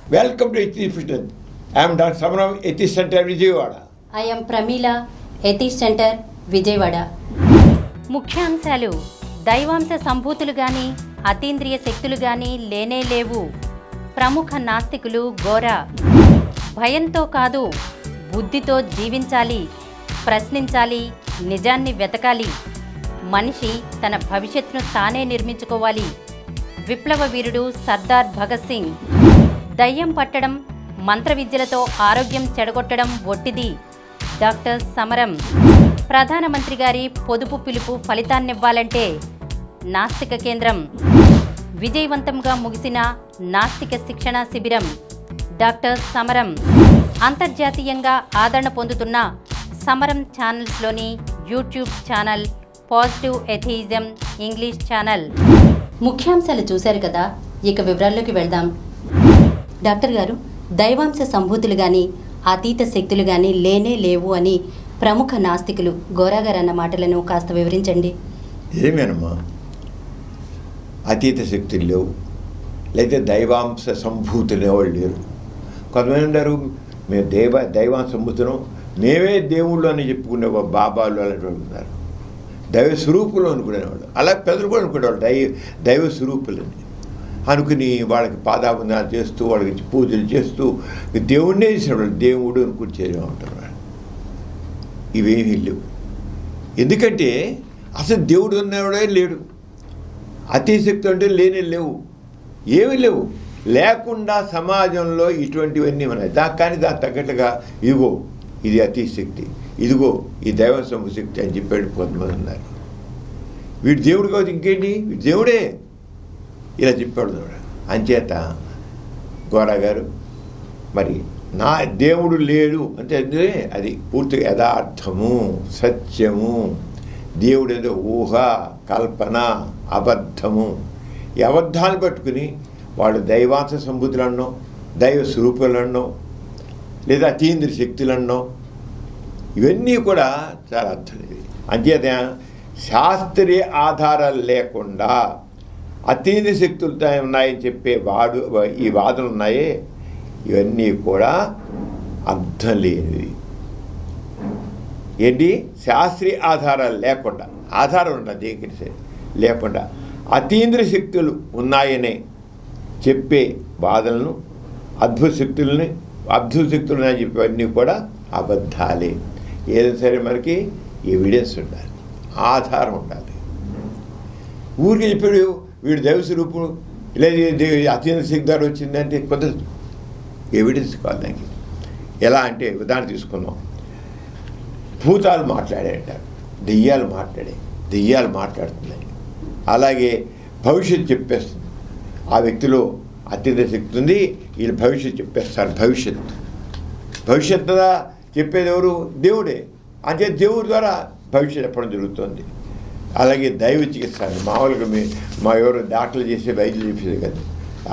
Welcome to Ethics Fitness. I am Dr. Samaram, Ethics Center, Vijayawada. I am Pramila, Ethics Center, Vijayawada. ముఖ్యాంశాలు: దైవాంశ సంభూతులు గాని అతీంద్రియ శక్తులు గాని లేనే లేవు. ప్రముఖ నాస్తికులు గోరా. భయంతో కాదు, బుద్ధితో జీవించాలి, ప్రశ్నించాలి, నిజాన్ని వెతకాలి. మనిషి తన భవిష్యత్తును తానే నిర్మించుకోవాలి. విప్లవ వీరుడు సర్దార్ భగత్ సింగ్. దయ్యం పట్టడం, మంత్ర విద్యలతో ఆరోగ్యం చెడగొట్టడం ఒట్టిది. డాక్టర్ సమరం. ప్రధానమంత్రి గారి పొదుపు పిలుపు ఫలితాన్నివ్వాలంటే నాస్తిక కేంద్రం. విజయవంతంగా ముగిసిన నాస్తిక శిక్షణా శిబిరం. డాక్టర్ సమరం. అంతర్జాతీయంగా ఆదరణ పొందుతున్న సమరం ఛానల్స్లోని YouTube channel positive atheism English channel. ముఖ్యాంశాలు చూశారు కదా, ఇక వివరాల్లోకి వెళ్దాం. డాక్టర్ గారు, దైవాంశ సంభూతులు కానీ అతీత శక్తులు కానీ లేనే లేవు అని ప్రముఖ నాస్తికులు గోరా గారు అన్న మాటలను కాస్త వివరించండి. ఏమేనమ్మా, అతీత శక్తులు లేవు, లేదా దైవాంశ సంభూతులు వాళ్ళు లేరు. కొంతమంది అంటారు మేము దైవాంశ సంభూతులం, మేమే దేవుళ్ళు అని చెప్పుకునే బాబాలు అలాంటి ఉన్నారు. దైవ స్వరూపులు అనుకునేవాళ్ళు, అలా పెద్దలు కూడా అనుకునేవాళ్ళు దైవ స్వరూపులని అనుకుని వాళ్ళకి పాదాబంధనాలు చేస్తూ వాళ్ళకి పూజలు చేస్తూ దేవుడినే చేసేవాళ్ళు, దేవుడు అనుకుని చేసేవాళ్ళు. ఇవేమీ లేవు. ఎందుకంటే అసలు దేవుడు ఉన్నవాడే లేడు. అతిశక్తి అంటే లేనే లేవు, ఏమీ లేవు. లేకుండా సమాజంలో ఇటువంటివన్నీ ఉన్నాయి. కానీ దానికి తగ్గట్టుగా ఇదిగో ఇది అతిశక్తి, ఇదిగో ఈ దైవ శక్తి అని చెప్పాడు కొంతమంది ఉన్నారు. వీడు దేవుడు కాదు ఇంకేంటి, వీడు దేవుడే ఇలా చెప్పాడు. అంచేత గోరా గారు మరి నా దేవుడు లేడు అంటే అది పూర్తిగా యథార్థము, సత్యము. దేవుడు ఏదో ఊహ, కల్పన, అబద్ధము. ఈ అబద్ధాలు పట్టుకుని వాళ్ళు దైవాంశ సంభూతులన్నో, దైవ స్వరూపులన్నో, లేదా అతీంద్రియ శక్తులన్నో, ఇవన్నీ కూడా చాలా అర్థం లేదు. అంచేత శాస్త్రీయ ఆధారాలు లేకుండా అతీంద్రియ శక్తులతో ఉన్నాయని చెప్పే ఈ వాదనలు ఉన్నాయే, ఇవన్నీ కూడా అర్థం లేనివి. ఏంటి? శాస్త్రీయ ఆధారాలు లేకుండా, ఆధారం ఉన్నది దేనికి లేకుండా అతీంద్రియ శక్తులు ఉన్నాయనే చెప్పే వాదనలను, అద్భుత శక్తులని చెప్పేవన్నీ కూడా అబద్ధాలే. ఏదైనా సరే మనకి ఎవిడెన్స్ ఉండాలి, ఆధారం ఉండాలి. ఊరికి చెప్పాడు వీడు దైవ స్వరూపుడు లేదా అతీంద్ర శక్తి ద్వారా వచ్చిందంటే కొంత ఎవిడెన్స్ కాదు దానికి. ఎలా అంటే ఉదాహరణ తీసుకున్నాం, భూతాలు మాట్లాడాయంటారు, దెయ్యాలు మాట్లాడుతున్నాయి. అలాగే భవిష్యత్తు చెప్పేస్తుంది. ఆ వ్యక్తిలో అత్యంత శక్తి ఉంది, వీళ్ళు భవిష్యత్తు చెప్పేస్తారు. భవిష్యత్తు చెప్పేది ఎవరు? దేవుడే. అంటే దేవుడి ద్వారా భవిష్యత్తు చెప్పడం జరుగుతుంది. అలాగే దైవ చికిత్స, మామూలుగా మా ఎవరు డాక్టర్లు చేసే వైద్యులు చెప్పేది కదా,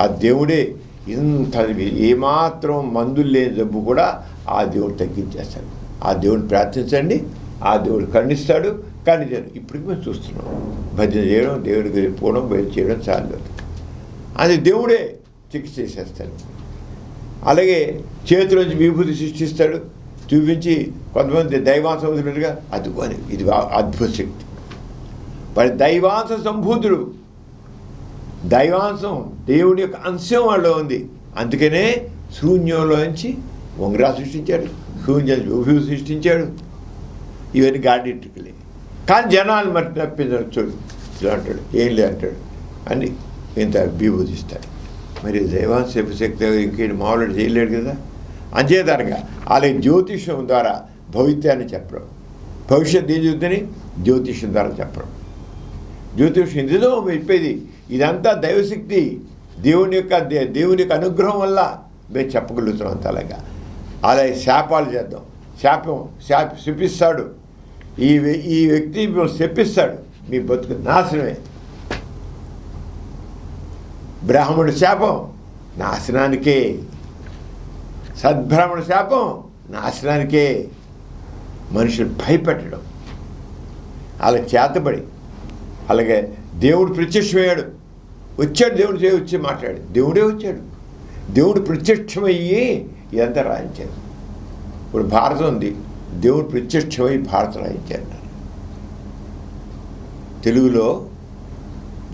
ఆ దేవుడే ఇంత ఏమాత్రం మందులు లేని జబ్బు కూడా ఆ దేవుడు తగ్గించేస్తాడు. ఆ దేవుడిని ప్రార్థించండి, ఆ దేవుడు ఖండిస్తాడు. కానీ ఇప్పటికి మేము చూస్తున్నాం, భజన చేయడం, దేవుడికి పోవడం, బయట చేయడం చాలు. అది దేవుడే చికిత్స చేసేస్తాడు. అలాగే చేతిలోంచి విభూతి సృష్టిస్తాడు, చూపించి కొంతమంది దైవాంశం వదిలినట్టుగా అదుకొని ఇది అద్భుత శక్తి. మరి దైవాంశ సంభూతుడు, దైవాంశం దేవుడి యొక్క అంశం వాళ్ళలో ఉంది. అందుకనే శూన్యంలోంచి ఉంగరా సృష్టించాడు, శూన్యం విభూతి సృష్టించాడు. ఇవన్నీ గాడిట్టుకులే. కానీ జనాలు మరి తప్పించాడు. చూడు ఇలా అంటాడు, ఏం లే అంటాడు అని ఇంత విభూతిస్తాడు. మరి దైవాంశ శక్తి ఇంకేంటి మామూలు చేయలేడు కదా. అంచేతనగా అలాగే జ్యోతిష్యం ద్వారా భవిత్యాన్ని చెప్పడం, భవిష్యత్తు ఏం చెబుతుంది జ్యోతిష్యం ద్వారా చెప్పడం. జ్యోతిష్యం ఎందులో చెప్పేది ఇదంతా దైవశక్తి, దేవుని యొక్క అనుగ్రహం వల్ల మేము చెప్పగలుగుతున్నాం. అంత అలాగే శాపాలు చేద్దాం, శపిస్తాడు. ఈ వ్యక్తి శపిస్తాడు, మీ బతుకు నాశనమే. బ్రాహ్మణుడి శాపం నాశనానికే, సద్బ్రాహ్మణ శాపం నాశనానికే. మనుషులు భయపెట్టడం, అలా చేతబడి. అలాగే దేవుడు ప్రత్యక్షమయ్యాడు, వచ్చాడు, దేవుడు వచ్చి మాట్లాడు, దేవుడే వచ్చాడు. దేవుడు ప్రత్యక్షమయ్యి ఇదంతా రాయించారు. ఇప్పుడు భారతం ఉంది, దేవుడు ప్రత్యక్షమై భారతం రాయించారు. తెలుగులో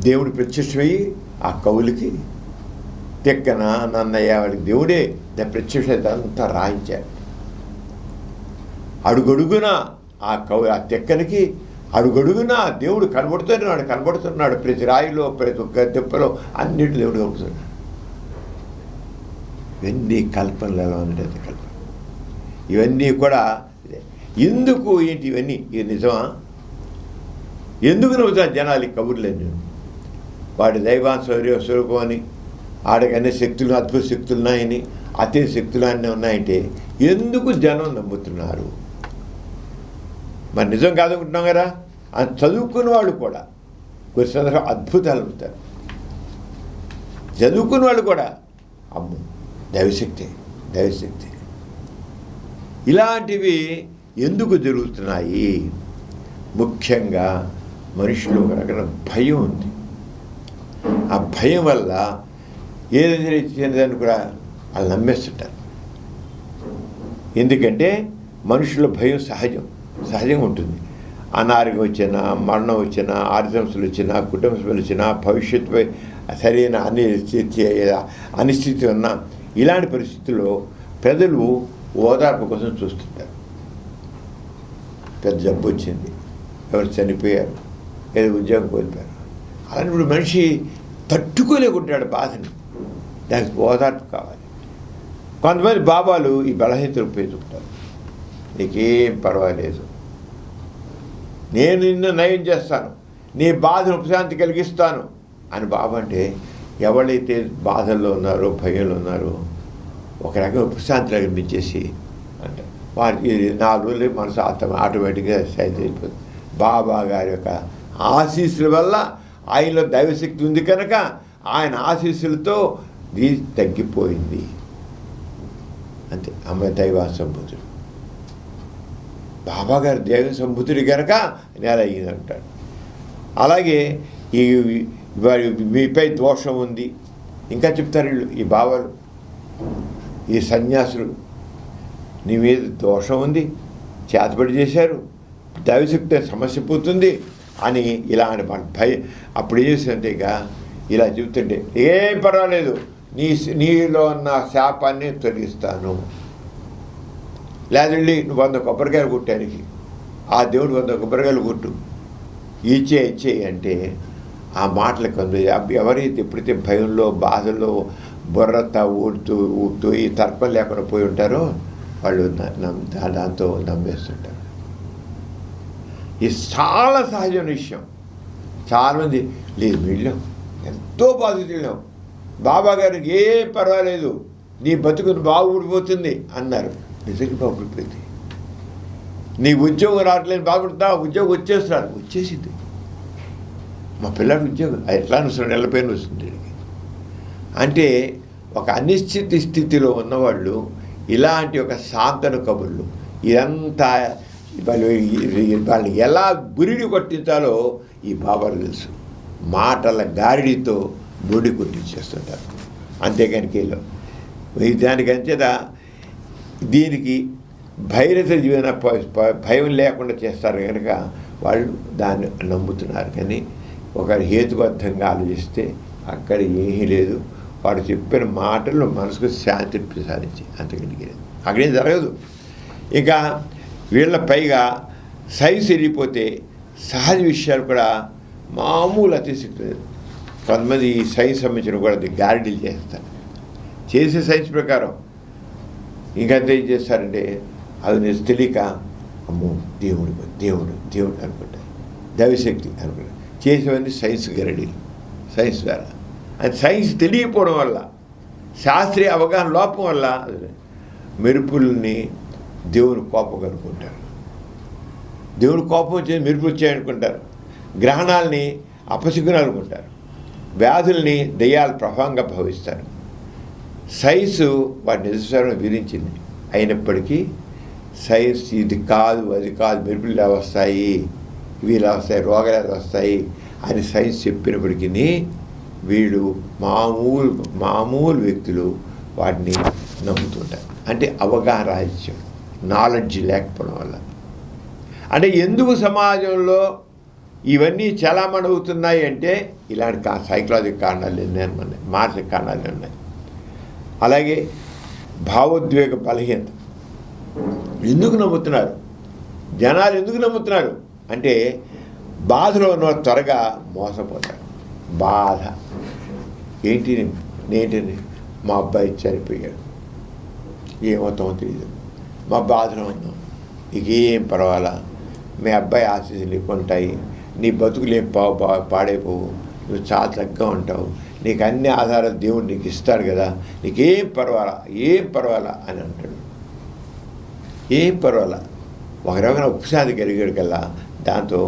దేవుడు ప్రత్యక్షమయ్యి ఆ కవులకి తెక్కన నన్నయ్య వాళ్ళకి దేవుడే ప్రత్యక్షంతా రాయించారు. అడుగడుగున ఆ తెక్కనికి అడుగడుగున దేవుడు కనబడుతున్నాడు. ప్రతి రాయిలో, ప్రతి ఒక్క తెప్పలో అన్నింటి దేవుడు కనబడుతున్నాడు. ఇవన్నీ కల్పనలు ఎలా ఉండేది కల్పన. ఇవన్నీ కూడా ఎందుకు ఏంటి ఇవన్నీ? ఇది నిజమా? ఎందుకు నవ్వుతాను జనాలు ఈ కబుర్లేని? వాడి దైవాంశ స్వరూపం అని, ఆడకన్నీ శక్తులు, అద్భుత శక్తులు ఉన్నాయని, అతి శక్తులు అన్నీ ఉన్నాయంటే ఎందుకు జనం నమ్ముతున్నారు? మరి నిజం కాదనుకుంటున్నాం కదా. అని చదువుకున్న వాళ్ళు కూడా కొన్ని సందర్భాలు అద్భుతాలు అవుతారు. చదువుకున్న వాళ్ళు కూడా అమ్ము దైవశక్తి ఇలాంటివి ఎందుకు జరుగుతున్నాయి? ముఖ్యంగా మనుషులు ఒక రకమైన భయం ఉంది. ఆ భయం వల్ల ఏదైనా కూడా వాళ్ళు నమ్మేస్తుంటారు. ఎందుకంటే మనుషుల భయం సహజంగా ఉంటుంది. అనారోగ్యం వచ్చినా, మరణం వచ్చినా, ఆర్థికంశలు వచ్చినా, కుటుంబ సమస్యలు వచ్చినా, భవిష్యత్తుపై సరైన అనిశ్చితి ఉన్న ఇలాంటి పరిస్థితుల్లో ప్రజలు ఓదార్పు కోసం చూస్తుంటారు. పెద్ద జబ్బు వచ్చింది, ఎవరు చనిపోయారు, ఏదో ఉద్యోగం కోల్పోయారు, అలాంటి మనిషి తట్టుకోలేకుంటాడు బాధని. దానికి ఓదార్పు కావాలి. కొంతమంది బాబాలు ఈ బలహీనతలు ఉపయోగించుకుంటారు. నీకేం పర్వాలేదు, నేను నిన్ను నయం చేస్తాను, నీ బాధను ఉపశాంతి కలిగిస్తాను అని బాబా అంటే ఎవరైతే బాధల్లో ఉన్నారో, భయంలో ఉన్నారో ఒక రకం ఉపశాంతి లభించేసి అంటే వారికి 4 రోజులు మనసు ఆటోమేటిక్గా సైజ్ అయిపోతుంది. బాబా గారి యొక్క ఆశీస్సుల వల్ల ఆయనలో దైవశక్తి ఉంది కనుక ఆయన ఆశీస్సులతో ఇది తగ్గిపోయింది. అంతే. అమ్మ దైవ సంబుద్ధుడు, బాబా గారు దైవ సంబుద్ధుడి కనుక నేల అయ్యిందంటాడు. అలాగే ఈ మీపై దోషం ఉంది ఇంకా చెప్తారు వీళ్ళు, ఈ బాబాలు, ఈ సన్యాసులు, నీ మీద దోషం ఉంది, చేతబడి చేశారు, దైవశక్తి సమస్య పోతుంది అని ఇలా అని భయం. అప్పుడు ఏం చేస్తుంటే ఇక ఇలా చెబుతుంటే ఏం పర్వాలేదు, నీలో ఉన్న శాపాన్ని తొలగిస్తాను. లేదండి నువ్వు 100 కొబ్బరికాయలు కొట్టానికి ఆ దేవుడు 100 కొబ్బరికాయలు కొట్టు, ఇచ్చే అంటే ఆ మాటలకు ఎవరైతే ఎప్పుడైతే భయంలో, బాధల్లో బుర్రతా ఊడుతూ ఈ తర్పం లేకుండా పోయి ఉంటారో వాళ్ళు దాంతో నమ్మేస్తుంటారు. ఇది చాలా సహజమైన విషయం. చాలామంది లేదు వీళ్ళం ఎంతో బాధితుళ్ళాం, బాబా గారికి ఏం పర్వాలేదు, నీ బతుకుని బాగుపడిపోతుంది అన్నారు. నిజంగా బాగుపడిపోయింది. నీ ఉద్యోగం రావట్లేదు, బాగుపడుతున్నా, ఉద్యోగం వచ్చేసింది. మా పిల్లడి ఉద్యోగం ఎట్లా వస్తుంది, నెలపైన వస్తుంది. అంటే ఒక అనిశ్చిత స్థితిలో ఉన్నవాళ్ళు ఇలాంటి ఒక సాంతన కబుర్లు ఇదంతా వాళ్ళని ఎలా బురిడి కొట్టించాలో ఈ బాబాలు తెలుసు. మాటల గారిడితో బుడి కొట్టించేస్తుంటారు. అంతేకాని కేలో దానికి అంచేత దీనికి భైరత జీవన భయం లేకుండా చేస్తారు కనుక వాళ్ళు దాన్ని నమ్ముతున్నారు. కానీ ఒక హేతుబద్ధంగా ఆలోచిస్తే అక్కడ ఏమీ లేదు. వాడు చెప్పిన మాటలు మనసుకు శాంతిని ప్రసాదించి అంతకంటే అక్కడేం జరగదు. ఇంకా వీళ్ళ పైగా సైన్స్ వెళ్ళిపోతే సహజ విషయాలు కూడా మామూలు అతిశక్తి. కొంతమంది ఈ సైన్స్ సంబంధించిన కూడా గారిడీలు చేస్తారు. చేసే సైన్స్ ప్రకారం ఇంకంతా ఏం చేస్తారంటే అది నేను తెలియక అమ్మో దేవుడు దేవుడు దేవుడు అనుకుంటారు, దైవశక్తి అనుకుంటారు. చేసేవన్నీ సైన్స్ గరడీలు, సైన్స్ ద్వారా. అది సైన్స్ తెలియకపోవడం వల్ల, శాస్త్రీయ అవగాహన లోపం వల్ల మెరుపుల్ని దేవుని కోపం అనుకుంటారు, దేవుని కోపం వచ్చేది మెరుపులు వచ్చాయనుకుంటారు, గ్రహణాలని అపశకునాలు అనుకుంటారు, వ్యాధుల్ని దయ్యాల ప్రభావంగా భావిస్తారు. సైన్సు వాటి నిజస్వరం వివరించింది. అయినప్పటికీ సైన్స్ ఇది కాదు, అది కాదు, మెరుపులు ఇలా వస్తాయి, ఇవి ఇలా వస్తాయి, రోగాలు ఎలా వస్తాయి అని సైన్స్ చెప్పినప్పటికీ వీళ్ళు మామూలు వ్యక్తులు వాటిని నమ్ముతుంటారు. అంటే అవగాహన రాహిత్యం, నాలెడ్జ్ లేకపోవడం వల్ల. అంటే ఎందుకు సమాజంలో ఇవన్నీ చలామణి అవుతున్నాయి అంటే ఇలాంటి సైకలాజికల్ కారణాలు ఉన్నాయి, మానసిక కారణాలు ఉన్నాయి. అలాగే భావోద్వేగ బలహీనత. ఎందుకు నమ్ముతున్నారు జనాలు? ఎందుకు నమ్ముతున్నారు అంటే బాధలో ఉన్న త్వరగా మోసపోతారు. బాధ ఏంటిని మా అబ్బాయి చనిపోయాడు, ఏమవుతామో తెలియదు, మా బాధలో ఉన్నాం, నీకేం పర్వాలా, మీ అబ్బాయి ఆశీస్సులు నీకు ఉంటాయి, నీ బతుకులేం పాడైపోవు, నువ్వు చాలా చక్కగా ఉంటావు, నీకు అన్ని ఆధారాలు దేవుడు నీకు ఇస్తాడు కదా, నీకేం పర్వాలా అని అంటాడు. ఏం పర్వాలా. ఒక రకమైన ఉపశాంతి కలిగాడు కల్లా దాంతో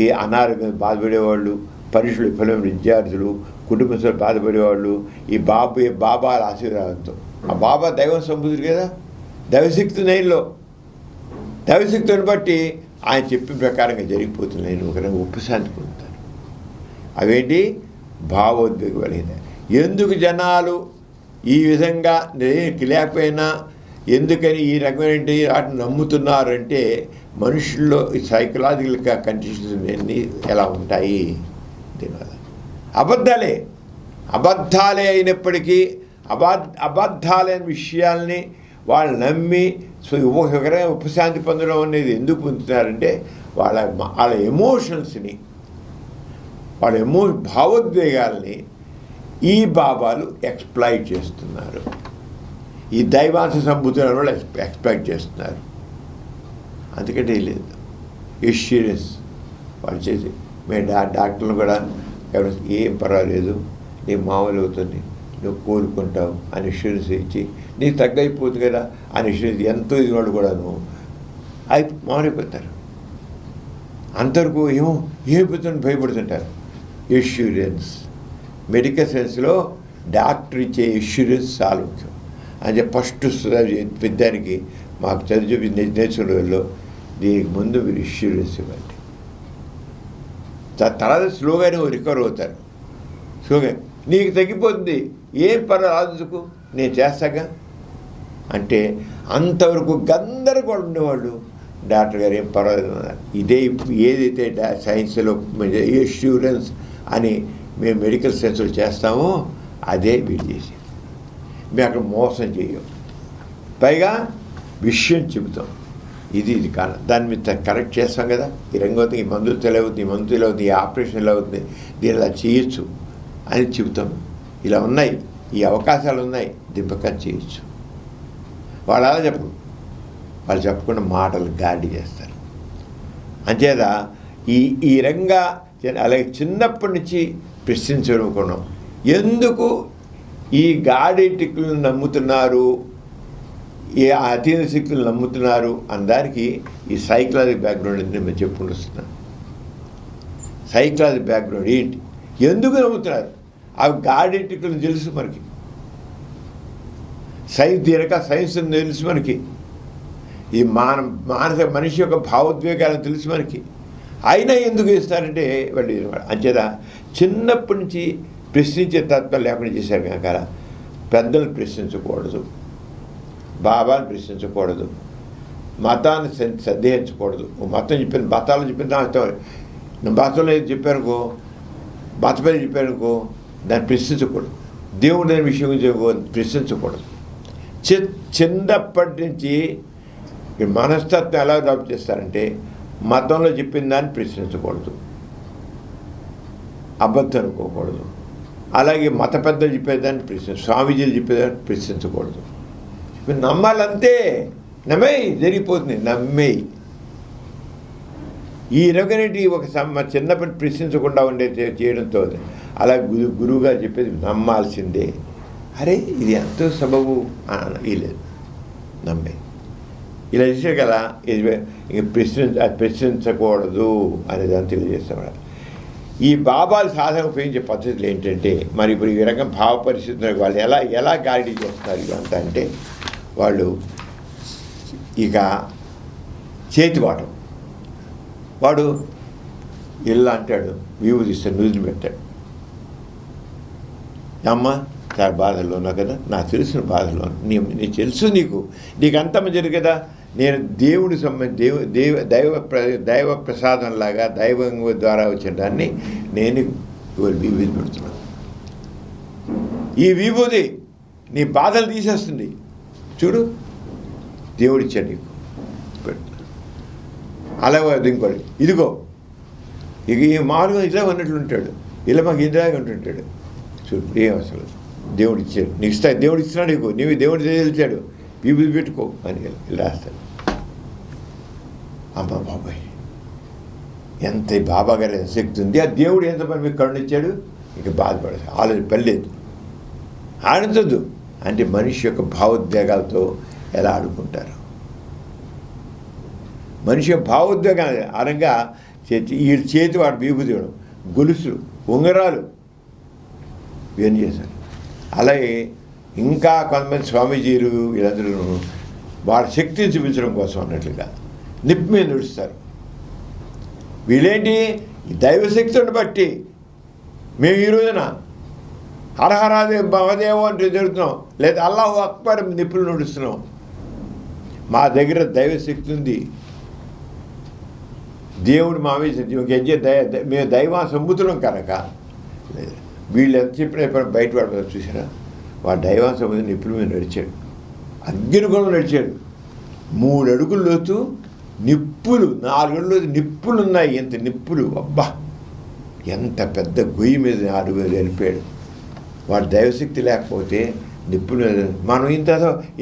ఈ అనారోగ్యం బాధపడేవాళ్ళు, పరీక్షలు విఫలమైన విద్యార్థులు, కుటుంబ సభ్యులు బాధపడేవాళ్ళు ఈ బాబాల ఆశీర్వాదంతో, ఆ బాబా దైవం సంబుద్ధుడు కదా, దైవశక్తి నైన్లో దైవశక్తిని బట్టి ఆయన చెప్పిన ప్రకారంగా జరిగిపోతున్నాయి. ఒక రకంగా ఉపశాంతి పొందుతారు. అవేంటి? భావోద్వేగ బలహీనత. ఎందుకు జనాలు ఈ విధంగా లేకపోయినా ఎందుకని ఈ రకమైన వాటిని నమ్ముతున్నారంటే మనుషుల్లో ఈ సైకలాజికల్ కండిషన్స్ అన్నీ ఎలా ఉంటాయి దీనివల్ల. అబద్ధాలే అయినప్పటికీ అబద్ధాలైన విషయాల్ని వాళ్ళు నమ్మి ఉపశాంతి పొందడం అనేది ఎందుకు పొందుతున్నారంటే వాళ్ళ ఎమోషన్స్ని, వాళ్ళ భావోద్వేగాల్ని ఈ బాబాలు ఎక్స్ప్లాయిట్ చేస్తున్నారు. ఈ దైవాంశ సంబుద్ధుల వాళ్ళు ఎక్స్పెక్ట్ చేస్తున్నారు. అందుకంటే లేదు ఎష్యూరెన్స్ వాళ్ళు చేసి మేము డాక్టర్లు కూడా ఏం పర్వాలేదు, నీ మామూలు అవుతుంది, నువ్వు కోలుకుంటావు అని ఇన్సూరెన్స్ ఇచ్చి నీకు తగ్గైపోతుంది కదా అని ఇన్సూరెన్స్ ఎంతో ఇది వాళ్ళు కూడాను మారిపోతారు. అంతవరకు ఏమైపోతుంది భయపడుతుంటారు. ఇన్సూరెన్స్ మెడికల్ సైన్స్లో డాక్టర్ ఇచ్చే ఇన్సూరెన్స్ చాలా ముఖ్యం. అంటే ఫస్ట్ పెద్దానికి మాకు చదివి నేర్చుకునే వాళ్ళు దీనికి ముందు మీరు ఇన్సూరెన్స్ ఇవ్వండి, తర్వాత స్లోగానే రికవర్ అవుతారు. స్లోగా నీకు తగ్గిపోతుంది, ఏం పర్వాలేదు నేను చేస్తాగా అంటే అంతవరకు గందరగోళం ఉండేవాళ్ళు డాక్టర్ గారు ఏం పర్వాలేదు అన్నారు. ఇదే ఏదైతే సైన్స్లో ఇన్సూరెన్స్ అని మేము మెడికల్ సైన్స్లో చేస్తామో అదే వీళ్ళు చేసేది. మేము అక్కడ మోసం చేయం, పైగా విషయం చెబుతాం. ఇది కాదు, దాని మీద కరెక్ట్ చేస్తాం కదా. ఈ రంగవతి ఈ మందులు తెలియవుతుంది, ఈ మందు తెలియవుతుంది, ఈ ఆపరేషన్ ఎలా అవుతుంది, దీని ఇలా చేయొచ్చు అని చెబుతాం. ఇలా ఉన్నాయి, ఈ అవకాశాలు ఉన్నాయి, దింపకం చేయొచ్చు. వాళ్ళు అలా చెప్పరు. వాళ్ళు చెప్పకుండా మాటలు గాడి చేస్తారు. అంచేత ఈ రంగా అలాగే చిన్నప్పటి నుంచి ప్రశ్నించనుకున్నాం. ఎందుకు ఈ గాడిటికులను నమ్ముతున్నారు, ఏ అతీత శక్తులు నమ్ముతున్నారు అన్నదానికి ఈ సైకలాజికల్ బ్యాక్గ్రౌండ్ అని మేము చెప్పుకుంటూ వస్తున్నాం. సైకలాజికల్ బ్యాక్గ్రౌండ్ ఏంటి, ఎందుకు నమ్ముతున్నారు? అవి గాడిటికులను తెలుసు మనకి, సైన్స్ తెలుసు మనకి, ఈ మానసిక మనిషి యొక్క భావోద్వేగాలను తెలుసు మనకి. అయినా ఎందుకు ఇస్తారంటే వాళ్ళు అంచేత చిన్నప్పటి నుంచి ప్రశ్నించే తత్వం లేకుండా చేశారు కనుక పెద్దలు ప్రశ్నించకూడదు, బాబాను ప్రశ్నించకూడదు, మతాన్ని సందేహించకూడదు. మతం చెప్పిన మతాలు చెప్పిన మతంలో ఏది చెప్పానుకో, మతపై చెప్పానుకో దాన్ని ప్రశ్నించకూడదు. దేవుడు అనే విషయం గురించి ప్రశ్నించకూడదు. చిన్నప్పటి నుంచి మనస్తత్వం ఎలా డెవలప్ చేస్తారంటే మతంలో చెప్పిన దాన్ని ప్రశ్నించకూడదు, అబద్ధం అనుకోకూడదు. అలాగే మత పెద్దలు చెప్పేదాన్ని స్వామీజీలు చెప్పేదాన్ని ప్రశ్నించకూడదు. నమ్మాలంతే, నమ్మేయి జరిగిపోతుంది, నమ్మేయి. ఈ రకమైనటి ఒక చిన్నప్పటి ప్రశ్నించకుండా ఉండే చేయడంతో అలా గురువుగా చెప్పేది నమ్మాల్సిందే. అరే ఇది ఎంతో సబబు లేదు, నమ్మే. ఇలా చేసే కదా ఇంక ప్రశ్నించకూడదు అనేదాన్ని తెలియజేస్తాం. ఈ బాబాలు సాధన ఉపయోగించే పద్ధతులు ఏంటంటే మరి ఇప్పుడు ఈ రకం భావ పరిస్థితులకు వాళ్ళు ఎలా గాడి చేస్తున్నారు ఇదంతా అంటే వాళ్ళు ఇక చేతివాటం. వాడు ఇలా అంటాడు, విభూతి తీస్తాడు, నుదులు పెట్టాడు, అమ్మ చాలా బాధల్లో ఉన్నావు కదా, నాకు తెలిసిన బాధలో నీకు తెలుసు, నీకు అంత మంచిది కదా. నేను దేవుడి దైవ ప్రసాదంలాగా దైవం ద్వారా వచ్చిన దాన్ని నేను విభూతి పెడుతున్నాను. ఈ విభూతి నీ బాధలు తీసేస్తుంది. చూడు, దేవుడిచ్చాడు నీకు. అలాగే ఇంకోటి, ఇదిగో ఇక ఈ మామూలుగా ఇలా ఉన్నట్లు ఉంటాడు, ఇలా మాకు ఇలాగే ఉంటుంటాడు. చూడు, ఏం అసలు దేవుడు ఇచ్చాడు నీకు, దేవుడు ఇస్తున్నాడు నీకు, నీవు దేవుడు తెలిచాడు, విభూతి పెట్టుకో అని ఇలా రాస్తాడు. అమ్మ బాబాయ్, ఎంత బాబా గారి ఎంత శక్తి ఉంది. ఆ దేవుడు ఎంత పని మీకు కరుణిచ్చాడు, ఇక బాధపడదు, ఆలోచన పర్లేదు, ఆడించద్దు. అంటే మనిషి యొక్క భావోద్వేగాలతో ఎలా ఆడుకుంటారు. మనిషి యొక్క భావోద్వేగాలు అనగా ఈ చేతి వాడు విభూతి ఇవ్వడం, గొలుసులు, ఉంగరాలు ఇవన్నీ చేశారు. అలాగే ఇంకా కొంతమంది స్వామీజీలు వీళ్ళందరూ వాళ్ళ శక్తిని చూపించడం కోసం అన్నట్లుగా నిప్పు మీద నడుస్తారు. వీళ్ళేంటి, దైవశక్తిని బట్టి మేము ఈ రోజున హరహరాదే భవదేవో అంటే జరుగుతున్నాం, లేదా అల్లాహు అక్బర్ నిప్పులు నడుస్తున్నాం. మా దగ్గర దైవశక్తి ఉంది, దేవుడు మా మేము దైవ సముద్రం కనుక. వీళ్ళు ఎంత చెప్పినా బయట పడతారు చూసారా, వాడు దైవ సముద్రం నిప్పుల మీద నడిచాడు, అగ్ని కూడా నడిచాడు. 3 అడుగుల లోతు నిప్పులు, 4 అడుగుల లోతు నిప్పులు ఉన్నాయి. ఎంత నిప్పులు, అబ్బా ఎంత పెద్ద గొయ్యి మీద 4 వెళ్ళిపోయాడు. వాడు దైవశక్తి లేకపోతే నిప్పులు మనం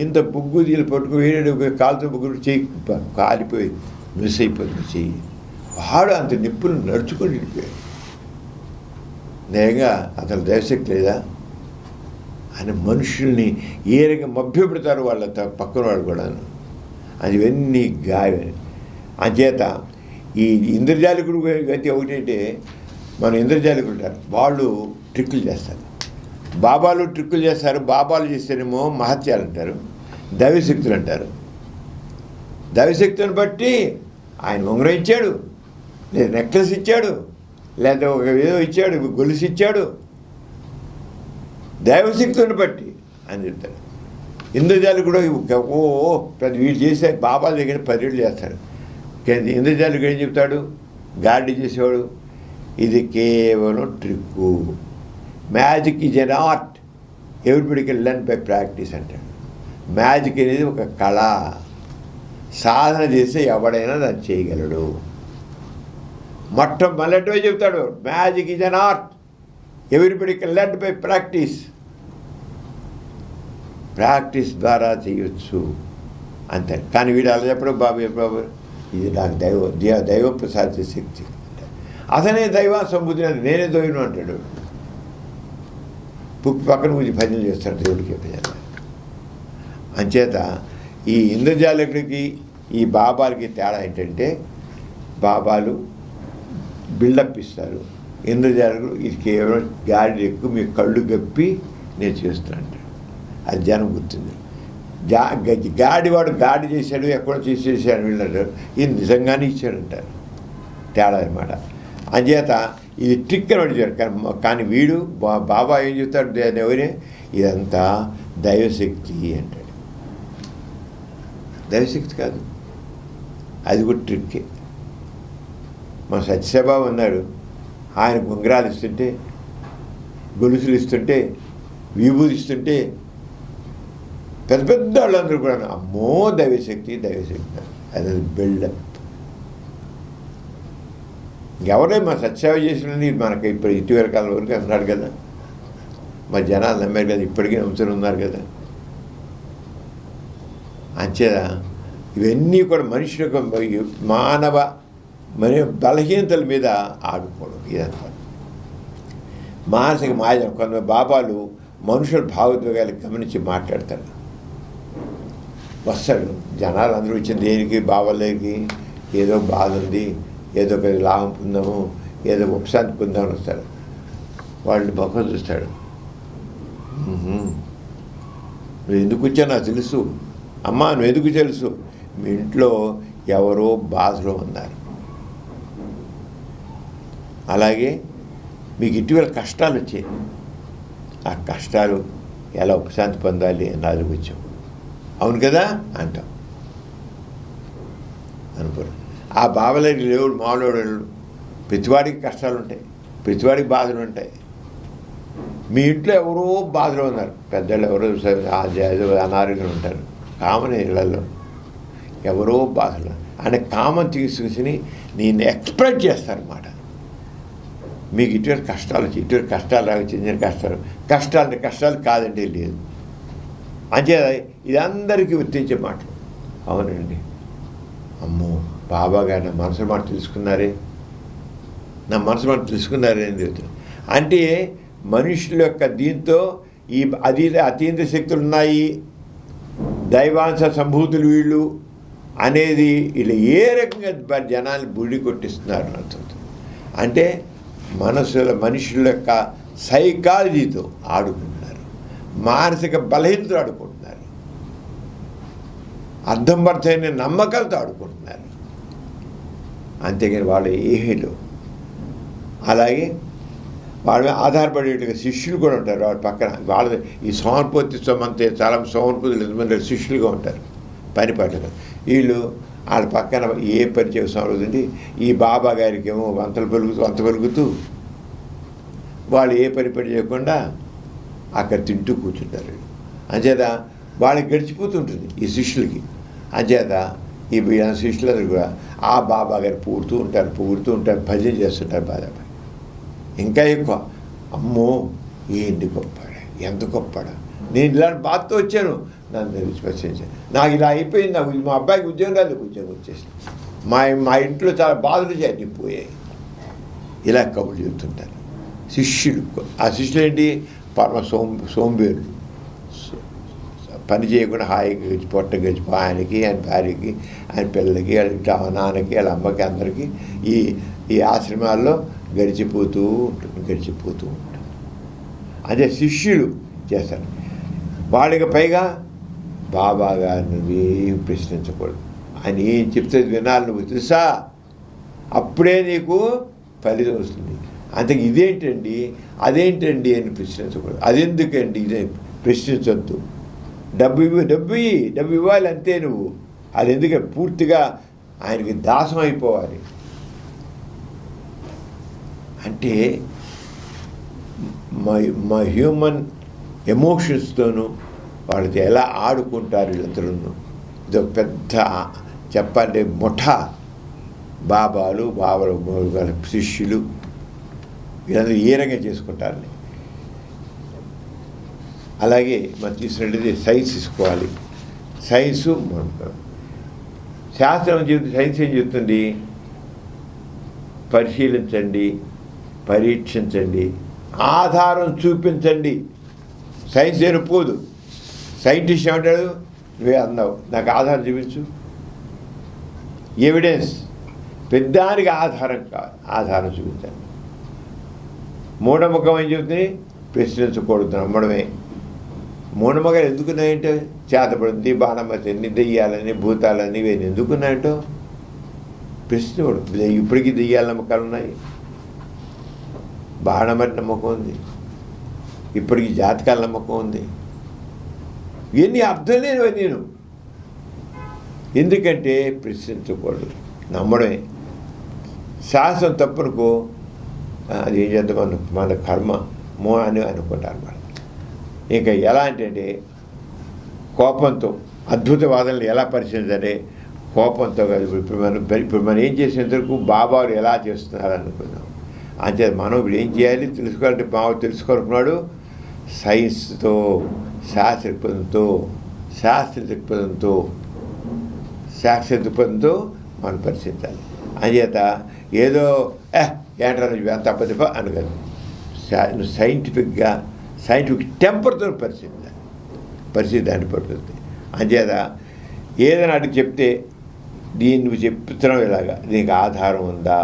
ఇంత బుగ్గు తీలు పట్టుకు వేరే కాలుతో బుగ్గు చెయ్యి కాలిపోయి మిస్ అయిపోతుంది చెయ్యి. వాడు అంత నిప్పులు నడుచుకొని వెళ్ళిపోయాడు. నేగా అతను దైవశక్తి లేదా అని మనుషుల్ని ఏ రకంగా మభ్యపెడతారు వాళ్ళ పక్కన వాడు కూడాను. అది ఇవన్నీ గాయ. అంచేత ఈ ఇంద్రజాలికుడు గతి ఒకటంటే, మన ఇంద్రజాలికులు ఉంటారు, వాళ్ళు ట్రిక్కులు చేస్తారు, బాబాలు ట్రిక్కులు చేస్తారు. బాబాలు చేస్తేనేమో మహత్యాలు అంటారు, దైవశక్తులు అంటారు. దైవశక్తులను బట్టి ఆయన ఉంగరం ఇచ్చాడు, లేదా నెక్లెస్ ఇచ్చాడు, లేదా ఒక ఏదో ఇచ్చాడు, గొలుసు ఇచ్చాడు, దైవశక్తులను బట్టి అని చెప్తాడు. ఇంద్రజాలు కూడా పెద్ద వీళ్ళు చేసే బాబాల దగ్గర 10 ఏళ్ళు చేస్తాడు. ఇంద్రజాలికి ఏం చెప్తాడు, గార్డీ చేసేవాడు, ఇది కేవలం trick, magic is an art, everybody can learn by practice అంటాడు. మ్యాజిక్ అనేది ఒక కళ, సాధన చేస్తే ఎవడైనా దాన్ని చేయగలడు. మొట్టమొదటివే చెప్తాడు, magic is an art, everybody can learn by practice. Practice ద్వారా చేయొచ్చు అంతే. కానీ వీడు అలా చెప్పడం, బాబు ఇది నాకు దైవ ప్రసాద శక్తి, అతనే దైవ సంబుద్ధి, నేనే దైవం అంటాడు. పక్కన గురించి భజనలు చేస్తాడు దేవుడికి భజన. అంచేత ఈ ఇంద్రజాలకుడికి ఈ బాబాలకి తేడా ఏంటంటే, బాబాలు బిల్డప్ ఇస్తారు, ఇంద్రజాలకుడు ఇది కేవలం గాడి ఎక్కువ మీ కళ్ళు గప్పి నేను చేస్తున్నాను. అది జనం గుర్తుంది. గాడివాడు గాడి చేశాడు, ఎక్కడో చేసేసాడు వీళ్ళంటారు, ఇది నిజంగానే ఇచ్చాడంటారు. తేడా అనమాట. అంచేత ఇది ట్రిక్ అని అడిగారు. కానీ వీడు బాబా ఏం చెప్తాడు, ఎవరే ఇదంతా దైవశక్తి అంటాడు. దైవశక్తి కాదు, అది కూడా ట్రిక్కే. మన సత్యబాబు ఉన్నాడు, ఆయన ఉంగరాలు ఇస్తుంటే, గొలుసులు ఇస్తుంటే, విభూతి ఇస్తుంటే పెద్ద పెద్ద వాళ్ళందరూ కూడా అమ్మో దైవశక్తి అది బిల్డప్. ఎవరే మా సత్యసేవ చేసినది మనకి ఇప్పుడు ఇటీవల కాలం వరకు అన్నాడు కదా, మా జనాలు నమ్మారు కదా, ఇప్పటికీ నమ్ముతూనే ఉన్నారు కదా. అంచేత ఇవన్నీ కూడా మనిషి యొక్క మానవ బలహీనతల మీద ఆడుకోవడం. ఇదంతా మానసిక మాయ. కొంత బాబాలు మనుషుల భావోద్వేగాలు గమనించి మాట్లాడతాడు. వస్తాడు, జనాలు అందరూ వచ్చిన దేనికి, బాబాల దగ్గరికి ఏదో బాధ ఉంది, ఏదో ఒక లాభం పొందాము, ఏదో ఉపశాంతి పొందామని వస్తాడు. వాళ్ళు మొక్క చూస్తాడు, నువ్వు ఎందుకు వచ్చా నాకు తెలుసు, అమ్మా నువ్వు ఎందుకు తెలుసు, మీ ఇంట్లో ఎవరో బాధలో ఉన్నారు, అలాగే మీకు ఇటీవల కష్టాలు వచ్చాయి, ఆ కష్టాలు ఎలా ఉపశాంతి పొందాలి అని ఆలోచించాం. అవును కదా అంటాం అనుకోరు. ఆ బావలేని లేవుడు మామూలు ప్రతివాడికి కష్టాలు ఉంటాయి, ప్రతివాడికి బాధలు ఉంటాయి. మీ ఇంట్లో ఎవరో బాధలు ఉన్నారు, పెద్దలు ఎవరో అనారోగ్యం ఉంటారు, కామన్ ఇళ్లలో ఎవరో బాధలు అని కామన్ తీసుకుని నేను ఎక్స్ప్రెస్ చేస్తారన్నమాట. మీకు ఇటువంటి కష్టాలు వచ్చి ఇటువంటి కష్టాలు రాక చెందిన కష్టాలు కాదండి లేదు. అంతే ఇది అందరికీ వర్తించే మాటలు. అవునండి, అమ్మో బాబా గారు నా మనసు మాట తెలుసుకున్నారే అని చెప్తున్నారు. అంటే మనుషుల యొక్క దీంతో ఈ అతీంద్ర శక్తులు ఉన్నాయి, దైవాంశ సంభూతులు వీళ్ళు అనేది వీళ్ళు ఏ రకంగా జనాన్ని బుడి కొట్టిస్తున్నారు అర్థం. అంటే మనుషుల యొక్క సైకాలజీతో ఆడుకుంటున్నారు, మానసిక బలహీనతో ఆడుకుంటున్నారు, అర్థంపర్థమైన నమ్మకాలతో ఆడుకుంటున్నారు. అంతేగాని వాళ్ళ ఏహేలో అలాగే వాళ్ళ ఆధారపడేట్టుగా శిష్యులు కూడా ఉంటారు. వాళ్ళ పక్కన వాళ్ళ ఈ సోమర్పోతిత్వం అంతే చాలా సోమర్పోతులు ఎంతమంది శిష్యులుగా ఉంటారు పని పట్టగా. వీళ్ళు వాళ్ళ పక్కన ఏ పరిచయం అవుతుంది, ఈ బాబా గారికి ఏమో వంత పలుకుతూ వాళ్ళు ఏ పని చేయకుండా అక్కడ తింటూ కూర్చుంటారు. అంచేత వాళ్ళకి గడిచిపోతుంటుంది ఈ శిష్యులకి. అంచేత ఈ శిష్యులందరూ కూడా ఆ బాబా గారు పూడుతూ ఉంటారు, భజన చేస్తుంటారు బాబా. ఇంకా ఎక్కువ అమ్మో ఏంటి గొప్పడా, ఎంత గొప్పడా, నేను ఇలాంటి బాధతో వచ్చాను, నన్ను విశ్వసించాను, నాకు ఇలా అయిపోయింది, నాకు మా అబ్బాయికి ఉద్యోగం రాదు, ఉద్యోగం వచ్చేసి మా ఇంట్లో చాలా బాధలు పోయాయి, ఇలా కబుర్లు చెబుతుంటారు శిష్యులు. ఆ శిష్యులు ఏంటి, పరమ సోంబేరులు, పని చేయకుండా హాయిగా గడిచి పొట్ట గడిచి ఆయనకి, ఆయన భార్యకి, ఆయన పిల్లలకి, వాళ్ళ నాన్నకి, వాళ్ళ అమ్మకి, అందరికీ ఈ ఆశ్రమాల్లో గడిచిపోతూ ఉంటుంది. అదే శిష్యులు చేస్తారు. వాళ్ళకి పైగా బాబా గారిని ఏం ప్రశ్నించకూడదు, ఆయన ఏం చెప్తే వినాలి, నువ్వు తెలుసా, అప్పుడే నీకు ఫలితం వస్తుంది. అంతే ఇదేంటండి అదేంటండి అని ప్రశ్నించకూడదు. అదెందుకండి ఇదే ప్రశ్నించొద్దు. డబ్బు ఇవ్వాలి అంతే. నువ్వు అది ఎందుకంటే పూర్తిగా ఆయనకి దాసం అయిపోవాలి. అంటే మా హ్యూమన్ ఎమోషన్స్తోనూ వాళ్ళతో ఎలా ఆడుకుంటారు వీళ్ళందరూ. ఇదొక పెద్ద చెప్పండి ముఠా, బాబాలు శిష్యులు వీళ్ళందరూ ఏ రకంగా చేసుకుంటారని. అలాగే మనం తీసుకున్నట్లయితే సైన్స్ తీసుకోవాలి. సైన్సు శాస్త్రం సైన్స్ ఏం చెప్తుంది, పరిశీలించండి, పరీక్షించండి, ఆధారం చూపించండి. సైన్స్ ఏనుపోదు. సైంటిస్ట్ ఏమంటాడు, నువ్వే అన్నావు, నాకు ఆధారం చూపించు, ఎవిడెన్స్. పెద్దానికి ఆధారం కావాలి, ఆధారం చూపించండి. మూఢముఖం ఏం చెబుతుంది, ప్రశ్నించకూడదు, నమ్మడమే. మూఢముఖాలు ఎందుకున్నాయంటే చేతపడుతుంది, బాణమతిని, దెయ్యాలని, భూతాలని ఇవన్నీ ఎందుకున్నాయంటో ప్రశ్నించకూడదు. ఇప్పటికీ దెయ్యాల నమ్మకాలు ఉన్నాయి, బాణమతి నమ్మకం ఉంది, ఇప్పటికీ జాతకాల నమ్మకం ఉంది. ఇవన్నీ అర్థం లేనివి నేను. ఎందుకంటే ప్రశ్నించకూడదు, నమ్మడమే. శాస్త్రం తప్పునుకో అది ఏం చేద్దాం, మన కర్మ అని అనుకుంటారు అన్నమాట. ఇంకా ఎలా అంటే కోపంతో అద్భుత వాదనలు ఎలా పరిశీలించాలి, కోపంతో కాదు. ఇప్పుడు మనం ఏం చేసేందుకు బాబాలు ఎలా చేస్తున్నారు అనుకున్నాం. అంతే మనం ఇప్పుడు ఏం చేయాలి తెలుసుకోవాలంటే బాబు తెలుసుకోవాలనుకున్నాడు సైన్స్తో, శాస్త్ర దృక్పథంతో మనం పరిశీలించాలి. అంచేత ఏదో ఏంటారు నువ్వు ఎంత అప్పదిప అనగదు. నువ్వు సైంటిఫిక్ టెంపర్తో పరిస్థితి దాన్ని పడుతుంది. అంచేత ఏదైనా అడిగి చెప్తే దీన్ని నువ్వు చెప్తున్నావు ఇలాగా, దీనికి ఆధారం ఉందా,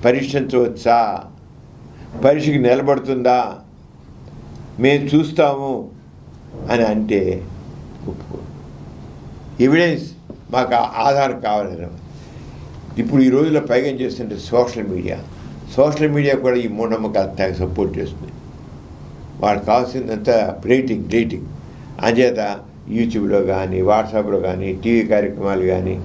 పరీక్షించవచ్చా, పరీక్షకి నిలబడుతుందా, మేము చూస్తాము అని అంటే ఒప్పుకో. ఎవిడెన్స్ మాకు ఆధారం కావాలి. ఇప్పుడు ఈ రోజుల్లో పైగా ఏం చేస్తుంటే సోషల్ మీడియా కూడా ఈ మూఢనమ్మకాలు సపోర్ట్ చేస్తుంది. వాళ్ళకి కావాల్సిందంతా రేటింగ్ అంచేత యూట్యూబ్లో కానీ వాట్సాప్లో కానీ టీవీ కార్యక్రమాలు కానీ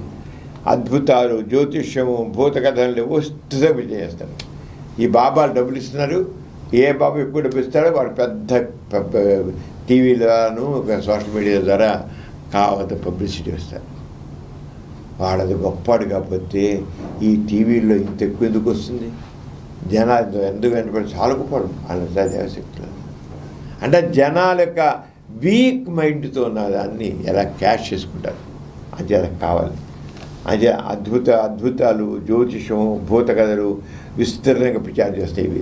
అద్భుతాలు జ్యోతిష్యము భూత కథలు వస్తుగా చేస్తారు. ఈ బాబాలు డబ్బులు ఇస్తున్నారు. ఏ బాబా ఎక్కువ డబ్బులు ఇస్తాడో వాడు పెద్ద టీవీలోను సోషల్ మీడియా ద్వారా కావాల్సిన పబ్లిసిటీ వస్తారు. వాడది గొప్పవాడు కాకపోతే ఈ టీవీలో ఇంత ఎక్కువ ఎందుకు వస్తుంది? జనాలు ఎందుకు వెంటబడి చాలా గొప్పవాడు వాళ్ళ దేవశక్తులు. అంటే జనాల యొక్క వీక్ మైండ్తో ఉన్న దాన్ని ఎలా క్యాష్ చేసుకుంటారు, అది అలా కావాలి. అదే అద్భుతాలు జ్యోతిషం భూత కథలు విస్తృతంగా ప్రచారం చేస్తాయి ఇవి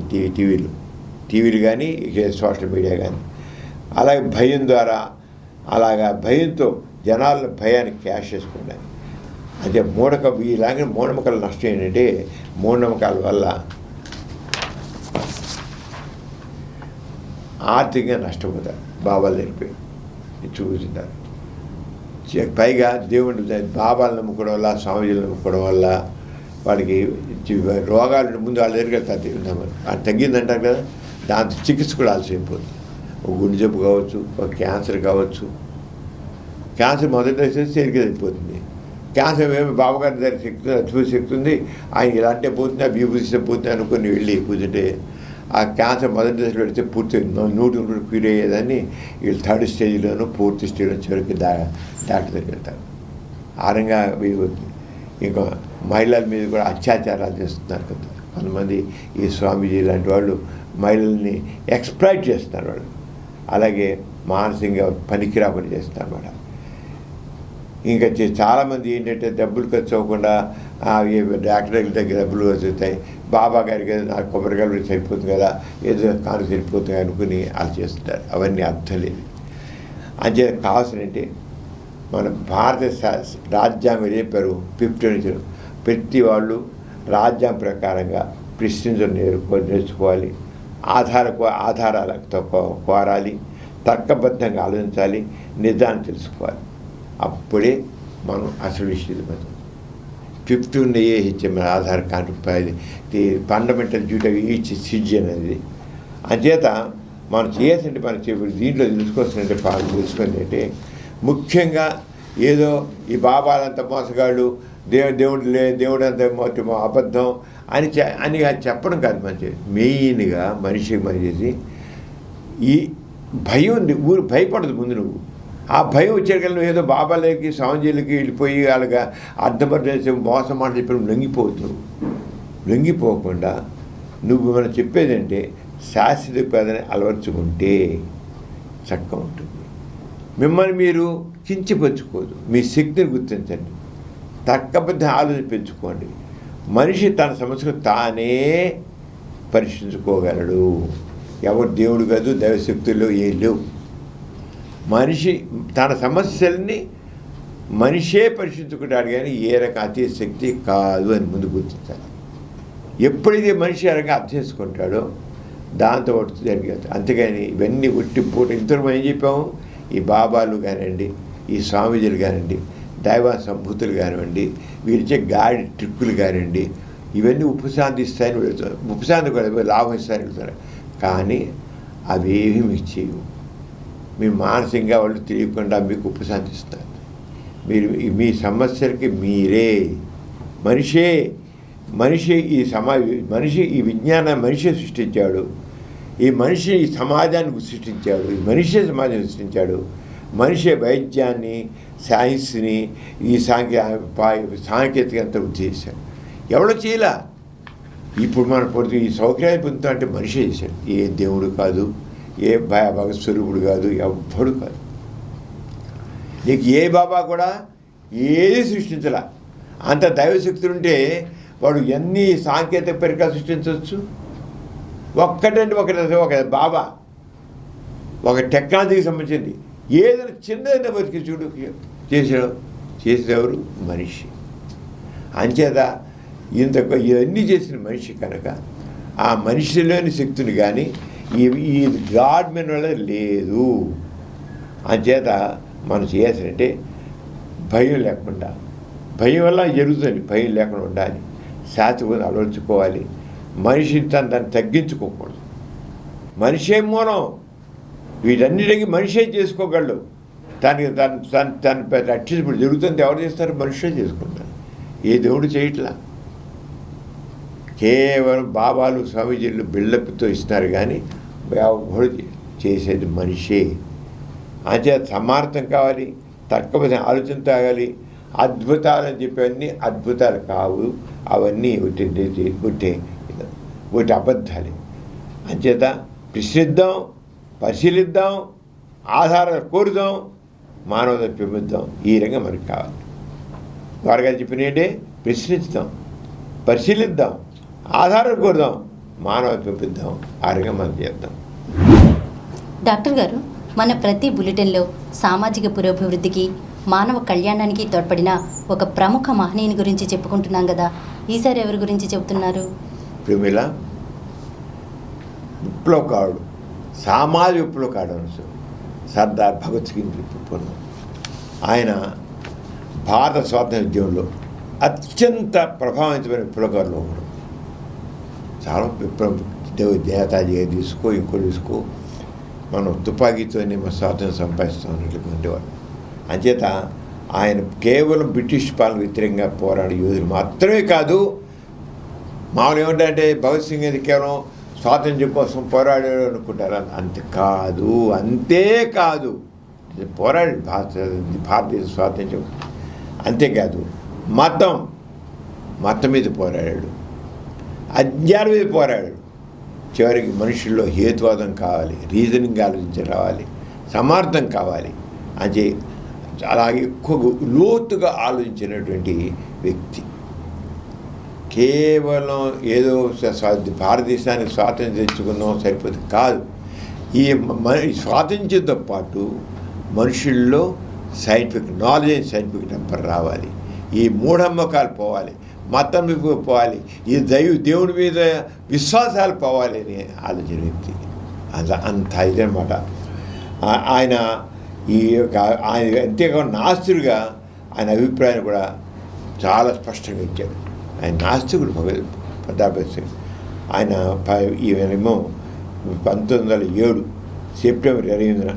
టీవీలు కానీ సోషల్ మీడియా కానీ. అలాగే భయం ద్వారా భయంతో జనాల భయాన్ని క్యాష్ చేసుకుంటారు. అదే ఇలాగే మూఢనమ్మకాల నష్టం ఏంటంటే మూఢనమ్మకాల వల్ల ఆర్థికంగా నష్టపోతారు. బాబాలు తెలిపోయి చూసింటారు. పైగా దేవుడు బాబాలు నమ్ముకోవడం వల్ల స్వామీజీలు నమ్ముకోవడం వల్ల వాడికి రోగాలు ముందు వాళ్ళ దగ్గరికి వెళ్తారు. అది తగ్గిందంటారు కదా, దాంతో చికిత్స కూడా ఆలస్యమైపోతుంది. ఒక గుండె జబ్బు కావచ్చు, ఒక క్యాన్సర్ కావచ్చు. క్యాన్సర్ మొదటి దశ సరిగ్గా అయిపోతుంది. క్యాన్సర్ ఏమి బాబాగారి దగ్గర శక్తి అద్భుత శక్తి ఉంది, ఆయన ఇలాంటి పోతుంది, అభివృద్ధి పోతుంది అనుకుని వెళ్ళి కూర్చుంటే ఆ క్యాన్సర్ మొదటి దశలో పెడితే పూర్తి 100 క్యూర్ అయ్యేదాన్ని వీళ్ళు 3rd స్టేజ్లోనూ 4th స్టేజ్లో చివరికి డాక్టర్ దగ్గరికి వెళ్తారు. ఆరంగా ఇంకా మహిళల మీద కూడా అత్యాచారాలు చేస్తున్నారు కదా కొంతమంది. ఈ స్వామీజీ లాంటి వాళ్ళు మహిళల్ని ఎక్స్‌ప్లాయిట్ చేస్తున్నారు వాళ్ళు. అలాగే మానసికంగా పనికిరాపని చేస్తున్నారు అన్నమాట. ఇంకా చాలామంది ఏంటంటే డబ్బులు ఖర్చు అవ్వకుండా డాక్టర్ దగ్గర డబ్బులు ఖర్చు అవుతాయి, బాబా గారికి నాకు కొబ్బరికాయలు సరిపోతుంది కదా, ఏదో కాను సరిపోతుంది అనుకుని వాళ్ళు చేస్తుంటారు. అవన్నీ అర్థం లేదు. అంతే కావాల్సినంటే మన భారత రాజ్యాంగం చెప్పారు 15 ప్రతి వాళ్ళు రాజ్యాంగం ప్రకారంగా ప్రశ్నించడం నేర్చుకోవాలి, ఆధారాలతో కోరాలి, తర్కబద్ధంగా ఆలోచించాలి, నిజాన్ని తెలుసుకోవాలి. అప్పుడే మనం అసలు విషయం 15 AHML Aadhaar card fundamental duty of each citizen అనేది. అంచేత మనం చేయాల్సింటే దీంట్లో తెలుసుకోవాల్సిందంటే తెలుసుకుంది అంటే ముఖ్యంగా ఏదో ఈ బాబాలంత మోసగాళ్ళు, దేవుడు అంత అబద్ధం అని చెప్పడం కాదు. మంచి మెయిన్గా మనిషికి చేసి ఈ భయం ఉంది. ఊరు భయపడదు ముందు నువ్వు. ఆ భయం వచ్చేకల్లా నువ్వు ఏదో బాబాలకి స్వామీజీలకి వెళ్ళిపోయి వాళ్ళగా అర్థపరిచేసి మోసం మాట చెప్పి లొంగిపోవద్దు. లొంగిపోకుండా నువ్వు మనం చెప్పేదంటే శాశ్వత పేదని అలవర్చుకుంటే చక్కగా ఉంటుంది. మిమ్మల్ని మీరు కించపరుచుకోదు, మీ శక్తిని గుర్తించండి, తర్కబద్ధ ఆలోచన పెంచుకోండి. మనిషి తన సమస్యను తానే పరిష్కరించుకోగలడు. ఎవరు దేవుడు కాదు, దైవశక్తుల్లో ఏం లేవు. మనిషి తన సమస్యల్ని మనిషే పరిష్కరించుకుంటాడు కానీ ఏ రకం అతీత శక్తి కాదు అని ముందు గుర్తించాలి. ఎప్పుడైతే మనిషి ఆ రకంగా అర్థం చేసుకుంటాడో దాంతో జరిగేది. అంతేగాని ఇవన్నీ ఒట్టిపూట ఇంతవరకు ఏం చెప్పాము, ఈ బాబాలు కానివ్వండి, ఈ స్వామీజీలు కానివ్వండి, దైవ సంభూతులు కానివ్వండి, వీరిచ్చే గాడి ట్రిక్కులు కానివ్వండి, ఇవన్నీ ఉపశాంతి ఇస్తాయని వెళ్తారు. ఉపశాంతి కూడా లాభం ఇస్తాయని వెళ్తారు. కానీ అవేమీ మీకు చేయవు. మీ మానసికంగా వాళ్ళు తెలియకుండా మీకు ఉపశాంతిస్తారు. మీరు మీ సమస్యలకి మీరే మనిషి ఈ విజ్ఞానాన్ని మనిషి సృష్టించాడు. ఈ మనిషి ఈ సమాజాన్ని సృష్టించాడు. ఈ మనిషే సమాజాన్ని సృష్టించాడు. మనిషే వైద్యాన్ని, సైన్స్ని, ఈ సాంకేతికంతా వృద్ధి చేశాడు. ఎవడో చేయలా. ఇప్పుడు మన పొద్దు ఈ సౌకర్యాన్ని పొందుతా అంటే మనిషే చేశాడు. ఏ దేవుడు కాదు, ఏ భగస్వరూపుడు కాదు, ఎవ్వడు కాదు. నీకు ఏ బాబా కూడా ఏది సృష్టించలా. అంత దైవశక్తులు ఉంటే వాడు ఎన్ని సాంకేతిక పరికరాలు సృష్టించవచ్చు. ఒక బాబా ఒక టెక్నాలజీకి సంబంధించింది ఏదైనా చిన్నదైనా బతికి చూడు చేసేవారు మనిషి. అంచేత ఇవన్నీ చేసిన మనిషి కనుక ఆ మనిషిలోని శక్తిని కానీ ఈ గాడ్ మెన్ వల్ల లేదు. అంచేత మనం చేయాల్సిందంటే భయం లేకుండా, భయం వల్ల జరుగుతుంది, భయం లేకుండా ఉండాలి, శాశ్వతంగా అలవర్చుకోవాలి. మనిషి దాన్ని తగ్గించుకోకూడదు. మనిషే మూలం, వీటన్నిటికీ మనిషే చేసుకోగలడు. దానికి తను రక్షించబడి జరుగుతుంది ఎవరు చేస్తారు? మనుషులే చేసుకుంటారు. ఏ దేవుడు చేయట్లా. కేవలం బాబాలు స్వామీజీలు బిల్డప్తో ఇస్తున్నారు, కానీ ఎవరు చేసేది మనిషే. అంతే సమార్థం కావాలి, తక్కువ ఆలోచన తాగాలి. అద్భుతాలని చెప్పేవన్నీ అద్భుతాలు కావు, అవన్నీ ఒకటి అబద్ధాలే. అంచేత ప్రశ్నిద్దాం, పరిశీలిద్దాం, ఆధారాలు కోరుదాం, మానవత పెంపుద్దాం. ఈ రంగం మనకు కావాలి. వారుగా చెప్పినట్టే ప్రశ్నిద్దాం, పరిశీలిద్దాం, ఆధారాలు కోరుదాం, మానవత పెంపుద్దాం. ఆ రంగం మనం చేద్దాం. డాక్టర్ గారు, మన ప్రతి బులెటిన్లో సామాజిక పురోభివృద్ధికి, మానవ కళ్యాణానికి తోడ్పడిన ఒక ప్రముఖ మహనీయుని గురించి చెప్పుకుంటున్నాం కదా, ఈసారి ఎవరి గురించి చెబుతున్నారు? ప్రమిళ విప్లవకారుడు, సామాజిక విప్లవకారుడు సర్దార్ భగత్ సింగ్ విప్లవం. ఆయన భారత స్వాతంత్ర ఉద్యమంలో అత్యంత ప్రభావితమైన విప్లవకారులు ఒకడు. చాలా విప్లవం, నేతాజీ తీసుకో, ఇంకో తీసుకో, మనం తుపాకీతోనే మన స్వాతంత్రం సంపాదిస్తామన్నటువంటి వాడు. అంచేత ఆయన కేవలం బ్రిటిష్ పాలన వ్యతిరేకంగా పోరాడే యోధులు మాత్రమే కాదు. మామూలు ఏమిటంటే భగత్ సింగ్ అది కేవలం స్వాతంత్ర్యం కోసం పోరాడాడు అనుకుంటారు. అంతేకాదు పోరాడు భారతదేశ స్వాతంత్ర్యం. అంతేకాదు మతం మీద పోరాడాడు, అజ్ఞానం మీద పోరాడాడు. చివరికి మనుషుల్లో హేతువాదం కావాలి, రీజనింగ్ ఆలోచించి రావాలి, సమార్థం కావాలి. అంటే అలాగే ఎక్కువ లోతుగా ఆలోచించినటువంటి వ్యక్తి. కేవలం ఏదో భారతదేశానికి స్వాతంత్ర్యం తెచ్చుకుందాం సరిపోతుంది కాదు. ఈ స్వాతంత్ర్యంతో పాటు మనుషుల్లో సైంటిఫిక్ నాలెడ్జ్, సైంటిఫిక్ టెంపర్ రావాలి. ఈ మూఢమ్మకాలు పోవాలి, మతం మీద పోవాలి, ఈ దేవుడి మీద విశ్వాసాలు పోవాలి అని ఆలోచన వ్యక్తి. అంత ఇదనమాట ఆయన. ఆయన అంతేకాకుండా నాస్తికుడిగా ఆయన అభిప్రాయాన్ని కూడా చాలా స్పష్టంగా ఇచ్చాడు. ఆయన నాస్తికుడు ప్రతాప్ సింగ్. ఆయన ఈయనేమో 1907 సెప్టెంబర్ 20న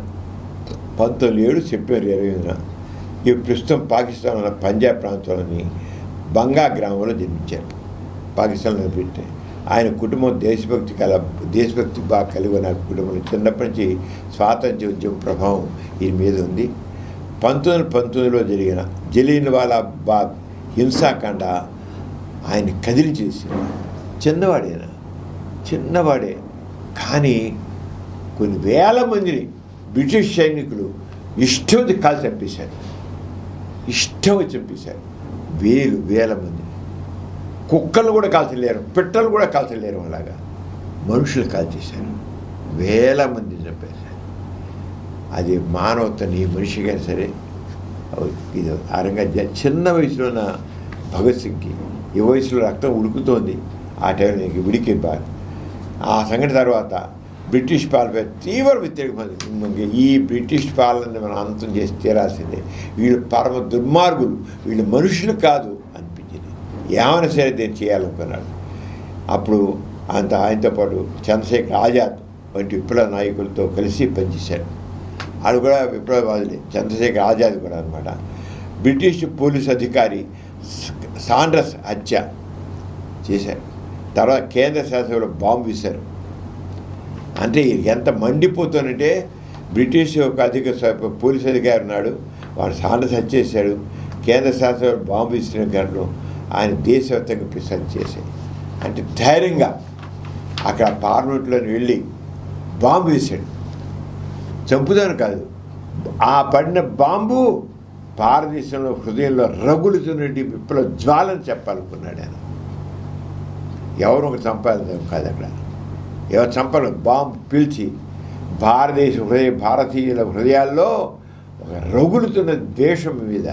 1907 సెప్టెంబర్ 20న ఈ ప్రస్తుతం పాకిస్తాన్లో పంజాబ్ ప్రాంతంలోని బంగా గ్రామంలో జన్మించారు. పాకిస్తాన్లో పెట్టి ఆయన కుటుంబం దేశభక్తి బాగా కలిగి ఉన్న కుటుంబంలో చిన్నప్పటి నుంచి స్వాతంత్ర్య ఉద్యమ ప్రభావం ఈయన మీద ఉంది. 1919లో జరిగిన జలియన్వాలా బాగ్ హింసాకాండ ఆయన కదిలిచేసి, చిన్నవాడే కానీ కొన్ని వేల మందిని బ్రిటిష్ సైనికులు ఇష్టం వచ్చి కాల్చి చంపేశారు. వేల మంది. కుక్కలు కూడా కాల్చలేరు, పిట్టలు కూడా కాల్చలేరు. అలాగా మనుషులు కాల్చేశారు, వేల మంది చంపేశారు. అది మానవతని మనిషిగా సరే ఇది ఆ రంగా చిన్న వయసులో ఉన్న భగత్ సింగ్కి ఈ వయసులో రక్తం ఉడుకుతోంది. ఆ టైంలో నీకు ఉడికిపారు. ఆ సంఘటన తర్వాత బ్రిటిష్ పాలనపై తీవ్ర వ్యతిరేకత. ఈ బ్రిటిష్ పాలనని మనం అంతం చేసి తీరాల్సిందే, వీళ్ళు పరమ దుర్మార్గులు, వీళ్ళు మనుషులు కాదు అనిపించింది. ఏమైనా సరే దీన్ని చేయాలనుకున్నాడు. అప్పుడు ఆయనతో పాటు చంద్రశేఖర్ ఆజాద్ వంటి విప్లవ నాయకులతో కలిసి పనిచేశాడు. వాళ్ళు కూడా విప్లవవాదులే, చంద్రశేఖర్ ఆజాద్ కూడా అనమాట. బ్రిటిష్ పోలీసు అధికారి సాండ్రస్ హత్య చేశారు. తర్వాత కేంద్ర శాసనసభలో బాంబు వేశారు. అంటే ఎంత మండిపోతుందంటే బ్రిటిష్ ఒక పోలీసు అధికారి ఉన్నాడు, వాడు సాండ్రస్ హత్య చేశాడు. కేంద్ర శాసనసభలో బాంబు ఇస్తున్న ఘటనలు ఆయన దేశవ్యాప్తంగా ప్రసారం చేశాయి. అంటే ధైర్యంగా అక్కడ పార్లమెంట్లో వెళ్ళి బాంబు వేశాడు. చంపుదాను కాదు, ఆ పడిన బాంబు భారతదేశంలో హృదయంలో రగులుతున్నటువంటి విప్లవ జ్వాలని చెప్పాలనుకున్నాడు ఆయన. ఎవరు ఒక చంపాలి కాదు, అక్కడ ఎవరు చంపాలి, బాంబు పీల్చి భారతీయుల హృదయాల్లో ఒక రగులుతున్న ద్వేషం మీద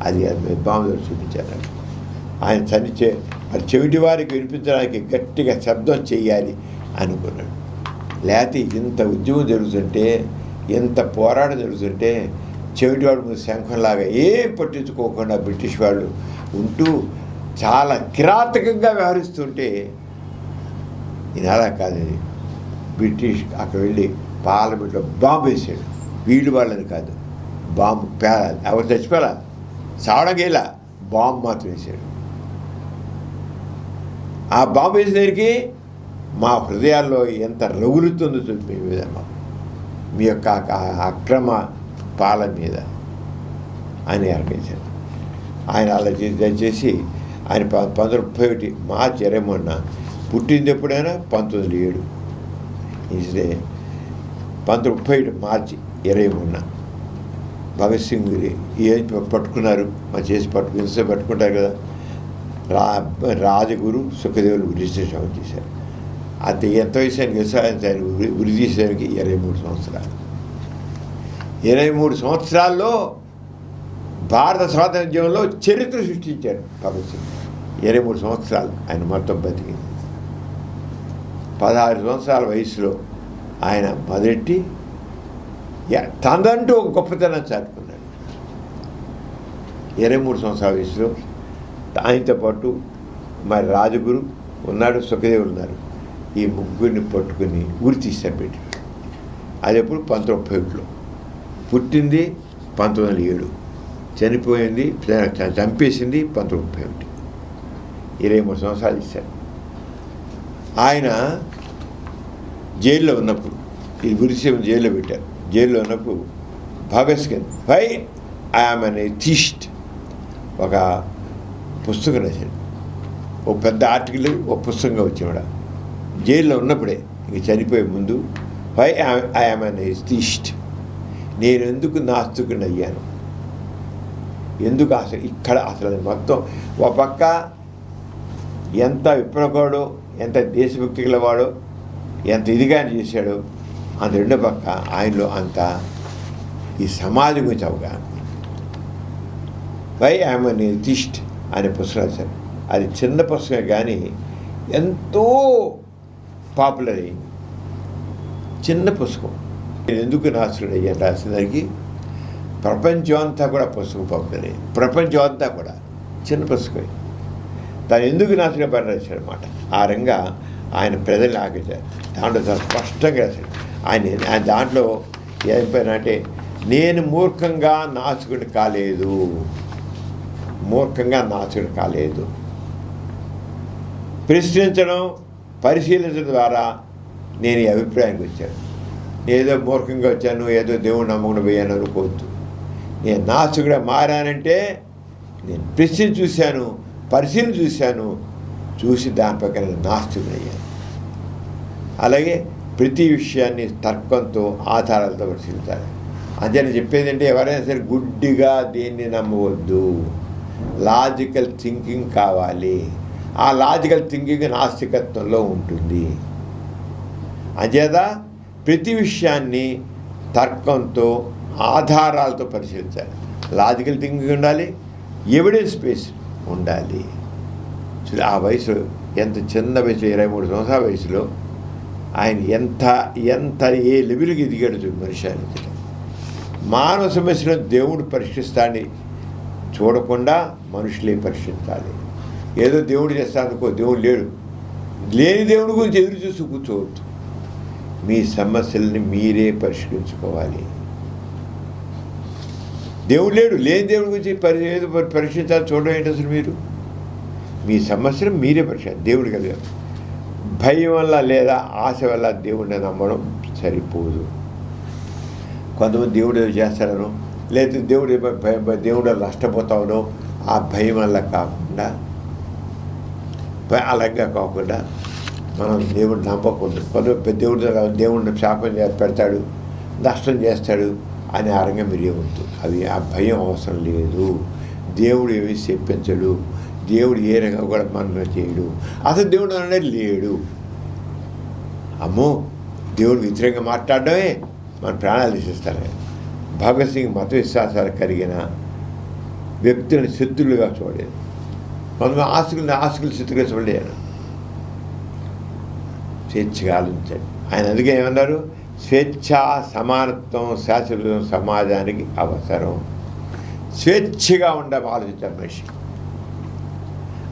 అది బాంబు చూపించారు. ఆయన మరి చెవిటి వారికి వినిపించడానికి గట్టిగా శబ్దం చేయాలి అనుకున్నాడు. లేకపోతే ఇంత ఉద్యమం జరుగుతుంటే, ఎంత పోరాటం జరుగుతుంటే చెవిటివాడు ముందు శంఖంలాగా ఏం పట్టించుకోకుండా బ్రిటిష్ వాళ్ళు ఉంటూ చాలా కిరాతకంగా వ్యవహరిస్తుంటే ఈయన అలా కాదు. బ్రిటిష్ అక్కడ వెళ్ళి పార్లమెంట్లో బాంబు వేసాడు. వీళ్ళు వాళ్ళని కాదు, బాంబు పేలాలి, ఎవరు చచ్చిపోయాలా, చావడానికి వెళ్ళా, బాంబు మాత్రం వేసాడు. ఆ బాంబు వేసేసరికి మా హృదయాల్లో ఎంత రగులుతుందో చూసి మీ మీద, మీ యొక్క అక్రమ పాలన మీద ఆయన అర్పించాడు. ఆయన అలా దయచేసి ఆయన 1931 మార్చి 23న పుట్టింది ఎప్పుడైనా 1907. ఇదే 1931 మార్చి 23న భగత్ సింగ్ ఏం పట్టుకున్నారు, మా చేసి పట్టుకుంటారు కదా, రాజగురు సుఖదేవులు రిజిస్ట్రేషన్ చేశారు. అది ఎంత వయసానికి వ్యవసాయం వృద్ధి చేసేదానికి 23 సంవత్సరాలు. 23 సంవత్సరాల్లో భారత స్వాతంత్ర్యంలో చరిత్ర సృష్టించారు భగత్ సింగ్. 23 సంవత్సరాలు ఆయన మొత్తం బతికింది. 16 సంవత్సరాల వయసులో ఆయన మొదటి తనంటూ ఒక గొప్పతనం చాటుకున్నాడు. 23 సంవత్సరాల వయసులో ఆయనతో పాటు మరి రాజగురు ఉన్నాడు, సుఖదేవులు ఉన్నారు. ఈ ముగ్గురిని పట్టుకుని ఉరి తీశారు పెట్టి. అది ఎప్పుడు 1931లో. పుట్టింది 1907, చనిపోయింది చంపేసింది 1931. 23 సంవత్సరాలు ఇచ్చారు. ఆయన జైల్లో ఉన్నప్పుడు, ఈ గురిసేపు జైల్లో పెట్టారు. జైల్లో ఉన్నప్పుడు Bhagat Singh why I am an atheist ఒక పుస్తకం రాశాడు. ఒక పెద్ద ఆర్టికల్ ఒక పుస్తకంగా వచ్చేవాడు జైల్లో ఉన్నప్పుడే, ఇంక చనిపోయే ముందు. వై ఐఎమ్ అన్ ఎథిస్ట్, నేను ఎందుకు నాస్తికుని అయ్యాను, ఎందుకు అసలు ఇక్కడ అసలు మొత్తం ఒక పక్క ఎంత విప్లవకుడో, ఎంత దేశభక్తి గలవాడో, ఎంత ఇదిగా చేశాడో, అంత రెండో పక్క ఆయనలో అంత ఈ సమాజం గురించి అవగాహన. వై ఐఎమ్ అన్ ఎథిస్ట్ అనే పుస్తకం రాశారు. అది చిన్న పుస్తకం కానీ ఎంతో పాపులర్ అయింది. చిన్న పుస్తకం. నేను ఎందుకు నాస్తికుడు అయ్యాను రాసేదానికి ప్రపంచం అంతా కూడా పుస్తకం పాపులర్ అయ్యింది. ప్రపంచం అంతా కూడా చిన్న పుస్తకం. దాన్ని ఎందుకు నాశనం పని రాశాడు అన్నమాట. ఆ రంగా ఆయన ప్రజల్ని ఆగించారు. దాంట్లో చాలా స్పష్టంగా రాశాడు. ఆయన దాంట్లో ఏం పైన అంటే, నేను మూర్ఖంగా నాశకుడు కాలేదు, మూర్ఖంగా నాశకుడు కాలేదు. ప్రశ్నించడం, పరిశీలించడం ద్వారా నేను ఈ అభిప్రాయానికి వచ్చాను. ఏదో మూర్ఖంగా వచ్చాను, ఏదో దేవుడు నమ్మకుండా పోయాను అనుకోవద్దు. నేను నాస్తికుడిగా మారానంటే నేను ప్రశ్న చూశాను, పరిశీలన చూశాను, చూసి దాని ప్రకారం నాస్తికుడు అయ్యాను. అలాగే ప్రతి విషయాన్ని తర్కంతో, ఆధారాలతో పరిశీలించాలి. అంటే నేను చెప్పేది అంటే ఎవరైనా సరే గుడ్డిగా దేన్ని నమ్మవద్దు, లాజికల్ థింకింగ్ కావాలి. ఆ లాజికల్ థింకింగ్ నాస్తికత్వంలో ఉంటుంది. అంచేత ప్రతి విషయాన్ని తర్కంతో, ఆధారాలతో పరిశీలించాలి. లాజికల్ థింకింగ్ ఉండాలి, ఎవిడెన్స్ బేస్ ఉండాలి. ఆ వయసు ఎంత చిన్న వయసు, 23 సంవత్సరాల వయసులో ఆయన ఎంత ఎంత ఏ లెవెల్కి ఎదిగాడు చూడు మనిషి. ఆయన మానవ సమస్యలను దేవుడు పరిష్కరిస్తాడని చూడకుండా మనుషులే పరిష్కరించాలి. ఏదో దేవుడు చేస్తాడనుకో, దేవుడు లేడు, లేని దేవుడి గురించి ఎదురు చూసి కూర్చోవద్దు. మీ సమస్యల్ని మీరే పరిష్కరించుకోవాలి. దేవుడు లేడు, లేని దేవుడి గురించి ఏదో పరీక్షించాలి చూడడం ఏంటి అసలు? మీరు మీ సమస్యను మీరే పరిష్కరించాలి. దేవుడు కలిగారు. భయం వల్ల లేదా ఆశ వల్ల దేవుడిని నమ్మడం సరిపోదు. కొంతమంది దేవుడు ఏదో చేస్తాడనో, లేదా దేవుడు నష్టపోతామనో ఆ భయం వల్ల కాకుండా, అలాగా కాకుండా మనం దేవుడు నమ్మకూడదు. దేవుడిని శాపం పెడతాడు, నష్టం చేస్తాడు అని ఆ రంగం మీరు ఏమవుతుంది. ఆ భయం అవసరం లేదు. దేవుడు ఏమి చెప్పించడు, దేవుడు ఏ రకంగా కూడా మనం చేయడు. అసలు దేవుడు అనేది లేడు. అమ్మో, దేవుడు వ్యతిరేకంగా మాట్లాడడమే మన ప్రాణాలు తీసేస్తారు. భగత్ సింగ్ మత విశ్వాసాలు కలిగిన వ్యక్తులను శత్రులుగా చూడలేదు. కొంతమంది ఆస్తులు శత్రులుగా చూడలేరు. స్వేచ్ఛగా ఆలోచించండి. ఆయన అందుకే ఏమన్నారు, స్వేచ్ఛ, సమానత్వం, శాశ్వతం సమాజానికి అవసరం. స్వేచ్ఛగా ఆలోచించాలి మనిషి.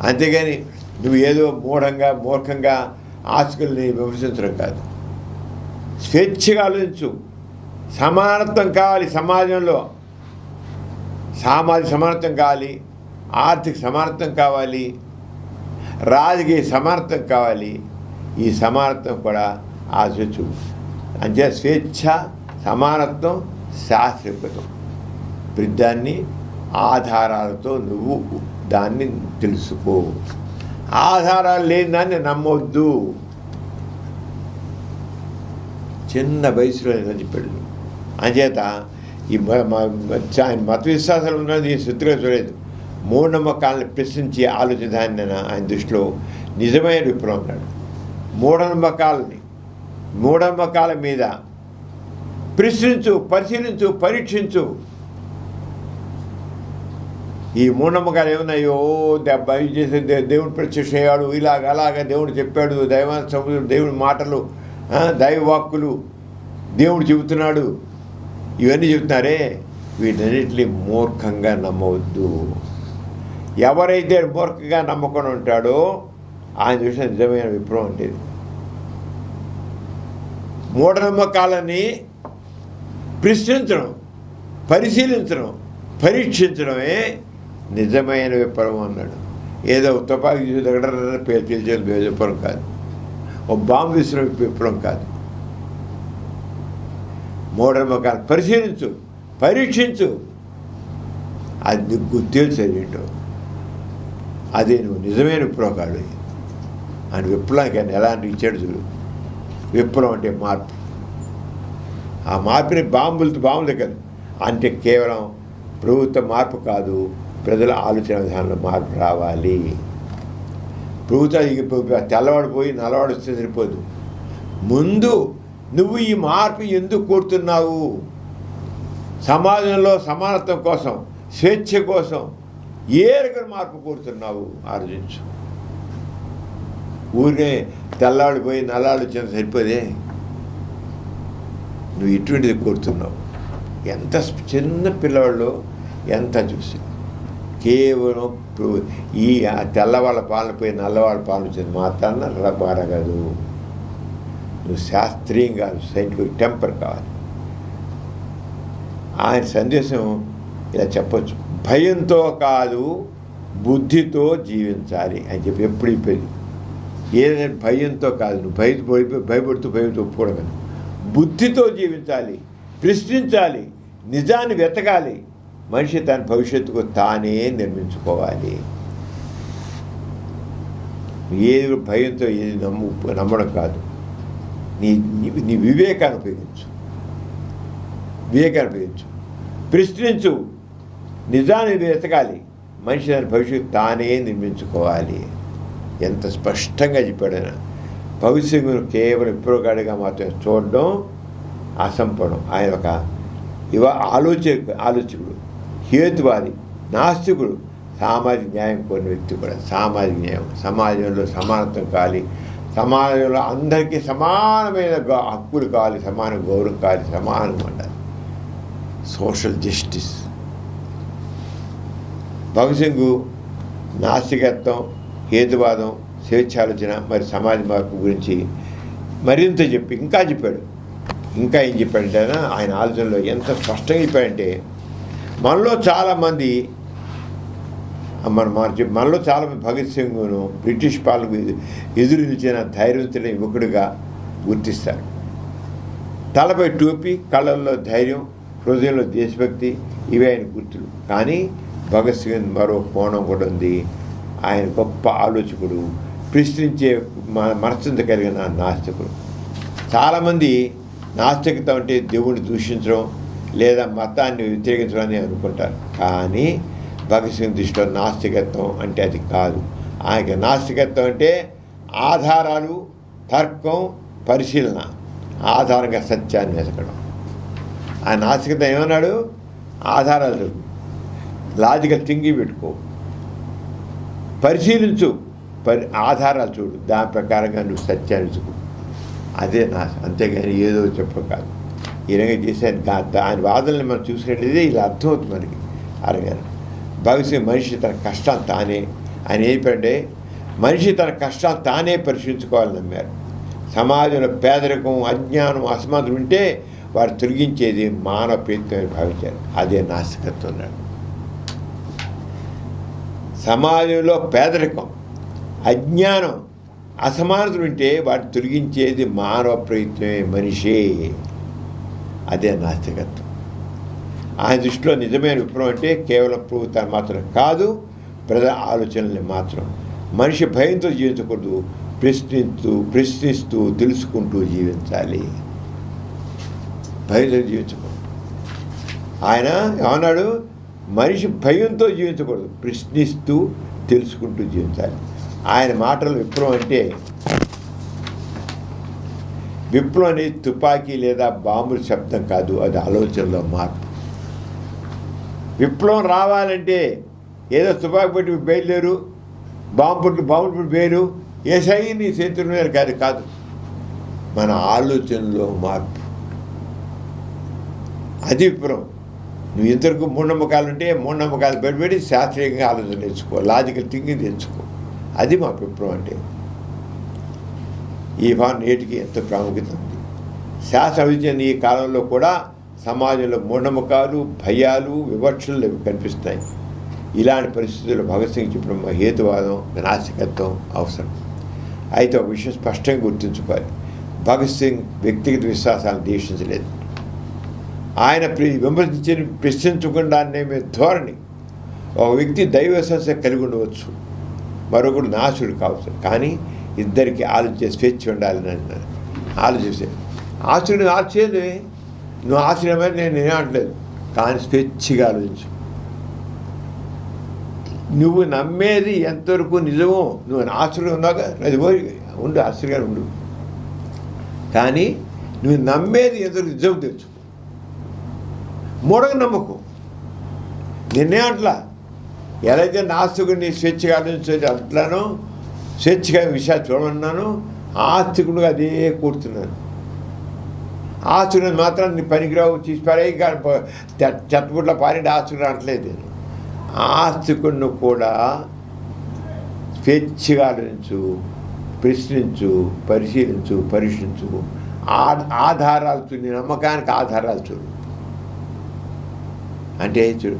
అంతేగాని నువ్వు ఏదో మూఢంగా మూర్ఖంగా ఆస్తుల్ని విమర్శించడం కాదు. స్వేచ్ఛగా ఆలోచించు. సమానత్వం కావాలి సమాజంలో, సామాజిక సమానత్వం కావాలి, ఆర్థిక సమానత్వం కావాలి, రాజకీయ సమానత్వం కావాలి. ఈ సమానత్వం కూడా ఆశించు. అంటే స్వేచ్ఛ, సమానత్వం, శాస్త్రీయతం, దాన్ని ఆధారాలతో నువ్వు దాన్ని తెలుసుకో. ఆధారాలు లేని దాన్ని నమ్మొద్దు. చిన్న వయసులో చెప్పాడు. అంచేత ఈ మత విశ్వాసాలు ఉన్నది శత్రుగా చూడలేదు. మూఢనమ్మకాలను ప్రశ్నించి ఆలోచించాలని ఆయన దృష్టిలో నిజమైన విప్లవం ఉన్నాడు. మూఢనమ్మకాల మీద ప్రశ్నించు, పరిశీలించు, పరీక్షించు. ఈ మూఢనమ్మకాలు ఏమున్నాయో, బయట చేసే దేవుడు ప్రత్యక్ష అయ్యాడు, అలాగా దేవుడు చెప్పాడు, దేవుడి మాటలు, దైవ వాక్కులు, దేవుడు చెబుతున్నాడు, ఇవన్నీ చెబుతున్నారే, వీటన్నిటిని మూర్ఖంగా నమ్మవద్దు. ఎవరైతే మూర్ఖంగా నమ్మకుండా ఉంటాడో ఆయన చూసిన నిజమైన విప్లవం ఉండేది. మూఢనమ్మకాలని ప్రశ్నించడం, పరిశీలించడం, పరీక్షించడమే నిజమైన విప్లవం అన్నాడు. ఏదో తుపాకీ దగ్గర పేల్చే విప్లవం కాదు, ఓ బాంబు విసిరే విప్లవం కాదు. మూఢనమ్మకాలు పరిశీలించు, పరీక్షించు, అది నీకు తెలిసేంటో అదే నువ్వు నిజమైన విప్లవం కాదు. ఆయన విప్లవానికి ఆయన ఎలాంటి ఇచ్చాడు చూడు. విప్లవం అంటే మార్పు. ఆ మార్పుని బాంబులతో కాదు, అంటే కేవలం ప్రభుత్వ మార్పు కాదు, ప్రజల ఆలోచన విధానంలో మార్పు రావాలి. ప్రభుత్వం తెల్లవాడిపోయి నల్లవాడు వస్తే సరిపోదు. ముందు నువ్వు ఈ మార్పు ఎందుకు కోరుతున్నావు? సమాజంలో సమానత్వం కోసం, స్వేచ్ఛ కోసం ఏ రకం మార్పు కోరుతున్నావు ఆలోచించు. ఊరికే తెల్లవాడిపోయి నల్లాడు వచ్చిన సరిపోదే. నువ్వు ఇటువంటిది కోరుతున్నావు. ఎంత చిన్న పిల్లవాళ్ళు ఎంత చూసి కేవలం ఈ తెల్లవాళ్ళ పాలన పోయి నల్లవాళ్ళ పాలన వచ్చింది మాత్రాన మారగదు. నువ్వు శాస్త్రీయంగా సైంటిఫిక్ టెంపర్ కావాలి. ఆయన సందేశం ఇలా చెప్పచ్చు, భయంతో కాదు బుద్ధితో జీవించాలి అని చెప్పి ఎప్పుడు చెప్పేది. ఏదైనా భయంతో కాదు, నువ్వు భయపడుతూ ఒప్పుకోవడం, బుద్ధితో జీవించాలి, ప్రశ్నించాలి, నిజాన్ని వెతకాలి. మనిషి తన భవిష్యత్తుకు తానే నిర్మించుకోవాలి. ఏది భయంతో ఏది నమ్మడం కాదు. నీ వివేకాన్ని ఉపయోగించు, ప్రశ్నించు, నిజాన్ని వెతకాలి. మనిషి తన భవిష్యత్తు తానే నిర్మించుకోవాలి. ఎంత స్పష్టంగా చెప్పాడైనా. భవిష్యత్తును కేవలం విప్లవకాడిగా మాత్రమే చూడడం అసంపూర్ణం. ఆయన ఒక ఆలోచకుడు, హేతువాది, నాస్తికుడు, సామాజిక న్యాయం కోరిన వ్యక్తి కూడా. సామాజిక న్యాయం, సమాజంలో సమానత్వం కావాలి, సమాజంలో అందరికీ సమానమైన హక్కులు కావాలి, సమాన గౌరవం కావాలి, సమానం ఉండాలి, సోషల్ జస్టిస్. భగత్ సింగ్ నాస్తికత్వం, హేతువాదం, స్వేచ్ఛాలోచన, మరి సమాజ మార్పు గురించి మరింత ఇంకా చెప్పాడు. ఇంకా ఏం చెప్పాడంటే ఆయన ఆలోచనలో ఎంత స్పష్టంగా చెప్పాడంటే, మనలో చాలామంది భగత్ సింగ్ను బ్రిటిష్ పాలనకు ఎదురు నిలిచిన ధైర్యవంతుడైన యువకుడిగా గుర్తిస్తారు. తలపై టోపీ, కళ్ళల్లో ధైర్యం, హృదయంలో దేశభక్తి, ఇవే ఆయన గుర్తులు. కానీ భగత్ సింగ్ మరో కోణం కూడా ఉంది. ఆయన గొప్ప ఆలోచకుడు, ప్రశ్నించే మనస్సుంత కలిగిన నాస్తికుడు. చాలామంది నాస్తికత అంటే దేవుడిని దూషించడం లేదా మతాన్ని వ్యతిరేకించడం అని అనుకుంటారు. కానీ భగత్ సింగ్ దృష్టిలో నాస్తికత్వం అంటే అది కాదు. ఆయన నాస్తికత్వం అంటే ఆధారాలు, తర్కం, పరిశీలన, ఆధారంగా సత్యాన్ని వెతకడం. ఆ నాస్తికత ఏమన్నాడు? ఆధారాలు, లాజికల్ థింకింగ్ పెట్టుకో, పరిశీలించు, ఆధారాలు చూడు, దాని ప్రకారంగా నువ్వు సత్యాన్ని వెతుకు. అదే అంతేగాని ఏదో చెప్ప కాదు. ఈ రకంగా చేశాను. ఆయన వాదనలు మనం చూసినట్లయితే ఇలా అర్థమవుతుంది మనకి. అరగారు భగత్ సింగ్ మనిషి తన కష్టాన్ని తానే, ఆయన ఏంటంటే మనిషి తన కష్టాన్ని తానే పరిశీలించుకోవాలని నమ్మారు. సమాజంలో పేదరికం, అజ్ఞానం, అసమానతలు ఉంటే వారు తొలగించేది మానవ ప్రయత్నం భావించారు. అదే నాస్తికత్వం అన్నాడు. సమాజంలో పేదరికం, అజ్ఞానం, అసమానతలు ఉంటే వాటిని తొలగించేది మానవ ప్రయత్నమే, మనిషే. అదే నాస్తికత్వం. ఆయన దృష్టిలో నిజమైన విప్లవం అంటే కేవలం ప్రభుత్వాన్ని మాత్రం కాదు, ప్రజల ఆలోచనల్ని మాత్రం. మనిషి భయంతో జీవించకూడదు, ప్రశ్నిస్తూ తెలుసుకుంటూ జీవించాలి. భయంతో జీవించకూడదు. ఆయన ఏమన్నాడు? మనిషి భయంతో జీవించకూడదు, ప్రశ్నిస్తూ తెలుసుకుంటూ జీవించాలి. ఆయన మాటలు విప్లవం అంటే, విప్లవం అనేది తుపాకీ లేదా బాంబుల శబ్దం కాదు, అది ఆలోచనలో మార్పు. విప్లవం రావాలంటే ఏదో తుపాకీ పెట్టి బయలుదేరు, బాంబులు పెట్టి బయలు ఏసై నీ చేతుల మీద కాదు, మన ఆలోచనలో మార్పు. అది విప్లవం. నువ్వు ఇంతవరకు మూఢనమ్మకాలు ఉంటే మూఢనమ్మకాలు పెట్టి శాస్త్రీయంగా ఆలోచన తెచ్చుకో, లాజికల్ థింకింగ్ తెచ్చుకో. అది మా విప్లవం అంటే. ఈ భావన నేటికి ఎంతో ప్రాముఖ్యత ఉంది. శాస్త్ర అభివృద్ధి ఈ కాలంలో కూడా సమాజంలో మూఢనమ్మకాలు, భయాలు, వివక్షలు కనిపిస్తాయి. ఇలాంటి పరిస్థితుల్లో భగత్ సింగ్ చెప్పిన హేతువాదం, నాస్తికత్వం అవసరం. అయితే ఒక విషయం స్పష్టంగా గుర్తుంచుకోవాలి. భగత్ సింగ్ వ్యక్తిగత విశ్వాసాలను ద్వేషించలేదు. ఆయన ప్రశ్నించకుండానే ధోరణి. ఒక వ్యక్తి దైవ విశ్వాసం కలిగి ఉండవచ్చు, మరొకడు నాశుడు కావచ్చు, కానీ ఇద్దరికి ఆలోచించే స్వేచ్ఛ ఉండాలని అన్నారు. ఆలోచిస్తే ఆశ్చర్యం ఆశ్చర్యమే, నువ్వు ఆశ్చర్యమని నేను అనట్లేదు, కానీ స్వేచ్ఛగా ఆలోచించు. నువ్వు నమ్మేది ఎంతవరకు నిజమో, నువ్వు ఆశ్చర్యం ఉన్నాక అది ఉండు, ఆశ్చర్యంగా ఉండు, కానీ నువ్వు నమ్మేది ఎంతవరకు నిజం తెలుసుకో. మూడవ నమ్మకం నిన్నే అట్లా ఎలా అయితే నాస్తికుడిని స్వేచ్ఛగా ఆలోచించేది అట్లానో, స్వేచ్ఛగా విషయాలు చూడమన్నాను, ఆస్తికుడుగా అదే కూర్చున్నాను. ఆస్తుకుని మాత్రం నీ పనికిరావు తీసి పడే, కానీ చెత్తపుట్ల పారింటి ఆస్తుకుడు అనట్లేదు నేను. ఆస్తికుడిని కూడా స్వేచ్ఛగా ఆలోచించు, ప్రశ్నించు, పరిశీలించు, పరీక్షించు. ఆధారాలు చూడు, నీ నమ్మకానికి ఆధారాలు చూడు. అంటే చూడు,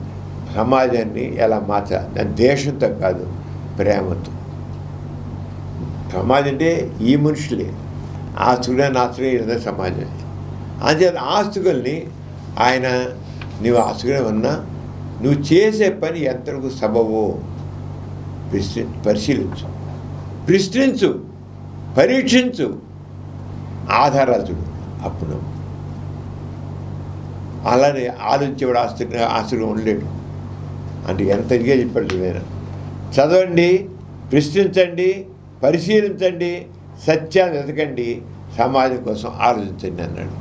సమాజాన్ని ఎలా మార్చాలి, దాని ద్వేషంతో కాదు, ప్రేమతో. సమాజం అంటే ఈ మనుషులే, ఆస్తులే నాస్తులే ఇదే సమాజం. అందుచేత ఆస్తుకుల్ని ఆయన, నువ్వు ఆస్తులే ఉన్నా నువ్వు చేసే పని ఎంతవరకు సబబో పరిశీలించు, ప్రశ్నించు, పరీక్షించు, ఆధారాలు చూడు. అప్పుడు అలానే ఆలోచించేవాడు ఆస్తుగా ఉండలేడు. అంటే ఎంత ఇదిగా చెప్పాడు చూడైనా. చదవండి, ప్రశ్నించండి, పరిశీలించండి, సత్యాన్ని వెతకండి, సమాజం కోసం ఆలోచించండి అన్నాడు.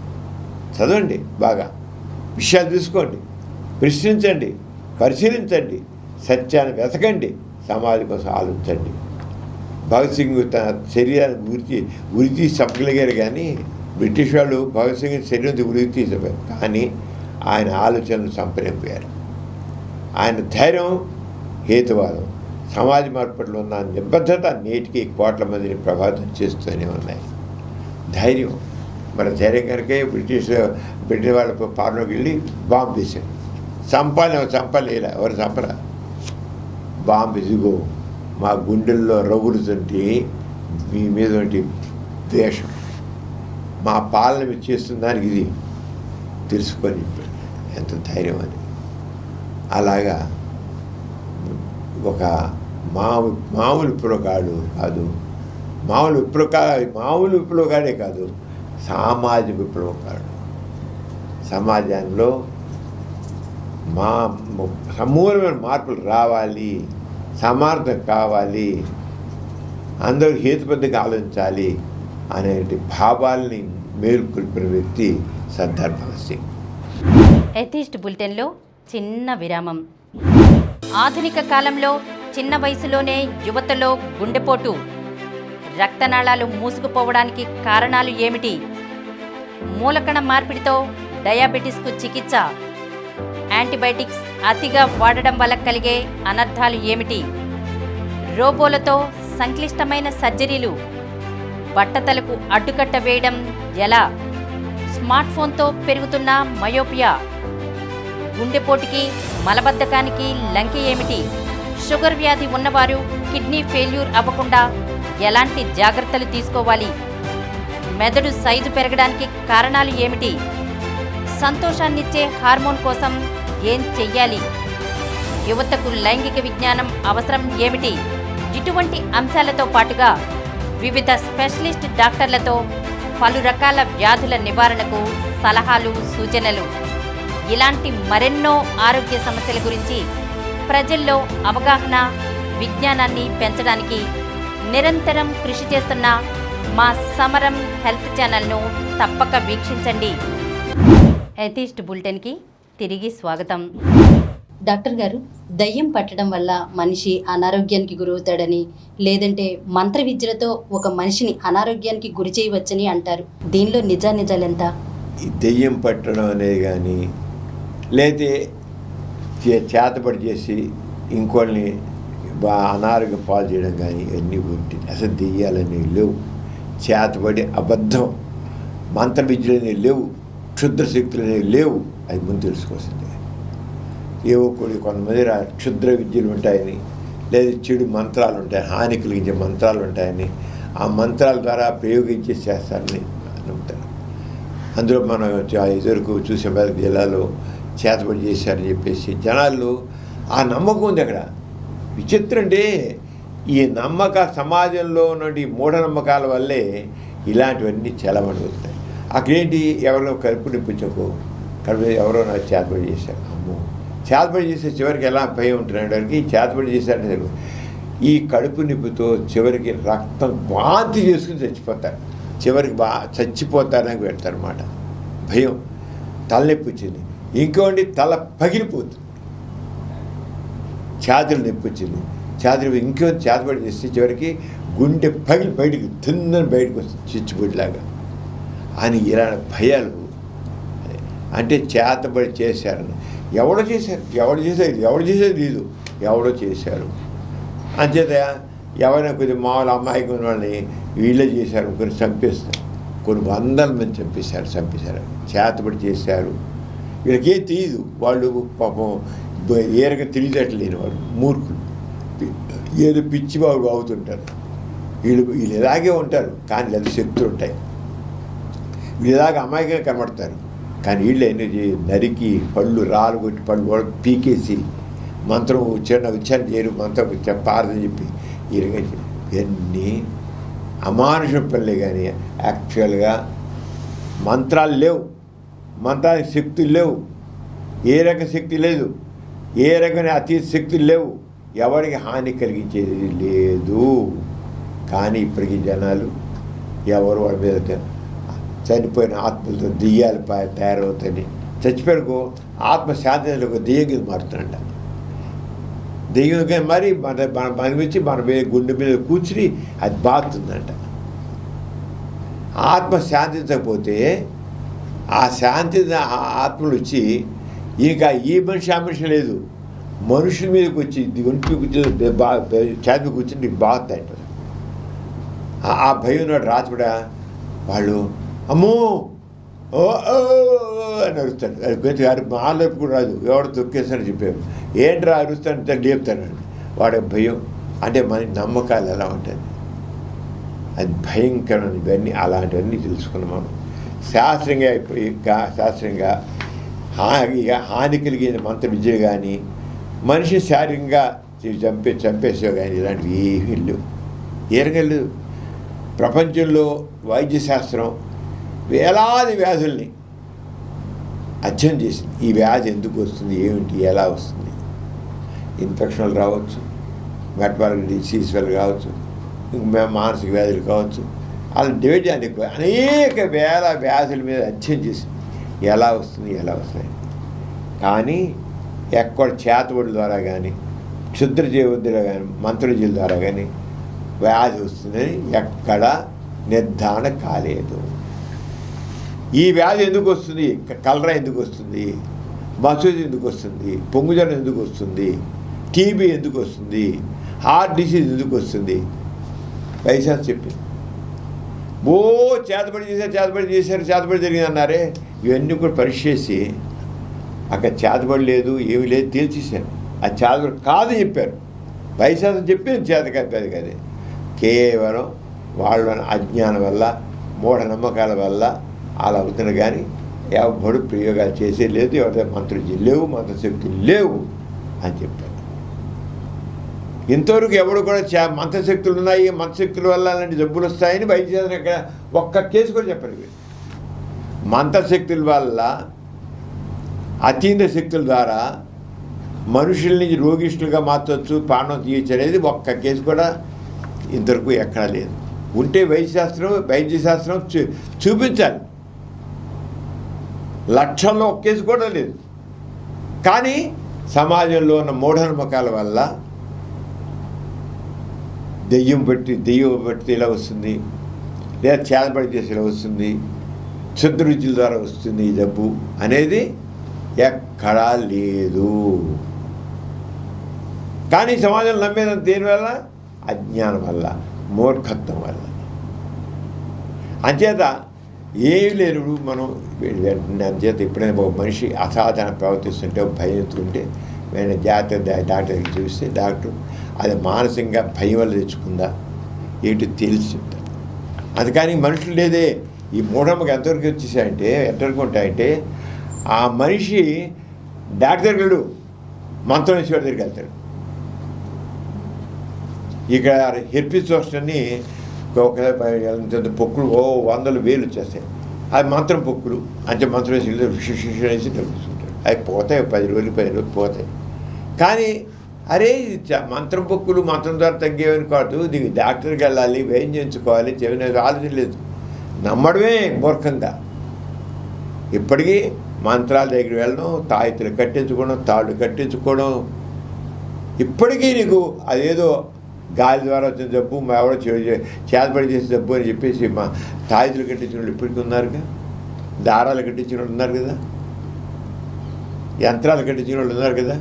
చదవండి, బాగా విషయాలు తీసుకోండి, ప్రశ్నించండి, పరిశీలించండి, సత్యాన్ని వెతకండి, సమాజం కోసం ఆలోచించండి. భగత్ సింగ్ తన శరీరాన్ని ఉరికి చంపగలిగారు, కానీ బ్రిటిష్ వాళ్ళు భగత్ సింగ్ శరీరం ఉరికి తీసిపోయారు, కానీ ఆయన ఆలోచనలు చంపలేకపోయారు. ఆయన ధైర్యం, హేతువాదం, సమాజ మార్పులో ఉన్న నిబద్ధత నేటికి కోట్ల మందిని ప్రభావితం చేస్తూనే ఉన్నాయి. ధైర్యం, మన ధైర్యం కనుకే బ్రిటిష్ వాళ్ళ పాలనకి వెళ్ళి బాంబు వేశారు. చంపలేలా, ఎవరు చంపరా. బాంబు ఇదిగో మా గుండెల్లో రగులుతుంటే మీ మీద ద్వేషం, మా పాలన మీరు చేస్తున్న దానికి ఇది తెలుసుకొని ఎంత ధైర్యం అని. అలాగా ఒక మామూలు విప్లవకాడు కాదు, మామూలు విప్లవకాడే కాదు, సామాజిక విప్లవకాడు. సమాజంలో సమూలమైన మార్పులు రావాలి, సమార్థం కావాలి, అందరూ హేతుబద్ధంగా ఆలోచించాలి అనే భావాల్ని మేలుకొల్పిన వ్యక్తి సర్దార్ భగత్ సింగ్. ఎథిస్ట్ బులెటిన్లో చిన్న విరామం. ఆధునిక కాలంలో చిన్న వయసులోనే యువతలో గుండెపోటు, రక్తనాళాలు మూసుకుపోవడానికి కారణాలు ఏమిటి? మూలకణ మార్పిడితో డయాబెటిస్కు చికిత్స, యాంటీబయాటిక్స్ అతిగా వాడడం వల్ల కలిగే అనర్థాలు ఏమిటి? రోబోలతో సంక్లిష్టమైన సర్జరీలు, బట్టతలకు అడ్డుకట్ట వేయడం ఎలా? స్మార్ట్ ఫోన్తో పెరుగుతున్న మయోపియా, గుండెపోటుకి మలబద్ధకానికి లంకె ఏమిటి? షుగర్ వ్యాధి ఉన్నవారు కిడ్నీ ఫెయిల్యూర్ అవ్వకుండా ఎలాంటి జాగ్రత్తలు తీసుకోవాలి? మెదడు సైజు పెరగడానికి కారణాలు ఏమిటి? సంతోషాన్నిచ్చే హార్మోన్ కోసం ఏం చెయ్యాలి? యువతకు లైంగిక విజ్ఞానం అవసరం ఏమిటి? ఇటువంటి అంశాలతో పాటుగా వివిధ స్పెషలిస్ట్ డాక్టర్లతో పలు రకాల వ్యాధుల నివారణకు సలహాలు, సూచనలు, ఇలాంటి మరెన్నో ఆరోగ్య సమస్యల గురించి ప్రజల్లో అవగాహన, విజ్ఞానాన్ని పెంచడానికి నిరంతరం కృషి చేస్తున్న మా సమరం హెల్త్ ఛానల్ను తప్పక వీక్షించండి. ఎథిస్ట్ బులెటిన్కి తిరిగి స్వాగతం. డాక్టర్ గారు, దయ్యం పట్టడం వల్ల మనిషి అనారోగ్యానికి గురవుతాడని, లేదంటే మంత్ర విద్యలతో ఒక మనిషిని అనారోగ్యానికి గురి చేయవచ్చని అంటారు. దీనిలో నిజాలెంత? ఈ దెయ్యం పట్టడం అనేది కానీ, లేతే చేతపడి చేసి ఇంకోళ్ళని అనారోగ్యం పాలు చేయడం కానీ ఇవన్నీ ఉంటుంది. అసలు దెయ్యాలనేవి లేవు. చేతపడి అబద్ధం, మంత్ర విద్యలు అనేవి లేవు, క్షుద్ర శక్తులు అనేవి లేవు. అది ముందు తెలుసుకోవాల్సిందే. ఏవో కొంతమంది క్షుద్ర విద్యలు ఉంటాయని, లేదా చెడు మంత్రాలు ఉంటాయి, హాని కలిగించే మంత్రాలు ఉంటాయని, ఆ మంత్రాల ద్వారా ప్రయోగించే చేస్తారని నమ్ముతారు. అందులో మనం ఎదురుకు చూసే మెదక్ జిల్లాలో చేతబడి చేశారని చెప్పేసి జనాలు ఆ నమ్మకం ఉంది. అక్కడ విచిత్రం అంటే ఈ సమాజంలో ఉన్నటువంటి మూఢనమ్మకాల వల్లే ఇలాంటివన్నీ చలమణి వస్తాయి. అక్కడేంటి, ఎవరో కడుపు నిప్పించకు, ఎవరో నాకు చేతబడి చేశారు, అమ్మో చేతబడి చేసే చివరికి ఎలా భయం ఉంటున్నాడానికి చేతబడి చేశారని ఈ కడుపు నిప్పుతో చివరికి రక్తం వాంతి చేసుకుని చచ్చిపోతారు. చివరికి చచ్చిపోతారని పెడతారన్నమాట. భయం, తలనొప్పి వచ్చింది, ఇంకోటి తల పగిలిపోతుంది, ఛాతీలు నొప్పి వచ్చింది, ఛాతీలు ఇంకో చేతబడి చేస్తే చివరికి గుండె పగిలి బయటికి తిందని బయటకు వస్తుంది, చిచ్చుబడిలాగా అని. ఇలాంటి భయాలు అంటే చేతబడి చేశారని. ఎవడో చేసేది లేదు, ఎవడో చేశారు. అంచేత ఎవరైనా కొద్దిగా మామూలు అమ్మాయికి ఉన్న వాళ్ళని వీళ్ళే చేశారు, కొన్ని చంపేస్తారు, కొన్ని వందల మంది చంపేశారు, చేతబడి చేశారు. వీళ్ళకేం తెలియదు, వాళ్ళు పాపం ఏరగా తెలియదట్లు లేని వాళ్ళు, మూర్ఖులు, ఏదో పిచ్చి బాబు అవుతుంటారు. వీళ్ళు ఇలాగే ఉంటారు, కానీ లేదా శక్తులు ఉంటాయి. వీళ్ళు ఇలాగ అమ్మాయిగా కనబడతారు, కానీ వీళ్ళు ఎన్ని నరికి పళ్ళు రాళ్ళు కొట్టి పళ్ళు పీకేసి మంత్రం ఉచ్చారణ చేయరు, మంత్రం చెప్పారని చెప్పి ఇవన్నీ అమానుషం పనులే. కానీ యాక్చువల్గా మంత్రాలు లేవు, మంత్రానికి శక్తులు లేవు, ఏ రకం శక్తి లేదు, ఏ రకమైన అతీత శక్తులు లేవు, ఎవరికి హాని కలిగించేది లేదు. కానీ ఇప్పటికీ జనాలు ఎవరు వాళ్ళ మీద చనిపోయిన ఆత్మలతో దెయ్యాలు తయారవుతాయని, చచ్చిపోయారుకో ఆత్మ శాంతిలోకి దెయ్యం కింద మారుతుందంట. దెయ్యం మరి మన వచ్చి మన మీద గుండె మీద కూర్చుని అది బాగుతుందంట. ఆత్మ శాంతించకపోతే ఆ శాంతి ఆత్మలు వచ్చి ఇంకా ఈ మనిషి ఆ మనిషి లేదు, మనుషుల మీదకి వచ్చి ఒంటి కూర్చొని చేతి కూర్చొని నీకు బాగుతాయంట. ఆ భయం నాడు రాత్రి కూడా వాళ్ళు అమ్మో ఓ అని అరుస్తాడు. అది కొంచెం మాలోపు కూడా రాదు, ఎవడు తొక్కేస్తాడని చెప్పారు. ఏంట్రా అరుస్తాడు లేపుతానండి. వాడి భయం అంటే మన నమ్మకాలు ఎలా ఉంటుంది, అది భయంకరమైన ఇవన్నీ అలాంటివన్నీ తెలుసుకున్నాం మనం. శాస్త్రంగా హాని కలిగిన మంత్ర విద్యలు కానీ, మనిషి శారీరంగా చంపేసే కానీ ఇలాంటివి ఏమీ లేవు, ఏరగలేదు. ప్రపంచంలో వైద్యశాస్త్రం వేలాది వ్యాధుల్ని అధ్యయనం చేసింది. ఈ వ్యాధి ఎందుకు వస్తుంది, ఏమిటి, ఎలా వస్తుంది, ఇన్ఫెక్షన్లు రావచ్చు, మెటబాలిక్ డిసీజ్ వల్ల కావచ్చు, మానసిక వ్యాధులు కావచ్చు, అలా డివైడ్ అనేక వేల వ్యాధుల మీద అధ్యయనం చేసింది, ఎలా వస్తాయి. కానీ ఎక్కడ చేతబడి ద్వారా కానీ, క్షుద్ర జీవద్దుల కానీ, మంత్రజీల ద్వారా కానీ వ్యాధి వస్తుందని ఎక్కడ నిర్ధారణ కాలేదు. ఈ వ్యాధి ఎందుకు వస్తుంది, కలరా ఎందుకు వస్తుంది, మసూది ఎందుకు వస్తుంది, పొంగుజనం ఎందుకు వస్తుంది, టీబీ ఎందుకు వస్తుంది, హార్ట్ డిసీజ్ ఎందుకు వస్తుంది, వైశాఖ చెప్పింది. చేతబడి చేశారు జరిగింది అన్నారే, ఇవన్నీ కూడా పరీక్ష చేసి అక్కడ చేతబడి లేదు, ఏమీ లేదు తేల్చేశారు. ఆ చేతబడి కాదు చెప్పారు, వైశాఖం చెప్పింది చేత కాదు కదా, కేవలం వాళ్ళ అజ్ఞానం వల్ల మూఢనమ్మకాల వల్ల అలా అవుతుంది. కానీ ఎవరు ప్రయోగాలు చేసే లేదు, ఎవరి మంత్రులు లేవు, మంత్రశక్తులు లేవు అని చెప్పారు. ఇంతవరకు ఎవడు కూడా మంత్రశక్తులు ఉన్నాయి, మంత్రశక్తుల వల్ల అలాంటి జబ్బులు వస్తాయని వైద్యం ఇక్కడ ఒక్క కేసు కూడా చెప్పరు. మంత్రశక్తుల వల్ల అతీంద్ర శక్తుల ద్వారా మనుషుల్ని రోగిష్ఠులుగా మార్చవచ్చు, ప్రాణం తీయచ్చు అనేది ఒక్క కేసు కూడా ఇంతవరకు ఎక్కడా లేదు. ఉంటే వైద్యశాస్త్రం చూపించాలి. లక్షల్లో ఒక్క కేసు కూడా లేదు. కానీ సమాజంలో ఉన్న మూఢనమ్మకాల వల్ల దెయ్యం బట్టి ఇలా వస్తుంది, లేదా చేతబడి చేసి ఇలా వస్తుంది, క్షుద్ర రుచుల ద్వారా వస్తుంది ఈ జబ్బు అనేది ఎక్కడా లేదు. కానీ సమాజం నమ్మేదంత దేనివల్ల? అజ్ఞానం వల్ల, మూర్ఖత్వం వల్ల. అంచేత ఏమి లేదు మనం అంచేత ఎప్పుడైనా ఒక మనిషి అసాధారణ ప్రవర్తిస్తుంటే, భయం ఎత్తుకుంటే నేను జాగ్రత్త డాక్టర్కి చూస్తే డాక్టర్ అది మానసికంగా భయం వల్ల తెచ్చుకుందా ఏంటి తెలిసి చెప్తారు. అందుకని మనుషులు లేదే ఈ మూఢమ్మకి ఎంతవరకు వచ్చేసాయంటే, ఎంతవరకు ఉంటాయంటే, ఆ మనిషి డాక్టర్ గడు మంత్రమేశ్వరి దగ్గరికి వెళ్తాడు. ఇక్కడ హెర్పిస్ అని ఒకసారి పొక్కులు 100,000 వచ్చేస్తాయి. అది మంత్రం పొక్కులు అంటే మంత్రమేశ్వరి వేసి తగ్గిస్తుంటాడు. అవి పోతాయి, 10 రోజులు పోతాయి. కానీ అరే మంత్రం పొక్కులు మంత్రం ద్వారా తగ్గేవని కాదు, దీనికి డాక్టర్కి వెళ్ళాలి, వైద్యం చేయించుకోవాలి, చెవిన ఆలోచన లేదు. నమ్మడమే మూర్ఖంగా. ఇప్పటికీ మంత్రాల దగ్గర వెళ్ళడం, తాయితులు కట్టించుకోవడం, తాళ్ళు కట్టించుకోవడం, ఇప్పటికీ నీకు అదేదో గాలి ద్వారా వచ్చిన జబ్బు, ఎవడో చేతబడి చేసే జబ్బు అని చెప్పేసి మా తాయితులు కట్టించిన వాళ్ళు ఇప్పటికీ ఉన్నారుగా, దారాలు కట్టించిన వాళ్ళు ఉన్నారు కదా, యంత్రాలు కట్టించిన వాళ్ళు ఉన్నారు కదా.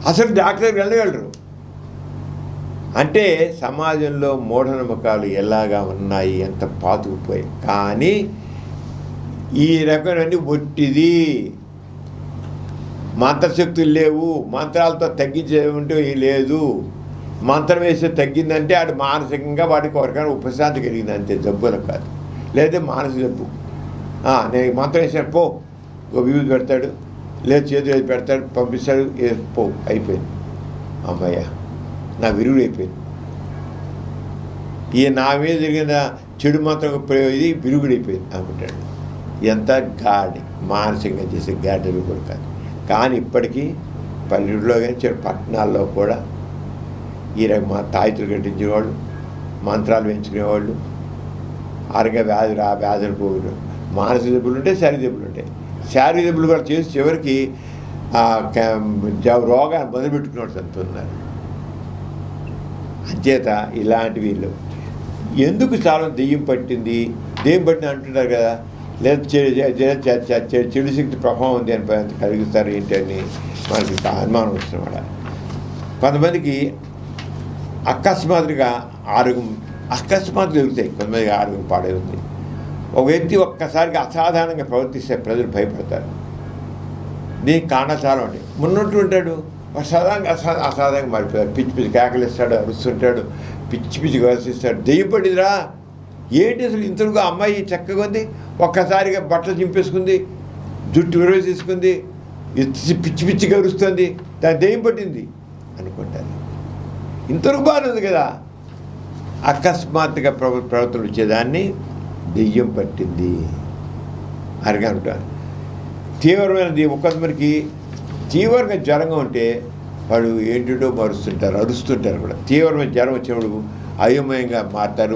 అసలు డాక్టర్కి వెళ్ళగలరు. అంటే సమాజంలో మూఢనమ్మకాలు ఎలాగా ఉన్నాయి, ఎంత పాతుకుపోయాయి. కానీ ఈ రకమైనవన్నీ ఒట్టిది. మంత్రశక్తులు లేవు, మంత్రాలతో తగ్గించే ఉంటే లేదు. మంత్రం వేస్తే తగ్గిందంటే వాడు మానసికంగా వాడికి ఒకరికైనా ఉపశాంతి కలిగింది అంతే, జబ్బులకు కాదు. లేదా మానసిక జబ్బు. నేను మంత్రం వేసాను పో, విభూతి పెడతాడు, లేదు చేతులు వేసి పెడతాడు, పంపిస్తాడు, పో, అయిపోయింది. అమ్మయ్య నా విరుగుడు అయిపోయింది. నా మీద జరిగిన చెడు మంత్రం ఇది విరుగుడైపోయింది అనుకుంటాడు. ఎంత గాడి, మానసికంగా చేసే గాడిలు కూడా కాదు. కానీ ఇప్పటికీ పల్లెటూరులో కానీ పట్టణాల్లో కూడా ఈ రకం తాయితులు కట్టించేవాళ్ళు, మంత్రాలు పెంచుకునేవాళ్ళు, ఆరోగ్య వ్యాధులు పోగొట్టు, మానసిక దెబ్బలు ఉంటాయి, శారీరక దెబ్బలు ఉంటాయి. శారీరక దెబ్బలు కూడా చేసి చివరికి రోగాన్ని మొదలుపెట్టుకునేవాడు చదువుతున్నారు. అంచేత ఇలాంటి వీళ్ళు ఎందుకు చాలా దెయ్యం పట్టింది, దెయ్యం పట్టింది అంటున్నారు కదా, లేదా చెడు శక్తి ప్రభావం ఉంది అని కలిగిస్తారు ఏంటి అని మనకి అనుమానం వస్తున్నమాట. కొంతమందికి అకస్మాత్తుగా జరుగుతాయి, కొంతమందికి ఆరోగ్యం పాడవుతుంది. ఒక వ్యక్తి ఒక్కసారిగా అసాధారణంగా ప్రవర్తిస్తే ప్రజలు భయపడతారు. దీనికి కారణాలు చాలా ఉంటాయి. మున్నట్టు ఉంటాడు, అసాధారణంగా మారిపోతాడు, పిచ్చి కేకలిస్తాడు, అరుస్తుంటాడు, పిచ్చి వలసిస్తాడు. దెయ్యం పడిందిరా ఏంటి అసలు ఇంతగా అమ్మాయి చక్కగా ఉంది, ఒక్కసారిగా బట్టలు చింపేసుకుంది, జుట్టు విరవేసేసుకుంది, పిచ్చిగా అరుస్తుంది, దాని దెయ్యం పట్టింది అనుకుంటారు. ఇంతవరకు బాగుంది కదా. అకస్మాత్తుగా ప్రవర్తన వచ్చేదాన్ని దెయ్యం పట్టింది అరిగా ఉంటారు. తీవ్రమైనది కొంతమందికి తీవ్రంగా జ్వరంగా ఉంటే వాడు ఏంటో అరుస్తుంటారు కూడా. తీవ్రమైన జ్వరం వచ్చినప్పుడు అయోమయంగా మారుతారు,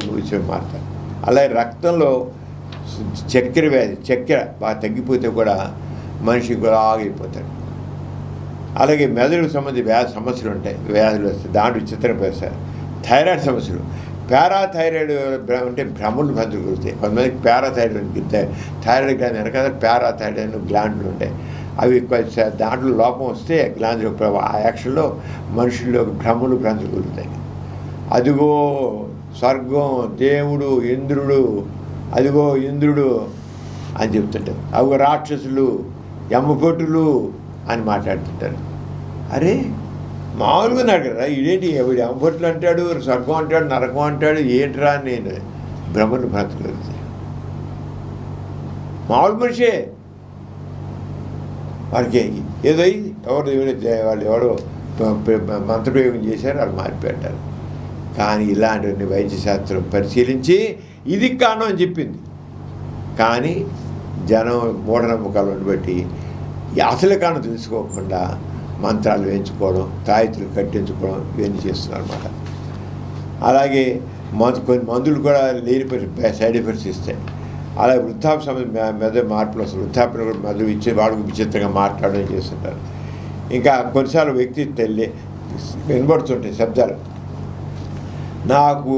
మారుతారు. అలాగే రక్తంలో చక్కెర బాగా తగ్గిపోతే కూడా మనిషి కూడా ఆగిపోతాడు. అలాగే మెదడుకు సంబంధించి సమస్యలు ఉంటాయి, వ్యాధులు వస్తాయి, దాంట్లో విచిత్రంగా వేస్తారు. థైరాయిడ్ సమస్యలు, పారాథైరాయిడ్ అంటే భ్రమలు కలుగుతాయి. కొంతమందికి పారాథైరాయిడ్, థైరాయిడ్ గ్లాండ్ వెనకాల పారాథైరాయిడ్ గ్లాండ్లు ఉంటాయి. అవి దాంట్లో లోపం వస్తే గ్లాండ్లు ఆ యాక్షన్లో మనుషుల్లో భ్రమలు గ్రంథులు కలుగుతాయి. అదిగో స్వర్గం, దేవుడు, ఇంద్రుడు, అదిగో ఇంద్రుడు అని చెప్తుంటారు, అవి రాక్షసులు, యమభటులు అని మాట్లాడుతుంటారు. అరే మామూలుగా నాకు కదా ఇదేంటి, ఎవడు యమభటులు అంటాడు, స్వర్గం అంటాడు, నరకం అంటాడు, ఏంట్రా అని నేను బ్రహ్మను బ్రతకలేదు. మామూలు మనిషే, వాడికి ఏదో వాళ్ళు ఎవరో మంత్రప్రయోగం చేశారు, వాళ్ళు మారిపెట్టారు. కానీ ఇలాంటివన్నీ వైద్యశాస్త్రం పరిశీలించి ఇది కారణం అని చెప్పింది. కానీ జనం మూఢనమ్మకాలను బట్టి అసలు కారణం తెలుసుకోకుండా మంత్రాలు వేయించుకోవడం, తాయెత్తులు కట్టించుకోవడం ఇవన్నీ చేస్తున్నారు అన్నమాట. అలాగే కొన్ని మందులు కూడా లేని సైడ్ ఎఫెక్ట్స్ ఇస్తాయి. అలాగే వృద్ధాప్య సమస్య మెదడు మార్పులు వస్తుంది, వృద్ధాప్యం కూడా మెదడు ఇచ్చే వాడికి విచిత్రంగా మాట్లాడడం చేస్తుంటారు. ఇంకా కొన్నిసార్లు వ్యక్తి వినబడుతుంటాయి శబ్దాలు, నాకు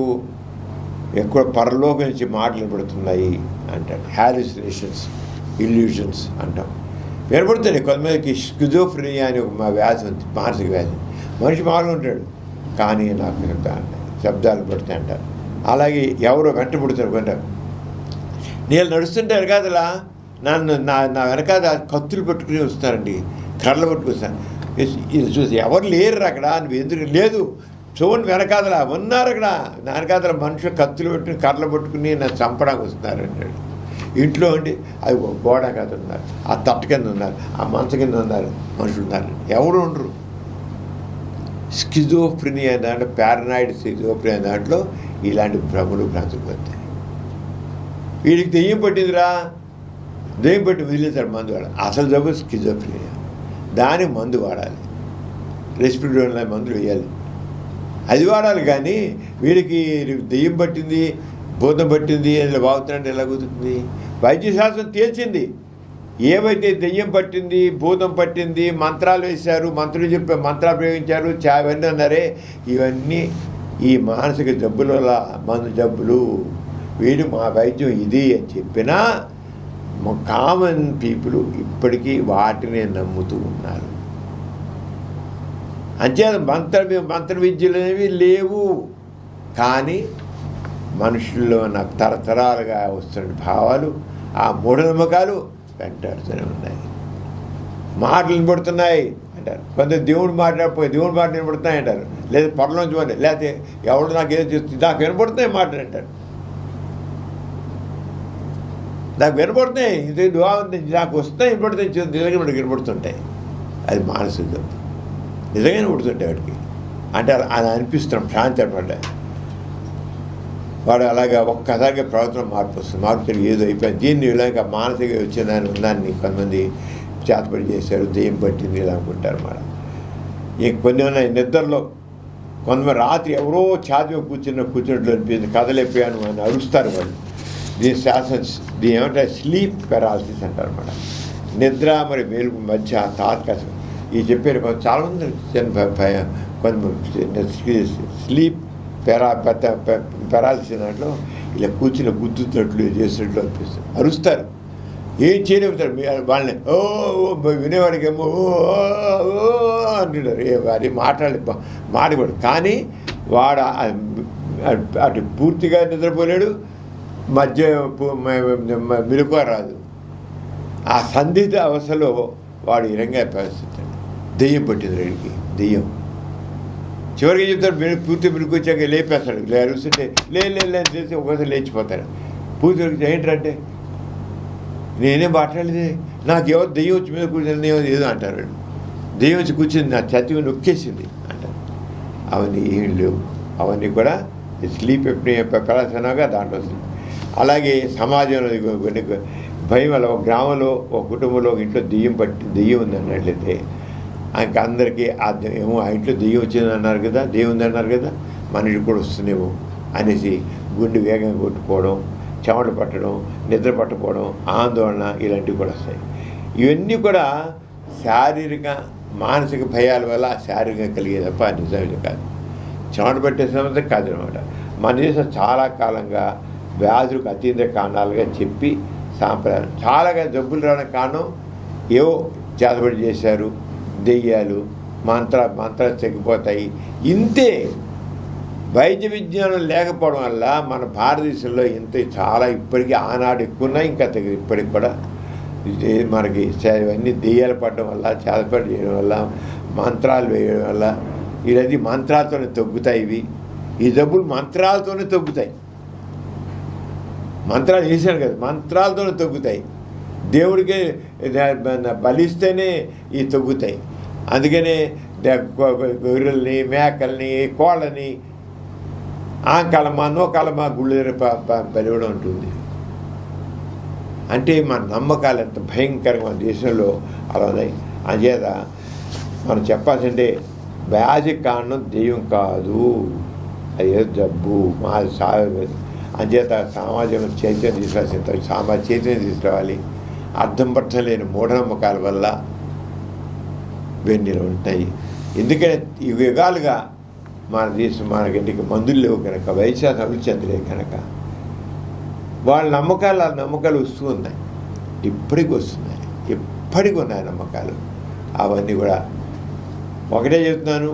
ఎక్కువ పరలోకం నుంచి మాటలు వినబడుతున్నాయి అంటాడు, హ్యాలుసినేషన్స్, ఇల్యూషన్స్ అంటాం. వినబడుతుంది. కొంతమందికి స్కిజోఫ్రెనియా అని ఒక వ్యాధి ఉంది, మానసిక వ్యాధి. మనిషి మామూలుగా ఉంటాడు కానీ నాకు శబ్దాలు పడుతాయి అంటారు. అలాగే ఎవరో వెంట పుడుతారు, నేను నడుస్తుంటే వెనకాదలా నా వెనకాద కత్తులు పట్టుకుని వస్తారండి, కర్రలు పట్టుకొస్తాను. ఇది చూసి ఎవరు లేరు అక్కడ, నువ్వు ఎందుకు లేదు చూడండి వెనకాదలా ఉన్నారు అక్కడ, వెనకాదల మనుషులు కత్తులు పెట్టుకుని కర్రలు పట్టుకుని నన్ను చంపడానికి వస్తున్నారు అంటాడు. ఇంట్లో ఉండి అది గోడ కాదు ఉన్నారు, ఆ తట్టు కింద ఉన్నారు, ఆ మంచం కింద ఉన్నారు, మనుషులు ఉన్నారు, ఎవరు ఉండరు. స్కిజోఫ్రెనియా దాంట్లో, పారనాయిడ్ స్కిజోఫ్రెనియా దాంట్లో ఇలాంటి భ్రమలు భ్రాంతులు వస్తాయి. వీడికి దెయ్యం పట్టిందిరా, దెయ్యం పట్టి వదిలేశాడు మందు వాడాలి. అసలు జబ్బు స్కిజోఫ్రెనియా, దానికి మందు వాడాలి, రెస్పిరేటరీ మందులు వేయాలి, అది వాడాలి. కానీ వీడికి దెయ్యం పట్టింది, భూతం పట్టింది అందులో బాగుతుందంటే ఎలా కుదురుతుంది? వైద్యశాస్త్రం తేల్చింది, ఏవైతే దెయ్యం పట్టింది, భూతం పట్టింది, మంత్రాలు వేశారు, మంత్రులు చెప్పి మంత్రాలు ప్రయోగించారు, అవన్నీ అన్నారే, ఇవన్నీ ఈ మానసిక జబ్బుల వల్ల మందు జబ్బులు, వీడు మా వైద్యం ఇది అని చెప్పినా కామన్ పీపుల్ ఇప్పటికీ వాటిని నమ్ముతూ ఉన్నారు. అంచేత మంత్ర విద్యలు అనేవి లేవు, కానీ మనుషుల్లో ఉన్న తరతరాలుగా వస్తున్న భావాలు, ఆ మూఢనమ్మకాలు వెంటాడుతూనే ఉన్నాయి. మాటలు వినబడుతున్నాయి అంటారు, కొంత దేవుడు మాట్లాడిపోయి దేవుడు మాట వినబడుతున్నాయి అంటారు, లేదా పొరలోంచి మాట, లేకపోతే ఎవడు నాకు ఏదో చేస్తుంది నాకు వినబడుతున్నాయి మాటలు అంటారు, నాకు వినబడుతున్నాయి, ఇది నాకు వస్తున్నాయి వినబడుతాయి, నిజంగా మనకి వినబడుతుంటాయి. అది మానసిక జబ్బు, నిజంగా వినబడుతుంటాయి వాడికి. అంటే అలా అనిపిస్తున్నాం శాంతి అనమాట. వాడు అలాగా ఒక్కసారిగా ప్రవర్తన మార్పు వస్తుంది, మార్పు తెలియదు ఏదో అయిపోయింది. దీన్ని ఇలాగ మానసిక వచ్చిందని ఉందాన్ని కొంతమంది చేతపడి చేశారు, దెయ్యం పట్టింది ఇలా అనుకుంటారు అన్నమాట. కొన్ని ఉన్నాయి నిద్రలో, కొంతమంది రాత్రి ఎవరో ఛాతి కూర్చున్నట్లు అనిపించింది, కథలేపోయాను అని అరుస్తారు వాళ్ళు. దీని ఏమంటారు, స్లీప్ పెరాలసిస్ అంటారు అన్నమాట. నిద్ర మరి మేలుకు మధ్య తాత్కాలిక ఈ చెప్పారు చాలామంది కొంతమంది స్లీప్ పెరాలసిస్ దాంట్లో ఇలా కూర్చుని గుద్దుతున్నట్లు చేసినట్లు అనిపిస్తుంది, అరుస్తారు, ఏం చేయలేపుతారు వాళ్ళని. ఓ వినేవాడికేమో ఓ అంటున్నారు, వాడి మాట్లాడకూడదు. కానీ వాడు అటు పూర్తిగా నిద్రపోలేడు, మధ్య మెలకువ రాదు. ఆ సందిగ్ధ అవస్థలో వాడు ఇరంగా పరిస్థితి. దెయ్యం పట్టింది రెడ్డికి, దెయ్యం చివరికి చెప్తాడు, పూర్తి మెలకు వచ్చాక లేపేస్తాడు, అరుస్తుంటే లేని చేసి ఒకసారి లేచిపోతాడు. పూర్తి ఏంటంటే నేనేం మాట్లాడలేదే, నాకు ఎవరు దెయ్యం వచ్చి మీద కూర్చొని ఏదో అంటారు, దెయ్యం వచ్చి కూర్చుంది నా చతివి నొక్కేసింది అంటారు. అవన్నీ ఏం లేవు, అవన్నీ కూడా స్లీప్ ప్రదర్శనగా దాంట్లో వస్తుంది. అలాగే సమాజంలో భయం వల్ల ఒక గ్రామంలో ఒక కుటుంబంలో ఒక ఇంట్లో దెయ్యం ఉంది అన్నట్లయితే ఇంకా అందరికీ ఏమో ఆ ఇంట్లో దెయ్యం వచ్చింది అన్నారు కదా, దెయ్యం ఉంది అన్నారు కదా, మనిషి కూడా వస్తుందేమో అనేసి గుండె వేగంగా కొట్టుకోవడం, చెమట పట్టడం, నిద్ర పట్టుకోవడం, ఆందోళన ఇలాంటివి కూడా వస్తాయి. ఇవన్నీ కూడా శారీరక మానసిక భయాల వల్ల శారీరకంగా కలిగే తప్ప నిజమే కాదు, చెమట పట్టే సమస్య కాదు అనమాట. మన దేశం చాలా కాలంగా వ్యాధులకు అతీత కారణాలుగా చెప్పి సాంప్రదాయం చాలా జబ్బులు రావడానికి కారణం ఏవో చేతబడి చేశారు, దెయ్యాలు, మంత్రాలు తగ్గిపోతాయి, ఇంతే. వైద్య విజ్ఞానం లేకపోవడం వల్ల మన భారతదేశంలో ఇంత చాలా ఇప్పటికీ ఆనాడు ఎక్కువ ఉన్నాయి, ఇంకా ఇప్పటికి కూడా మనకి ఇవన్నీ దెయ్యాలు పడడం వల్ల, చేతపడి చేయడం వల్ల, మంత్రాలు వేయడం వల్ల ఇవన్నీ మంత్రాలతోనే తగ్గుతాయి. ఈ జబ్బులు మంత్రాలతోనే తగ్గుతాయి. మంత్రాలు చేశాను కదా, మంత్రాలతోనే తగ్గుతాయి. దేవుడికి బలిస్తేనే ఇవి తగ్గుతాయి. అందుకనే గొర్రెల్ని, మేకల్ని, కోళ్ళని నోకాలమ్మ గుళ్ళు బలివడం ఉంటుంది. అంటే మన నమ్మకాలు ఎంత భయంకరంగా మన దేశంలో అలా ఉన్నాయి. అంచేత మనం చెప్పాల్సింటే వ్యాధి కారణం దెయ్యం కాదు, అది ఏదో జబ్బు మా అంచేత సామాజిక చైతన్యం తీసుకురాల్సిన సామాజిక చైతన్యం తీసుకురావాలి. అర్థం పట్టం లేని మూఢనమ్మకాల వల్ల వెన్నెలు ఉంటాయి. ఎందుకంటే ఈ యుగాలుగా మన దేశం మనకి మందులు లేవు కనుక, వైద్యశాస్త్రం అభివృద్ధి చెందలేదు కనుక వాళ్ళ నమ్మకాలు వస్తూ ఉన్నాయి. ఇప్పటికి వస్తున్నాయి, ఎప్పటికి ఉన్నాయి నమ్మకాలు. అవన్నీ కూడా ఒకటే చెప్తున్నాను,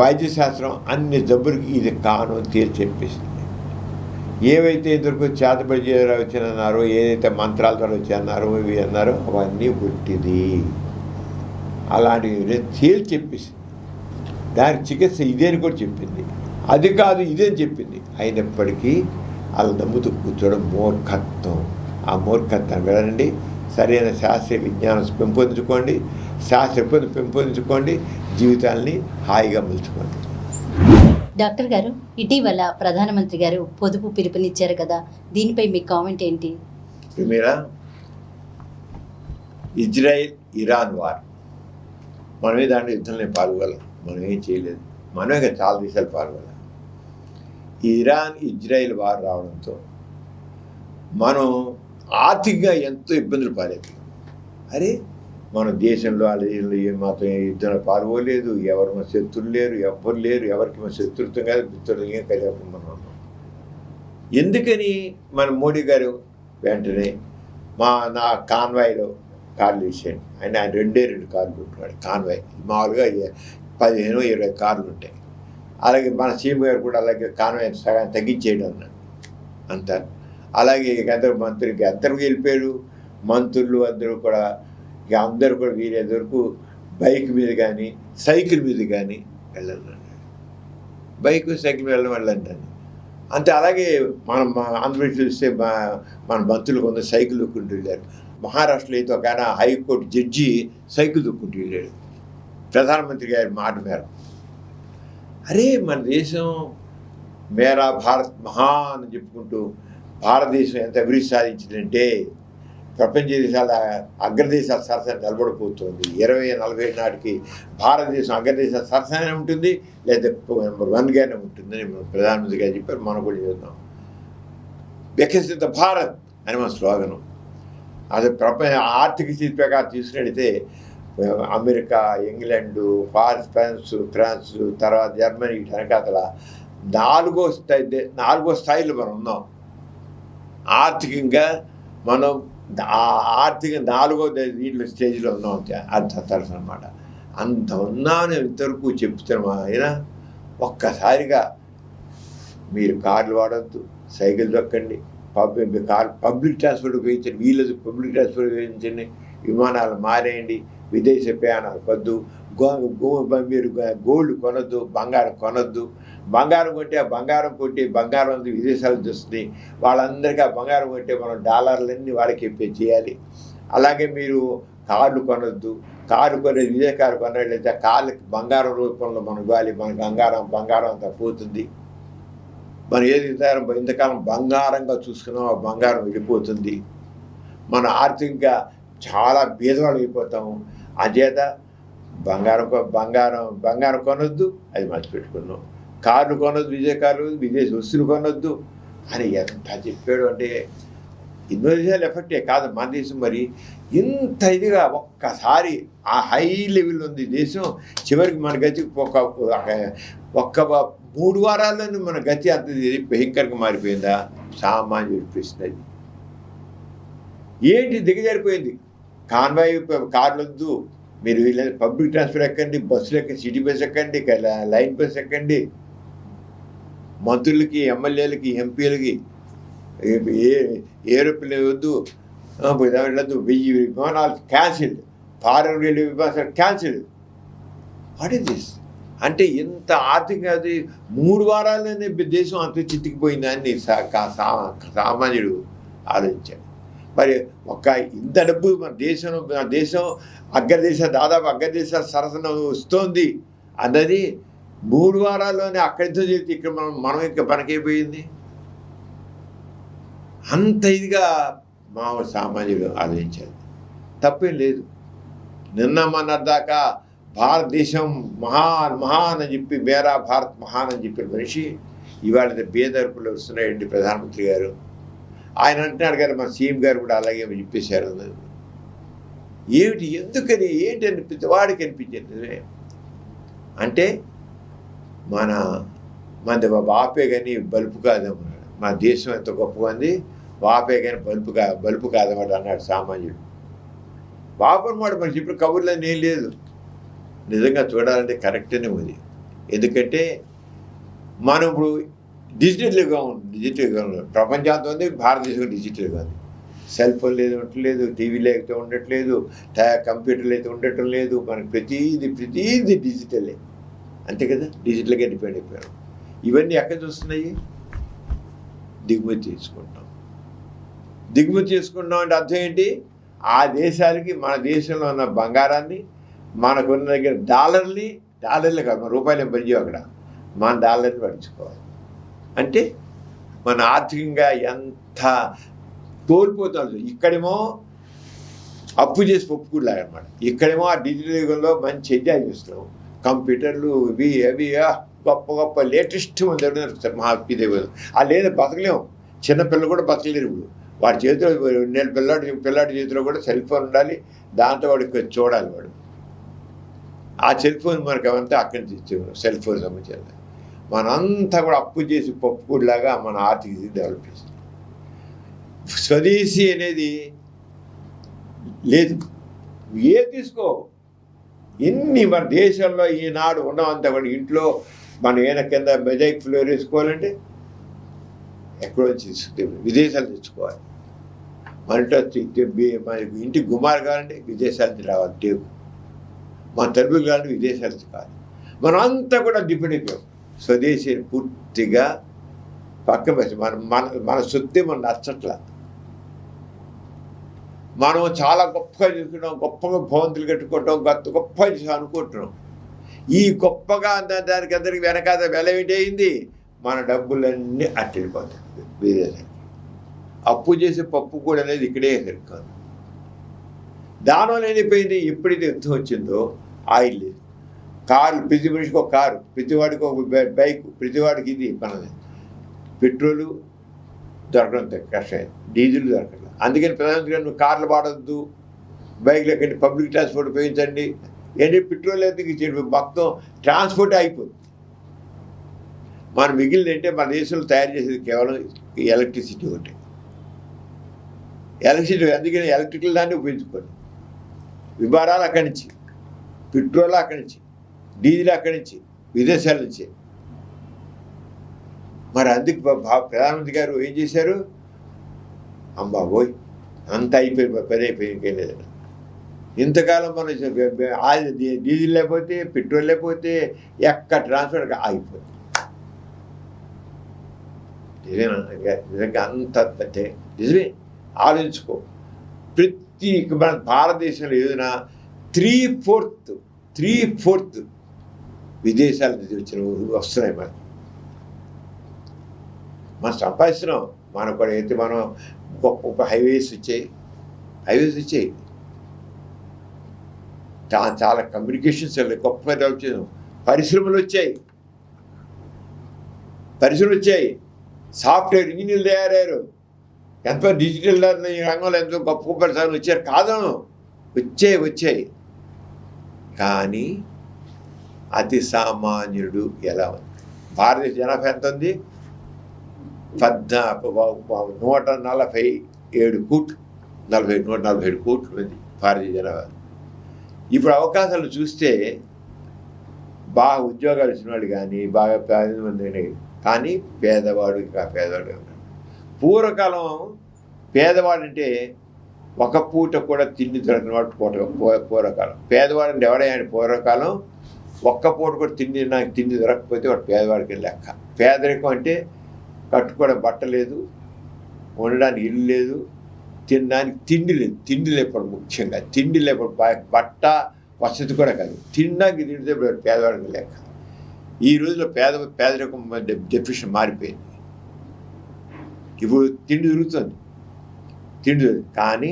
వైద్యశాస్త్రం అన్ని జబ్బులకి ఇది కాను తేల్చి చెప్పేసింది. ఏవైతే ఇద్దరికి చేతబడి వచ్చినన్నారో, ఏదైతే మంత్రాల ద్వారా వచ్చారన్నారో, ఇవి అన్నారో అవన్నీ పుట్టిది. అలాంటివి తేల్చి చెప్పేసింది. దానికి చికిత్స ఇదేని కూడా చెప్పింది, అది కాదు ఇదేని చెప్పింది. అయినప్పటికీ అలా నమ్ముతూ కూర్చోవడం మూర్ఖత్వం. ఆ మూర్ఖత్వం వెళ్ళండి. సరైన శాస్త్రీయ విజ్ఞానం పెంపొందించుకోండి, పెంపొందించుకోండి, జీవితాల్ని హాయిగా మలుచుకోండి. డాక్టర్ గారు, ఇటీవల ప్రధానమంత్రి గారు పొదుపు పిలుపునిచ్చారు కదా, దీనిపై మీ కామెంట్ ఏంటి? మీరా ఇజ్రాయిల్ ఇరాన్ వార్, మనమే దాంట్లో యుద్ధంలో పాల్గొనాలి. మనం ఏం చేయలేదు, మనమే చాలా దేశాలు పాల్గొనాలి. ఇరాన్ ఇజ్రాయిల్ వార్ రావడంతో మనం ఆర్థికంగా ఎంతో ఇబ్బందులు పాలైపోయాం. అరే మన దేశంలో వాళ్ళ దేశంలో ఏమాత్రం యుద్ధంలో పాల్గొలేదు, ఎవరు మన శత్రులు లేరు, ఎవ్వరు లేరు, ఎవరికి మన శత్రుత్వం కాదు, మిత్రుత్వం కలిగి మనం ఉన్నాం. ఎందుకని మన మోడీ గారు వెంటనే నా కాన్వాయ్లో కార్లు వేసాడు. ఆయన 2 కార్లు పెట్టుకున్నాడు కాన్వాయ్. మామూలుగా 15-20 కార్లు ఉంటాయి. అలాగే మన సీఎం గారు కూడా అలాగే కాన్వాయ్ సగం తగ్గించేయడం అన్నాడు అంతా. అలాగే అందరూ మంత్రికి అందరూ వెళ్ళిపోయారు. మంత్రులు అందరూ కూడా వీలైనంత వరకు బైక్ మీద కానీ సైకిల్ మీద కానీ వెళ్ళాలన్నాడు. బైక్ సైకిల్ మీద వెళ్ళంటాను అంతే. అలాగే మనం ఆంధ్రప్రదేశ్ చూస్తే మన మంత్రులు కొంత సైకిల్ దొక్కుంటూ వెళ్ళారు. మహారాష్ట్రలో అయితే ఒక ఆయన హైకోర్టు జడ్జి సైకిల్ దొక్కుంటూ వెళ్ళాడు ప్రధానమంత్రి గారి మాట మేర. అరే మన దేశం మేరా భారత్ మహాన్ అని చెప్పుకుంటూ భారతదేశం ఎంత అభివృద్ధి సాధించిందంటే ప్రపంచ దేశాల అగ్రదేశాల సరసన నిలబడిపోతుంది. 2040 నాటికి భారతదేశం అగ్రదేశాల సరసనే ఉంటుంది, లేదా నెంబర్ 1గానే ఉంటుందని ప్రధానమంత్రి గారు చెప్పారు. మనం కూడా చూద్దాం. వికసిత భారత్ అని మన స్లోగను. అది ప్రపంచ ఆర్థిక స్థితి ప్రకారం తీసుకున్నట్టయితే అమెరికా, ఇంగ్లాండు, ఫ్రాన్స్, తర్వాత జర్మనీ, వెనకాతల 4వ స్థాయిలో మనం ఉన్నాం. ఆర్థికంగా మనం ఆర్థికంగా 4వ స్టేజ్లో ఉన్నాం. అర్థతరసు అనమాట. అంత ఉన్నామని ఇంతవరకు చెప్తున్నాం. ఆయన ఒక్కసారిగా మీరు కార్లు వాడద్దు, సైకిల్ దొక్కండి, పబ్లిక్ ట్రాన్స్పోర్ట్ ఉపయోగించండి, వీళ్ళది పబ్లిక్ ట్రాన్స్పోర్ట్ ఉపయోగించండి, విమానాలు మారేయండి, విదేశీ ప్రయాణాలు వద్దు, మీరు గోల్డ్ కొనొద్దు, బంగారం కొనొద్దు. బంగారం కొంటే ఆ బంగారం కొట్టి బంగారం అంతా విదేశాలకు వస్తుంది. వాళ్ళందరికీ ఆ బంగారం కొంటే మనం డాలర్లన్నీ వాళ్ళకి పే చేయాలి. అలాగే మీరు కార్లు కొనొద్దు. కారు కొనేది విదేశీ కారు కొన్నట్లయితే కార్లకి బంగారం రూపంలో మనం ఇవ్వాలి. మనకు బంగారం అంతా పోతుంది. మనం ఏది ఇంతకాలం బంగారంగా చూసుకున్నాం, ఆ బంగారం వెళ్ళిపోతుంది. మన ఆర్థికంగా చాలా బీదవాళ్ళు అయిపోతాము. అంచేత బంగారం కొనొద్దు, అది మర్చిపెట్టుకున్నాం. కార్లు కొనొద్దు, విదేశీ వస్తువులు కొనొద్దు అని ఎంత చెప్పాడు. అంటే ఎన్నో దేశాలు ఎఫెక్టే కాదు మన దేశం. మరి ఇంత ఇదిగా ఒక్కసారి ఆ హై లెవెల్ ఉంది దేశం. చివరికి మన గతి ఒక్క 3 వారాల్లోనే మన గతి అంత భయంకరంగా మారిపోయిందా? సామాన్యుడి ప్రశ్న అది. ఏంటి దిగజారిపోయింది? కాన్వాయ్ కార్లు వద్దు, మీరు పబ్లిక్ ట్రాన్స్పోర్ట్ ఎక్కండి, బస్సులు ఎక్కండి, సిటీ బస్ ఎక్కండి, లైన్ బస్ ఎక్కండి. మంత్రులకి, ఎమ్మెల్యేలకి, ఎంపీలకి ఏరోప్లేన్ వద్దు, వద్దు, 1000 విమానాలు క్యాన్సిల్డ్, ఫారెన్ వెళ్ళే విమానాలు క్యాన్సిల్డ్. What is this? అంటే ఇంత ఆర్థిక అది 3 వారాల్లోనే దేశం అంత చితికిపోయిందని సామాన్యుడు ఆలోచించాడు. మరి ఇంత డబ్బు మన దేశం దాదాపు అగ్రదేశాల సరసన వస్తోంది అన్నది 3 వారాల్లోనే అక్కడితో చేసి ఇక్కడ మనం ఇంకా మనకైపోయింది. అంత ఇదిగా మా సామాన్యుడు ఆలోచించాడు. తప్పేం లేదు. నిన్న మొన్నటిదాకా భారతదేశం మహాన్ అని చెప్పి, మేరా భారత్ మహాన్ అని చెప్పిన మనిషి ఇవాళ బేదర్పులు వస్తున్నాయండి ప్రధానమంత్రి గారు. ఆయన అంటున్నాడు కదా, మన సీఎం గారు కూడా అలాగే చెప్పేశారు. ఏమిటి, ఎందుకని, ఏంటి అనిపించి వాడికి అనిపించింది. అంటే మనది వాపే కానీ బలుపు కాదన్నాడు. మన దేశం ఎంత గొప్పగా వాపే కానీ బలుపు కాదన్నమాట అన్నాడు సామాన్యుడు. వాపు అనమాట మనకి ఇప్పుడు కబుర్లు ఏం లేదు. నిజంగా చూడాలంటే కరెక్ట్గానే ఉంది. ఎందుకంటే మనం ఇప్పుడు డిజిటల్గా ప్రపంచంతో ఉంది, భారతదేశం డిజిటల్గా ఉంది. సెల్ ఫోన్ ఉండట్లేదు, టీవీ లేకపోతే ఉండట్లేదు, కంప్యూటర్లు అయితే ఉండటం లేదు. మనకి ప్రతీది డిజిటలే, అంతే కదా. డిజిటల్గా డిపెండ్ అయిపోయాం. ఇవన్నీ ఎక్కడ చూస్తున్నాయి? దిగుమతి చేసుకుంటాం అంటే అర్థం ఏంటి? ఆ దేశాలకి మన దేశంలో ఉన్న బంగారాన్ని, మనకున్న దగ్గర డాలర్లు కాదు, మన రూపాయలు ఏం పనిచేయవు అక్కడ, మన డాలర్ని పడుచుకోవాలి. అంటే మన ఆర్థికంగా ఎంత కోల్పోతాడు. ఇక్కడేమో అప్పు చేసి ఒప్పుకులాగా అనమాట. ఇక్కడేమో ఆ డిజిటల్ యుగంలో మంచి ఎంజాయ్ చేస్తున్నాం. కంప్యూటర్లు అవి గొప్ప లేటెస్ట్ మంది మా ఇదేవారు. ఆ లేదా బతకలేము. చిన్నపిల్లలు కూడా బతకలేరు. ఇప్పుడు వాడి చేతిలో 2 నెలల పిల్లాడి చేతిలో కూడా సెల్ ఫోన్ ఉండాలి. దాంతో వాడికి చూడాలి. వాడు ఆ సెల్ ఫోన్ మనకు అవంతా అక్కడి నుంచి ఇచ్చేవారు. సెల్ ఫోన్ సంబంధించి మనంతా కూడా అప్పు చేసి పప్పులాగా మన ఆర్థిక డెవలప్ చేస్తాం. స్వదేశీ అనేది లేదు. తీసుకో ఇన్ని మన దేశంలో ఈనాడు ఉన్నంత కూడా ఇంట్లో మనం ఏమైనా కింద మెజాయిక్ ఫ్లోర్ వేసుకోవాలంటే ఎక్కడో విదేశాలు తెచ్చుకోవాలి. మనకి ఇంటికి గుమ్మారు కావాలంటే విదేశాల నుంచి రావాలి. టేపు మన తలుపులు కావాలంటే విదేశాల నుంచి కావాలి. మనం అంతా కూడా డిపెండ్ అయిపోయాం. స్వదేశీ పూర్తిగా పక్కన పెట్టి మన సొత్తే మనం నచ్చట్లా. మనం చాలా గొప్పగా చేసుకుంటాం, గొప్పగా భవంతులు కట్టుకుంటాం, గొప్పగా చేసి అనుకుంటున్నాం. ఈ గొప్పగా దానికి అందరికి వెనకాల వెల ఏంటయింది? మన డబ్బులన్నీ అట్టెళ్ళిపోతాయి విదేశానికి. అప్పు చేసే పప్పు కూడా అనేది ఇక్కడే సరికాదు. దానివల్ల ఏమైపోయింది? ఎప్పుడైతే యుద్ధం వచ్చిందో ఆయిల్ లేదు. కార్లు, ప్రతి మనిషికి ఒక కారు, ప్రతివాడికి ఒక బైక్, ప్రతివాడికి ఇది మనది. పెట్రోలు దొరకడం కష్టమైంది, డీజిల్ దొరకట్లేదు. అందుకని ప్రధానమంత్రి గారు నువ్వు కార్లు వాడద్దు, బైక్లు ఎక్కండి, పబ్లిక్ ట్రాన్స్పోర్ట్ ఉపయోగించండి. ఏంటి పెట్రోల్ అయితే మొత్తం ట్రాన్స్పోర్ట్ అయిపోతుంది. మనం మిగిలింది అంటే మన దేశంలో తయారు చేసేది కేవలం ఎలక్ట్రిసిటీ ఒకటి. అందుకని ఎలక్ట్రికల్ దాన్ని ఉపయోగించుకోండి. విమానాలు అక్కడి నుంచి, పెట్రోల్ అక్కడి నుంచి, డీజిల్ అక్కడి నుంచి, విదేశాల నుంచి. మరి అందుకు ప్రధానమంత్రి గారు ఏం చేశారు? అమ్మాబోయ్ అంత అయిపోయి పని అయిపోయి లేదండి. ఇంతకాలం మనం డీజిల్ లేకపోతే, పెట్రోల్ లేకపోతే ఎక్కడ ట్రాన్స్పోర్ట్ ఆగిపోతుంది. నిజంగా అంత నిజమే. ఆలోచించుకో. ప్రతి మన భారతదేశంలో ఏదైనా 3/4 విదేశాల నుంచి వచ్చిన వస్తున్నాయి. మనం సంపాదిస్తున్నాం. మనం కూడా అయితే మనం గొప్ప హైవేస్ వచ్చాయి. చాలా కమ్యూనికేషన్స్ గొప్పగా డెవలప్ చేసాం. పరిశ్రమలు వచ్చాయి. సాఫ్ట్వేర్ ఇంజనీర్లు తయారయ్యారు. ఎంతో డిజిటల్ రంగంలో ఎంతో గొప్ప పరిశ్రమలు వచ్చారు. కాదను, వచ్చాయి. కానీ అతి సామాన్యుడు ఎలా ఉంది? భారతదేశ జనాభా ఎంత ఉంది? 147 కోట్లు, 147 కోట్లు ఉంది భారతీయ జనాభా. ఇప్పుడు అవకాశాలు చూస్తే బాగా ఉద్యోగాలు ఇచ్చిన వాళ్ళు కానీ బాగా మంది కానీ పేదవాడు ఇంకా పేదవాడు ఉన్నాడు. పూర్వకాలం పేదవాడంటే ఒక పూట కూడా తిండి దొరికిన వాడు పూర్వకాలం. పేదవాడు అంటే ఎవడైనా పూర్వకాలం ఒక్క పూట కూడా తిండి దొరకకపోతే వాడు పేదవాడికి లెక్క. పేదరికం అంటే కట్టుకోవడం బట్ట లేదు, ఉండడానికి ఇల్లు లేదు, తినడానికి తిండి లేకపోవడం. ముఖ్యంగా తిండి లేకపోవడం, బట్ట వసతి కూడా కాదు, తినడానికి తిండితే పేదవాడికి లెక్క. ఈ రోజుల్లో పేదరికం డెఫినేషన్ మారిపోయింది. ఇప్పుడు తిండి దొరుకుతుంది, కానీ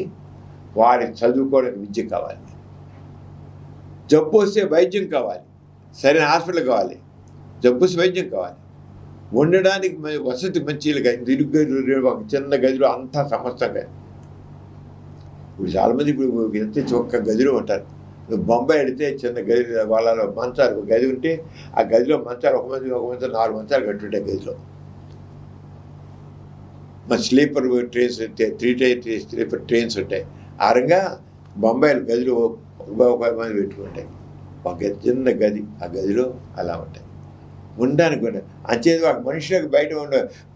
వాడి చదువుకోవడానికి విద్య కావాలి, జబ్బు వస్తే వైద్యం కావాలి, సరైన హాస్పిటల్ కావాలి, జబ్బు వస్తే వైద్యం కావాలి, ఉండడానికి వసతి మంచిగా ఒక చిన్న గదిలో అంతా సమస్తంగా. ఇప్పుడు చాలామంది ఇప్పుడు ఎంత ఒక్క గదిలో ఉంటారు. బొంబాయి వెళితే చిన్న గది, వాళ్ళలో మంచాలు ఒక గది ఉంటే ఆ గదిలో మంచాలు ఒక మంచి 4 మంచాలు కట్టుంటాయి గదిలో. మన స్లీపర్ ట్రైన్స్ 3 స్లీపర్ ట్రైన్స్ ఉంటాయి. ఆ రకంగా బొంబాయిలో గదిలో ఒక మంది పెట్టుకుంటాయి. ఒక చిన్న గది, ఆ గదిలో అలా ఉంటాయి. ఉండడానికి కూడా అంచేది ఒక మనుషులకు బయట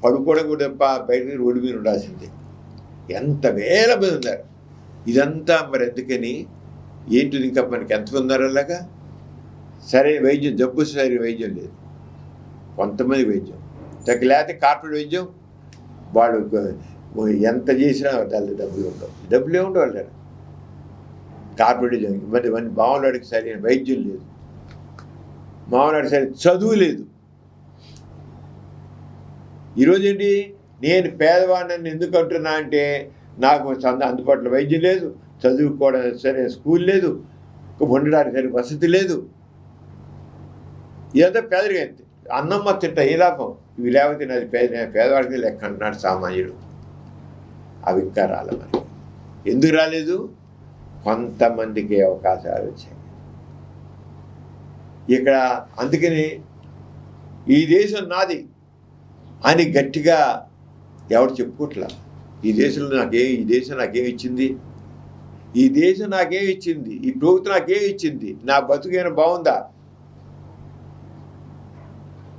పడుకోవడం కూడా బయట రోడ్డు మీద ఉండాల్సిందే. ఎంత వేల మంది ఉన్నారు. ఇదంతా మరి ఎందుకని ఏంటిది? ఇంకా మనకి ఎంతమంది ఉన్నారు అలాగా? సరైన వైద్యం, జబ్బు సరైన వైద్యం లేదు. కొంతమంది వైద్యం లేకపోతే కార్పొరేట్ వైద్యం, వాళ్ళు ఎంత చేసినా వాళ్ళు డబ్బులే ఉండవు వాళ్ళు. కార్పొరేట్ వైద్యం మరి మామూలుడికి సరైన వైద్యం లేదు, మామూలుడికి సరైన చదువు లేదు. ఈరోజు ఏంటి, నేను పేదవాడిని ఎందుకు అంటున్నా అంటే నాకు అందుబాటులో వైద్యం లేదు, చదువుకోవడం సరైన స్కూల్ లేదు, ఉండడానికి సరైన వసతి లేదు. ఇదంతా పేదరికం. అన్నమ్మ తింట ఏ లాభం? ఇవి లేకపోతే నాది పేదవాడికి లెక్క అంటున్నాడు సామాన్యుడు. అవి ఇంకా రాలే. మరి ఎందుకు రాలేదు? కొంతమందికి అవకాశాలు వచ్చాయి ఇక్కడ. అందుకని ఈ దేశం నాది అని గట్టిగా ఎవరు చెప్పుకోవట్లా. ఈ దేశం నాకేమి ఇచ్చింది, ఈ దేశం నాకేమి ఇచ్చింది, ఈ ప్రభుత్వం నాకేమి ఇచ్చింది, నా బతుకైనా బాగుందా,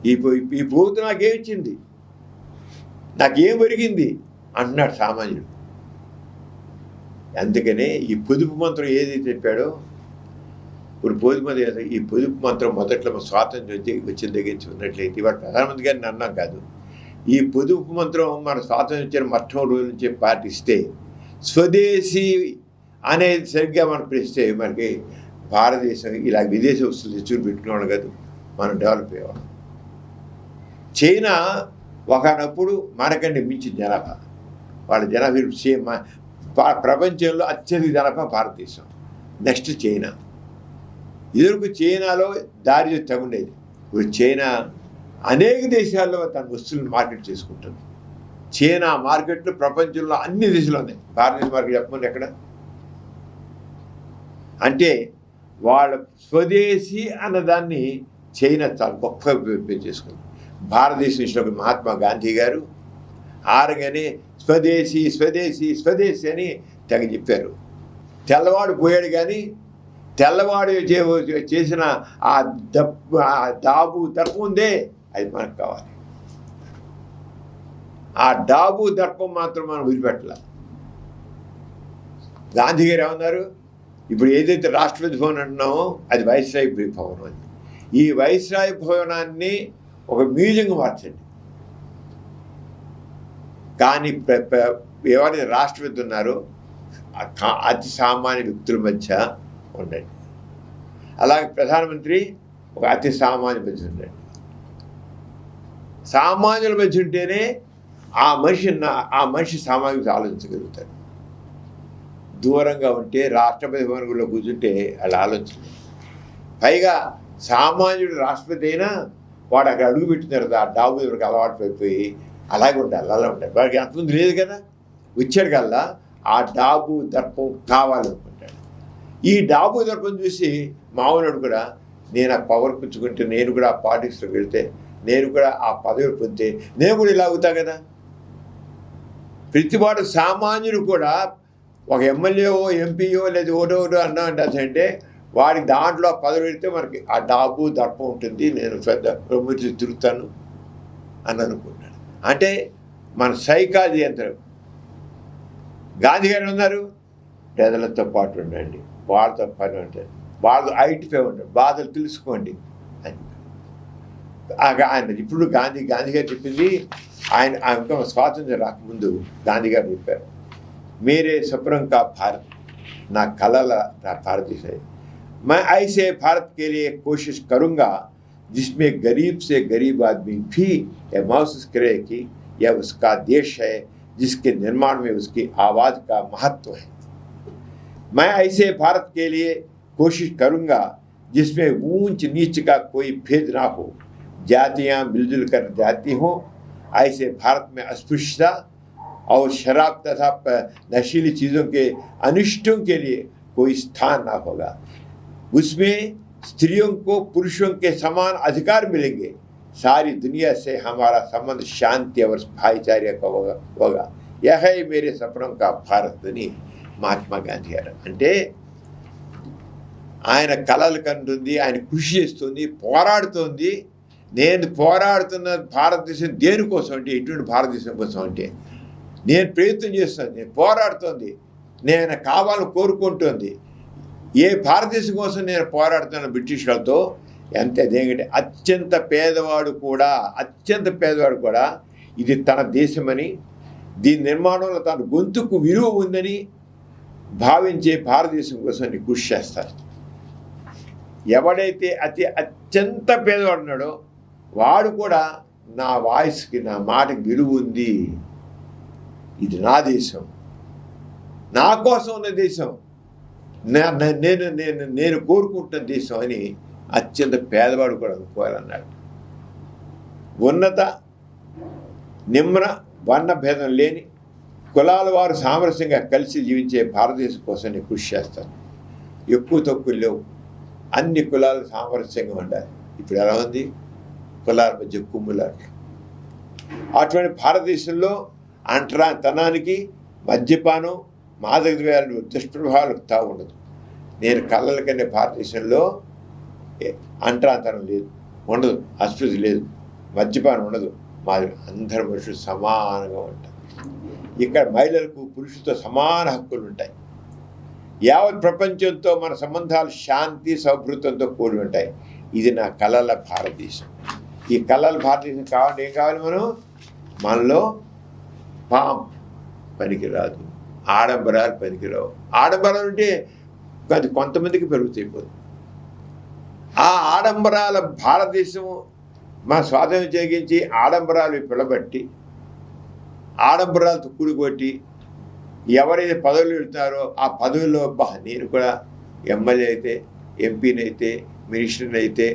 ఈ ప్రభుత్వం నాకేమి ఇచ్చింది, నాకేం ఒరిగింది అంటున్నాడు సామాన్యుడు. అందుకనే ఈ పొదుపు మంత్రం ఏదైతే చెప్పాడో, ఇప్పుడు ఈ పొదుపు మంత్రం మొదట్లో స్వాతంత్రం వచ్చిన దగ్గర నుంచి ఉన్నట్లయితే, ఇవాళ ప్రధానమంత్రి గారిని అన్నాం కాదు, ఈ పొదుపు మంత్రం మన స్వాతంత్రం వచ్చిన మొట్టమొదటి రోజు నుంచి పాటిస్తే, స్వదేశీ అనేది సరిగ్గా మనం పిలిస్తే మనకి భారతదేశం ఇలా విదేశీ వస్తువులు తెచ్చుకుని పెట్టుకునేవాడు కాదు, మనం డెవలప్ అయ్యేవాళ్ళం. చైనా ఒకనప్పుడు మనకంటే మించిన జనాభా, వాళ్ళ జనాభా ప్రపంచంలో అత్యధిక జనాభా భారతదేశం, నెక్స్ట్ చైనా. ఇదివరకు చైనాలో దారిద్ర్యం తగుండేది. ఇప్పుడు చైనా అనేక దేశాల్లో తన వస్తువులను మార్కెట్ చేసుకుంటుంది. చైనా మార్కెట్లు ప్రపంచంలో అన్ని దేశాలు ఉన్నాయి. భారతదేశ మార్కెట్ చెప్పమని ఎక్కడ? అంటే వాళ్ళ స్వదేశీ అన్నదాన్ని చైనా చాలా గొప్పగా ఉపయోగం చేసుకుంది. భారతదేశం నుంచి మహాత్మా గాంధీ గారు ఆరగానే స్వదేశీ స్వదేశీ స్వదేశీ అని తెగ చెప్పారు. తెల్లవాడు పోయాడు, కానీ తెల్లవాడు చేసిన ఆ డాబు దర్పం ఉందే, అది మనకు కావాలి. ఆ డాబు దర్పం మాత్రం మనం వదిలిపెట్టాల. గాంధీ గారు ఏమన్నారు, ఇప్పుడు ఏదైతే రాష్ట్రపతి భవన్ అంటున్నామో అది వైస్రాయ్ భవనం. అని ఈ వైస్రాయ్ భవనాన్ని ఒక మ్యూజియంగా మార్చండి. కానీ ఎవరైతే రాష్ట్రపతి ఉన్నారో అతి సామాన్య వ్యక్తుల మధ్య ఉండండి. అలాగే ప్రధానమంత్రి ఒక అతి సామాన్య మధ్య ఉండండి. సామాన్యుల మధ్య ఉంటేనే ఆ మనిషి సామాన్యులు ఆలోచించగలుగుతారు. దూరంగా ఉంటే రాష్ట్రపతి భవనంలో కూర్చుంటే అలా ఆలోచించలేదు. పైగా సామాన్యుడు రాష్ట్రపతి అయినా వాడు అక్కడ అడుగు పెట్టినారు, ఆ డాబు ఎవరికి అలవాటు పడిపోయి అలాగే ఉండాలి, అలా ఉండాలి. వాడికి అంతమంది లేదు కదా, వచ్చాడు కల్లా ఆ డాబు దర్పం కావాలనుకుంటాడు. ఈ డాబు దర్పం చూసి మామూలుడు కూడా నేను ఆ పవర్ పుచ్చుకుంటే, నేను కూడా ఆ పాలిటిక్స్లోకి వెళ్తే, నేను కూడా ఆ పదవి పొందితే నేను కూడా ఇలా అవుతా కదా. ప్రతివాడు సామాన్యుడు కూడా ఒక ఎమ్మెల్యేఓ ఎంపీఓ లేదా ఓటో అన్నా అంటే వాడికి దాంట్లో పదవి పెడితే మనకి ఆ డాబు దర్పం ఉంటుంది, నేను పెద్ద ప్రముఖి తిరుగుతాను అని అనుకున్నాడు. అంటే మన సైకాలజీ ఎంత. గాంధీ గారు ఉన్నారు, పేదలతో పాటు ఉండండి, వాళ్ళతో పని ఉంటుంది, వాళ్ళు ఐటీపై ఉండండి, బాధలు తెలుసుకోండి అని ఆయన. ఇప్పుడు గాంధీ గారు చెప్పింది ఆయన స్వాతంత్రం రాకముందు గాంధీ గారు చెప్పారు, మేరే సప్నం కా భారత్, నా కలల భారతదేశ, मैं ऐसे भारत के लिए कोशिश करूँगा जिसमें गरीब से गरीब आदमी भी यह महसूस करे कि यह उसका देश है, जिसके निर्माण में उसकी आवाज़ का महत्व है। मैं ऐसे भारत के लिए कोशिश करूँगा जिसमें ऊंच नीच का कोई भेद ना हो, जातियाँ मिलजुल कर जाती हों। ऐसे भारत में अस्पृश्यता और शराब तथा नशीली चीज़ों के अनिष्टों के लिए कोई स्थान ना होगा। उसमें स्त्रियों को पुरुषों के समान अधिकार मिलेंगे। सारी दुनिया से हमारा संबंध शांति और भाईचारे का होगा। यह है मेरे सपनों का भारत అని మహాత్మా గాంధీ గారు. అంటే ఆయన కలలు కంటుంది, ఆయన కృషి చేస్తుంది, పోరాడుతోంది. నేను పోరాడుతున్న భారతదేశం దేనికోసం అంటే, ఎటువంటి భారతదేశం కోసం అంటే, నేను ప్రయత్నం చేస్తుంది, నేను పోరాడుతోంది, నేను కావాలని కోరుకుంటోంది. ఏ భారతదేశం కోసం నేను పోరాడుతున్న బ్రిటిష్ వాళ్ళతో ఎంత అదేంటంటే అత్యంత పేదవాడు కూడా ఇది తన దేశమని, దీని నిర్మాణంలో తన గొంతుకు విలువ ఉందని భావించే భారతదేశం కోసం కృషి చేస్తారు. ఎవడైతే అత్యంత పేదవాడు ఉన్నాడో వాడు కూడా నా వాయిస్కి, నా మాటకి విలువ ఉంది, ఇది నా దేశం, నా కోసం ఉన్న దేశం, నేను కోరుకుంటున్న దేశం అని అత్యంత పేదవాడు కూడా అనుకోవాలన్నాడు. ఉన్నత నిమ్న వర్ణ భేదం లేని కులాల వారు సామరస్యంగా కలిసి జీవించే భారతదేశం కోసం నేను కృషి చేస్తాను. ఎక్కువ తక్కువ లేవు, అన్ని కులాలు సామరస్యంగా ఉండాలి. ఇప్పుడు ఎలా ఉంది, కులాల మధ్య కుమ్ములాట్లు. అటువంటి భారతదేశంలో అంటరానితనానికి, మద్యపానం, మాదక ద్రవ్యాలు దుష్ప్రభావాలకు తావు ఉండదు. నేను కళ్ళల కన్నా భారతదేశంలో అంటరానితనం లేదు, ఉండదు, అస్పృశ్యత లేదు, మద్యపానం ఉండదు. మాది అందరు మనుషులు సమానంగా ఉంటారు. ఇక్కడ మహిళలకు పురుషులతో సమాన హక్కులు ఉంటాయి. యావత్ ప్రపంచంతో మన సంబంధాలు శాంతి సౌభృతంతో కూడి ఉంటాయి. ఇది నా కళల భారతదేశం. ఈ కళల భారతదేశం కావాలంటే ఏం కావాలి? మనలో పనికిరాదు, ఆడంబరాలు పనికిరావు. ఆడంబరాలు అంటే అది కొంతమందికి పెరుగుతాయి. ఆ ఆడంబరాల భారతదేశం మన స్వాతంత్రం చేయించి ఆడంబరాలు పిలబట్టి, ఆడంబరాలతో కూడికొట్టి ఎవరైతే పదవులు వెళ్తారో ఆ పదవుల్లో నేను కూడా ఎమ్మెల్యే అయితే, ఎంపీనైతే, మినిస్టర్ని అయితే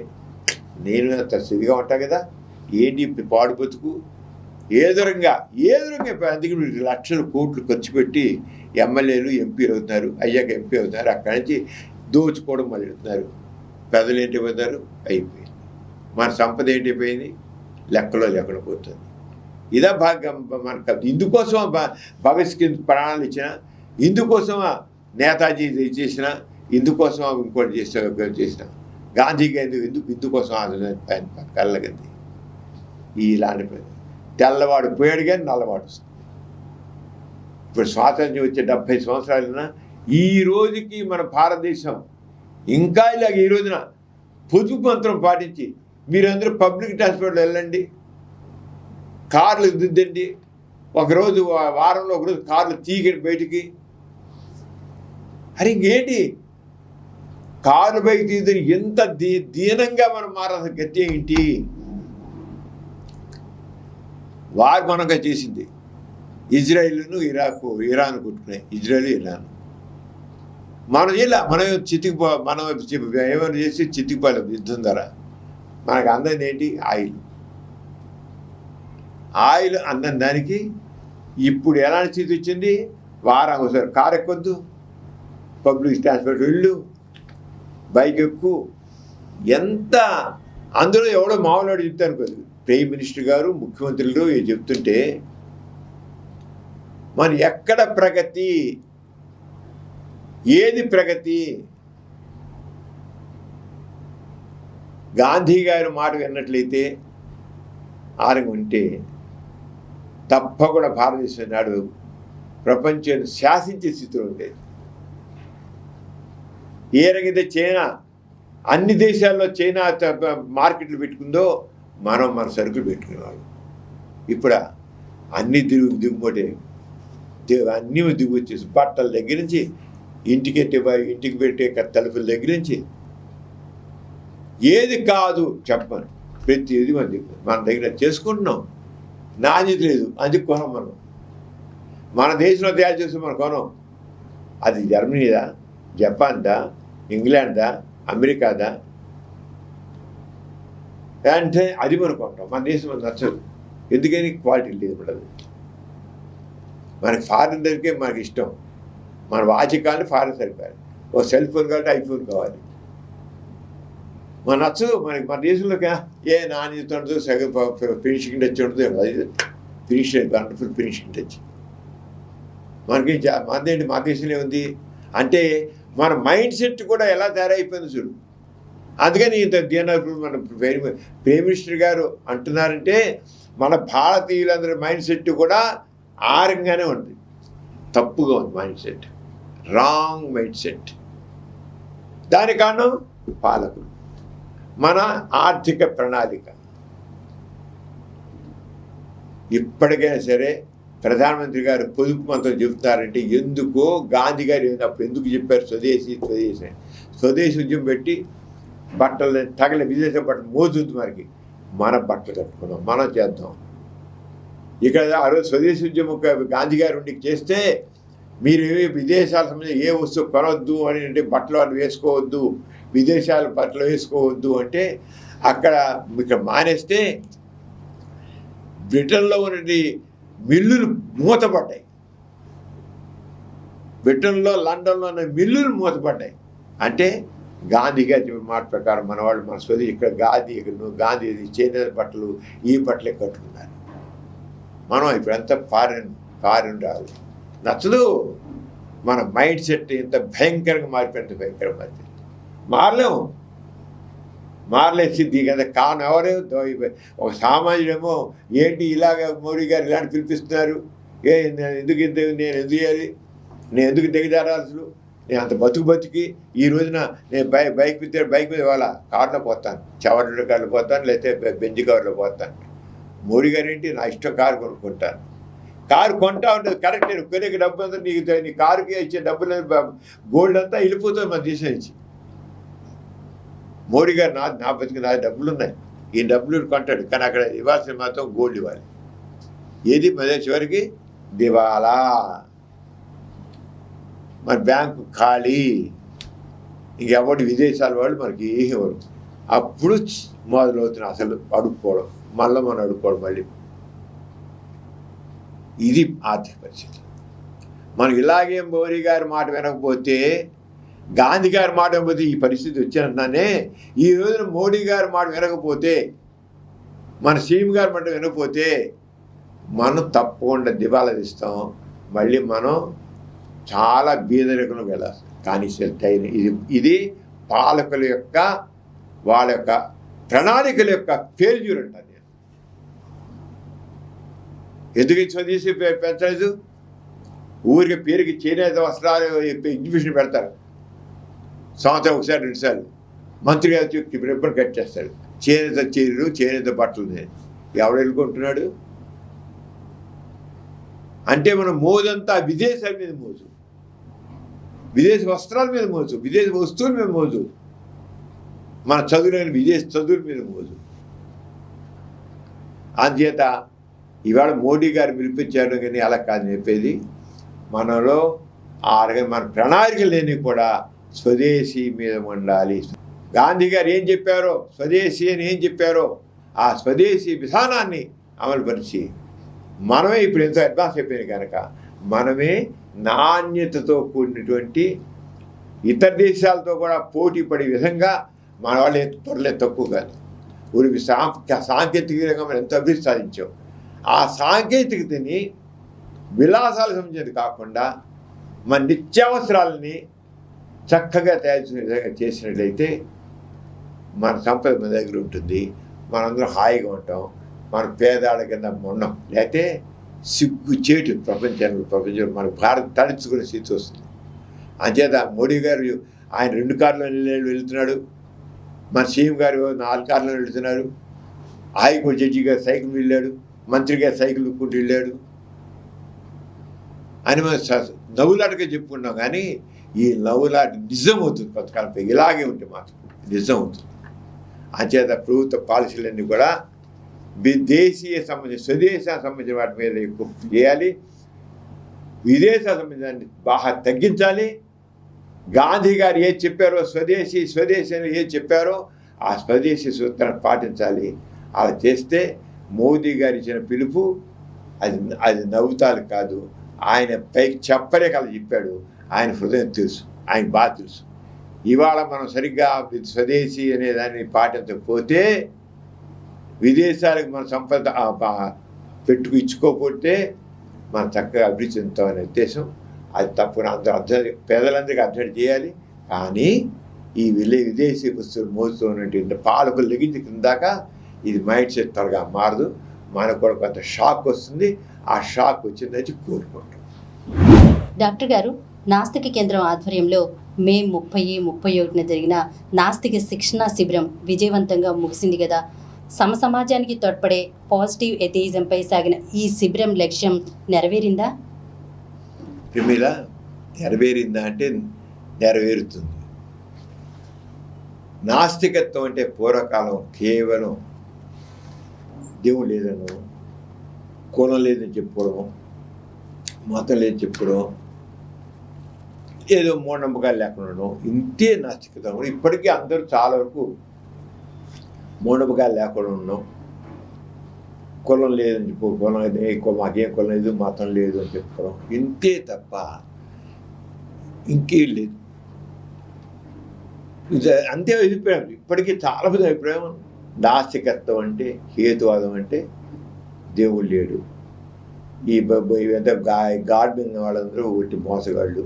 నేను అంత సిద్ధిగా ఉంటాను కదా, ఏంటి పాడు బతుకు, ఏదురంగా అందుకే లక్షల కోట్లు ఖర్చు పెట్టి ఎమ్మెల్యేలు ఎంపీలు అవుతున్నారు, అయ్యాక ఎంపీ అవుతున్నారు, అక్కడి నుంచి దోచుకోవడం మళ్ళీ వెళ్తున్నారు. పెద్దలు ఏంటైపోతారు, అయిపోయింది. మన సంపద ఏంటైపోయింది, లెక్కలో లేకుండా పోతుంది. ఇదే భాగ్యం మనకు. ఇందుకోసం భగత్ ప్రాణాలు ఇచ్చిన, ఇందుకోసం నేతాజీ చేసిన, ఇందుకోసం ఇంకోటి చేసిన, గాంధీకి ఇందుకోసం కళ్ళగంది. ఇలాంటి తెల్లవాడు పోయాడు కానీ నల్లవాడు వస్తుంది. ఇప్పుడు స్వాతంత్ర్యం వచ్చే 70 సంవత్సరాలైనా ఈ రోజుకి మన భారతదేశం ఇంకా ఇలాగ ఈ రోజున పొదుపు మంత్రం పాటించి మీరందరూ పబ్లిక్ ట్రాన్స్పోర్ట్లో వెళ్ళండి, కార్లు దిద్దండి. ఒకరోజు వారంలో ఒకరోజు కార్లు తీగండి బయటికి. అరే ఇంకేంటి కారు బయట తీద్దని ఎంత దీనంగా మనం మారాల్సిన గతి ఏంటి? వారు మనగా చేసింది ఇజ్రాయిల్ను ఇరాన్ కొట్టుకున్నాయి. ఇజ్రాయిల్ ఇరాన్ మనం ఏమైనా చేసి చితికిపోలేం యుద్ధం ద్వారా. మనకు అందరిది ఏంటి, ఆయిల్ అందం. దానికి ఇప్పుడు ఎలాంటి స్థితి వచ్చింది, వారం ఒకసారి కారు ఎక్కొద్దు, పబ్లిక్ ట్రాన్స్పోర్ట్ వెళ్ళు, బైక్ ఎక్కువ. ఎంత అందులో ఎవడో మామూలు చెప్తాను కదా, ప్రైమ్ మినిస్టర్ గారు, ముఖ్యమంత్రులు చెప్తుంటే మన ఎక్కడ ప్రగతి, ఏది ప్రగతి? గాంధీ గారి మాట విన్నట్లయితే ఆరంగం ఉంటే తప్పకుండా భారతదేశం నాడు ప్రపంచాన్ని శాసించే స్థితిలో ఉండేది. ఏ రకంగా చైనా అన్ని దేశాల్లో చైనా మార్కెట్లు పెట్టుకుందో మనం మన సరుకులు పెట్టుకునేవాళ్ళం. ఇప్పుడు అన్ని దిగుబడి అన్నీ దిగువచ్చేసి బట్టల దగ్గర నుంచి ఇంటికి పెట్టే తలుపుల దగ్గర నుంచి ఏది కాదు చెప్పను ప్రతిది మన దగ్గర చేసుకుంటున్నాం. నాణ్యత లేదు, అందుకు కొనం. మన దేశంలో తయారు చేస్తే మనం కొనం. అది జర్మనీదా, జపాన్దా, ఇంగ్లాండ్దా, అమెరికాదా అంటే అది మనం కొంటాం. మన దేశం మనకు నచ్చదు. ఎందుకని? క్వాలిటీ లేదు. ఉండదు. మనకి ఫారిన్ దగ్గరికే మనకి ఇష్టం. మన వాచ్ కావాలి, ఫారిన్ సరిపోయాలి. ఓ సెల్ ఫోన్ కావాలి, ఐఫోన్ కావాలి. మన నచ్చదు మనకి. మన దేశంలోకి ఏ నాణ్యత ఉండదు, సగం ఫినిషింగ్ టచ్ ఉండదు. అది ఫినిషింగ్ వండర్ఫుల్ ఫినిషింగ్ టచ్. మనకి మనదేంటి, మా దేశంలో ఉంది అంటే మన మైండ్ సెట్ కూడా ఎలా తయారైపోయింది చూడు. అందుకని ఇంత దీనప్పుడు మన ప్రైమ్ మినిస్టర్ గారు అంటున్నారంటే మన భారతీయులందరి మైండ్ సెట్ కూడా ఆరంగానే ఉంది. తప్పుగా ఉంది mind set, wrong mind set. దాని కారణం పాలకులు, మన ఆర్థిక ప్రణాళిక. ఇప్పటికైనా సరే ప్రధానమంత్రి గారు పొదుపు మంత్రం చెబుతారంటే ఎందుకో గాంధీ గారు అప్పుడు ఎందుకు చెప్పారు స్వదేశీ ఉద్యమం పెట్టి బట్టలు తగల విదేశ బట్టలు మోజుద్దు మనకి. మన బట్టలు కట్టుకున్నాం, మనం చేద్దాం. ఇక్కడ ఆ రోజు స్వదేశీ ఉద్యమం గాంధీ గారు ఉండి చేస్తే మీరు విదేశాల సంబంధించి ఏ వస్తువు కొనవద్దు అని అంటే బట్టలు అని వేసుకోవద్దు, విదేశాల బట్టలు వేసుకోవద్దు అంటే అక్కడ ఇక్కడ మానేస్తే బ్రిటన్లో ఉన్నటువంటి మిల్లులు మూతపడ్డాయి. బ్రిటన్లో, లండన్లో ఉన్న మిల్లులు మూతపడ్డాయి. అంటే గాంధీ గారి మాట ప్రకారం మన వాళ్ళు మన స్వదేశీ ఇక్కడ గాంధీ చేనేత బట్టలు ఈ బట్టలే కట్టుకున్నారు. మనం ఇప్పుడంతా ఫారిన్ రాదు. నచ్చదు. మన మైండ్ సెట్ ఇంత భయంకరంగా మారిపోయింది. భయంకరంగా మారిపోయింది. మారలేసింది కదా. కాను ఎవరు? ఒక సామాన్యుడేమో ఏంటి ఇలాగ మోడీ గారు ఇలాంటి పిలిపిస్తున్నారు, నేను ఎందుకు చేయాలి, నేను ఎందుకు దిగజారాల్సిన, నేను అంత బతికి ఈ రోజున నేను బైక్ మీద వాళ్ళ కారులో పోతాను, చవరి కార్లో పోతాను, లేకపోతే బెంజ్ కారులో పోతాను. మోడీ గారు ఏంటి, నా ఇష్టం కారు కొనుక్కుంటాను. కారు కొంటా ఉంటుంది కరెక్ట్. కొనే డబ్బు అంతా నీ కారుకి ఇచ్చే డబ్బులు గోల్డ్ అంతా వెళ్ళిపోతుంది మన దేశం నుంచి. మోడీ గారు నా బతికి నా డబ్బులు ఉన్నాయి, ఈ డబ్బులు కొంటాడు, కానీ అక్కడ ఇవ్వాల్సిన మాత్రం గోల్డ్ ఇవ్వాలి. ఏది మన చివరికి దివాలా, మన బ్యాంకు ఖాళీ, ఇంకెవరి విదేశాల వాళ్ళు మనకి ఏమరు. అప్పుడు మొదలవుతున్నా అసలు అడుక్కోవడం, మళ్ళీ మనం అడుక్కోవడం. మళ్ళీ ఇది ఆర్థిక పరిస్థితి. మనం ఇలాగే మోడీ గారి మాట వినకపోతే, గాంధీ గారి మాట వినకపోతే ఈ పరిస్థితి వచ్చినట్టునే. ఈ రోజున మోడీ గారి మాట వినకపోతే, మన సీఎం గారి మాట వినకపోతే మనం తప్పకుండా దివాలా తీస్తాం. మళ్ళీ మనం చాలా బీదరికలు వెళ్ళాలి. కానీ ఇది పాలకుల యొక్క వాళ్ళ యొక్క ప్రణాళికల యొక్క ఫెయిల్యూర్ అంటారు. నేను ఎందుకు స్వదేశీ పెంచలేదు? ఊరికి పేరుకి చేనేత వస్త్రాలు ఎగ్జిబిషన్ పెడతారు, సంవత్సరం ఒకసారి 2 సార్లు. మంత్రి గారు రిబ్బన్ కట్ చేస్తాడు, చేనేత చీరలు చేనేత బట్టలు. ఎవడు వెళ్ళుకుంటున్నాడు అంటే మనం మోజంతా విదేశాల మీద మోజు, విదేశీ వస్త్రాల మీద మోజు, విదేశీ వస్తువుల మీద మోజు, మన చదువులేని విదేశీ చదువుల మీద మోజు. అందుచేత ఇవాళ మోడీ గారు పిలిపించారు కానీ అలా కాదని చెప్పేది. మనలో మన ప్రణాళిక లేని కూడా స్వదేశీ మీద ఉండాలి. గాంధీ గారు ఏం చెప్పారో, స్వదేశీ అని ఏం చెప్పారో ఆ స్వదేశీ విధానాన్ని అమలుపరిచి మనమే ఇప్పుడు ఎంతో అడ్వాన్స్ అయిపోయింది కనుక మనమే నాణ్యతతో కూడినటువంటి ఇతర దేశాలతో కూడా పోటీ పడే విధంగా మన వాళ్ళు త్వరలే తక్కువ కాదు. ఊరికి సాంకేతికంగా మనం ఎంతో అభివృద్ధి సాధించాం. ఆ సాంకేతికతని విలాసాలకు సంబంధించినది కాకుండా మన నిత్యావసరాలని చక్కగా తయారు చేసిన విధంగా చేసినట్లయితే మన సంపద మన దగ్గర ఉంటుంది, మనందరం హాయిగా ఉంటాం, మన పేదాళ్ళ కింద మొండం, లేకపోతే సిగ్గు చేటు ప్రపంచంలో మన భారత్ తడుచుకునే స్థితి వస్తుంది. అంచేత మోడీ గారు ఆయన 2 కార్లో వెళ్తున్నాడు, మన సీఎం గారు 4 కార్లో వెళ్తున్నారు, హైకోర్టు జడ్జి గారు సైకిల్ వెళ్ళాడు, మంత్రి గారు సైకిల్ దుక్కుంటూ వెళ్ళాడు అని మనం నవ్వులాటగా చెప్పుకున్నాం. కానీ ఈ నవ్వులాట నిజం అవుతుంది, కొంతకాలంపై ఇలాగే ఉంటే మాత్రం నిజం అవుతుంది. అంచేత ప్రభుత్వ పాలసీలన్నీ కూడా దేశీయ సంబంధించిన స్వదేశానికి సంబంధించిన వాటి మీద ఎక్కువ చేయాలి, విదేశాల సంబంధించిన బాగా తగ్గించాలి. గాంధీ గారు ఏది చెప్పారో స్వదేశీ ఏది చెప్పారో ఆ స్వదేశీ సూత్రాన్ని పాటించాలి. అలా చేస్తే మోదీ గారు ఇచ్చిన పిలుపు అది నవ్వుతాలు కాదు, ఆయన పైకి చెప్పరే కల చెప్పాడు. ఆయన హృదయం తెలుసు, ఆయన బాగా తెలుసు. ఇవాళ మనం సరిగ్గా స్వదేశీ అనే దాన్ని పాటించకపోతే, విదేశాలకు మన సంపద ఇచ్చుకోకపోతే మనం చక్కగా అభివృద్ధి చెందుతామనే ఉద్దేశం. అది తప్పున అందరూ పేదలందరికీ అర్థం చేయాలి. కానీ ఈ విదేశీ వస్తువులు మోస్తూ ఉన్నటువంటి పాలకులు లెగించి కిందాక ఇది మైండ్ సెట్ త్వరగా మారదు. మనకు కూడా కొంత షాక్ వస్తుంది. ఆ షాక్ వచ్చిందని కోరుకుంటాం. డాక్టర్ గారు, నాస్తిక కేంద్రం ఆధ్వర్యంలో మే 30-31 జరిగిన నాస్తిక శిక్షణా శిబిరం విజయవంతంగా ముగిసింది కదా. సమాజానికి తోడ్పడే పాజిటివ్ ఎథియిజంపై సాగిన ఈ శిబిరం లక్ష్యం నెరవేరిందా? నెరవేరిందా అంటే నెరవేరుతుంది. నాస్తికత్వం అంటే పూర్వకాలం కేవలం దేవుడు లేదను, కులం లేదని చెప్పుకోవడం, మతం లేదని చెప్పుకోవడం, ఏదో మూఢనమ్మకాలు లేకుండా ఇంతే నాస్తికత. ఇప్పటికీ అందరూ చాలా వరకు మూఢనమ్మకాలు లేకుండా ఉన్నాం. కులం లేదని చెప్పు, మాకేం కులం లేదు, మతం లేదు అని చెప్పుకోవడం, ఇంతే తప్ప ఇంకేం లేదు. అంతే అభిప్రాయం. ఇప్పటికీ చాలా మంది అభిప్రాయం నాస్తికత్వం అంటే, హేతువాదం అంటే దేవుడు లేడు, ఈ గాడ్ మీద వాళ్ళందరూ ఒట్టి మోసగాళ్ళు,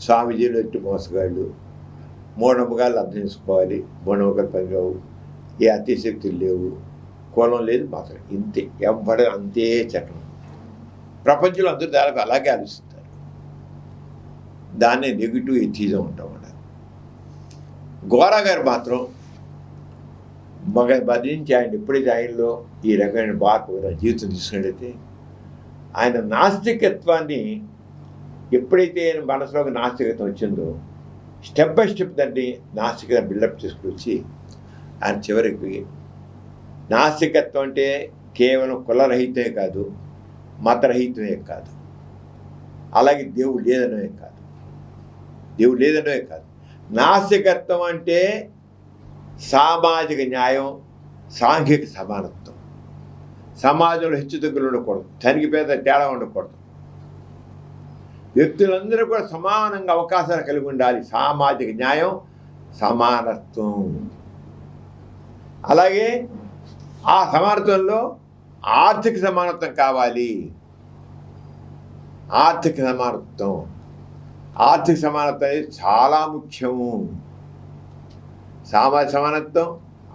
స్వామీజీలు ఒట్టి మోసగాళ్ళు, మూఢనమ్మకాలు అర్థం చేసుకోవాలి, మూఢనమ్మకాలు పనిరావు, ఏ అతిశక్తులు లేవు, కులం లేదు, మతం ఇంతే, ఎవడ అంతే చట్టం. ప్రపంచంలో అందరూ దాదాపు అలాగే ఆలోచిస్తారు. దాన్నే నెగిటివ్ ఎథియిజం ఉంటాం. గోరా గారు మాత్రం బదిలించి ఆయన ఎప్పుడైతే ఆయనలో ఈ రకమైన మార్పు జీవితం తీసుకున్నట్లయితే, ఆయన నాస్తికత్వాన్ని ఎప్పుడైతే ఆయన మనసులోకి నాస్తికత్వం వచ్చిందో స్టెప్ బై స్టెప్ దాన్ని నాస్తికత బిల్డప్ చేసుకొచ్చి ఆయన చివరికి నాస్తికత్వం అంటే కేవలం కులరహితమే కాదు, మతరహితమే కాదు, అలాగే దేవుడు లేదనే కాదు. నాస్తికత్వం అంటే సామాజిక న్యాయం, సాంఘిక సమానత్వం, సమాజంలో హెచ్చుతగ్గులు ఉండకూడదు, ధనికి పేద తేడా ఉండకూడదు, వ్యక్తులందరూ కూడా సమానంగా అవకాశాలు కలిగి ఉండాలి, సామాజిక న్యాయం, సమానత్వం. అలాగే ఆ సమానత్వంలో ఆర్థిక సమానత్వం కావాలి. ఆర్థిక సమానత్వం అనేది చాలా ముఖ్యము. సామాజిక సమానత్వం,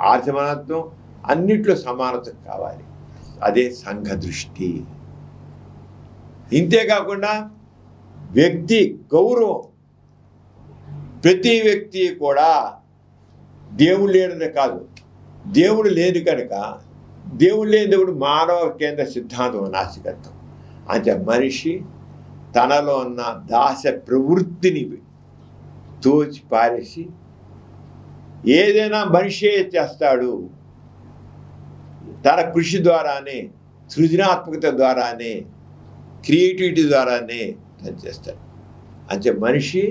ఆర్థిక సమానత్వం, అన్నిట్లో సమానత్వం కావాలి. అదే సంఘ దృష్టి. ఇంతేకాకుండా వ్యక్తి గౌరవం, ప్రతి వ్యక్తి కూడా దేవుడు లేనిదే కాదు, దేవుడు లేదు కనుక దేవుడు లేని దేవుడు మానవ కేంద్ర సిద్ధాంతం నాస్తికత్వం. అంటే మనిషి తనలో ఉన్న దాస ప్రవృత్తిని తోచి పారేసి ఏదైనా మనిషే చేస్తాడు, తన కృషి ద్వారానే, సృజనాత్మకత ద్వారానే, క్రియేటివిటీ ద్వారానే తను చేస్తాడు. అంటే మనిషి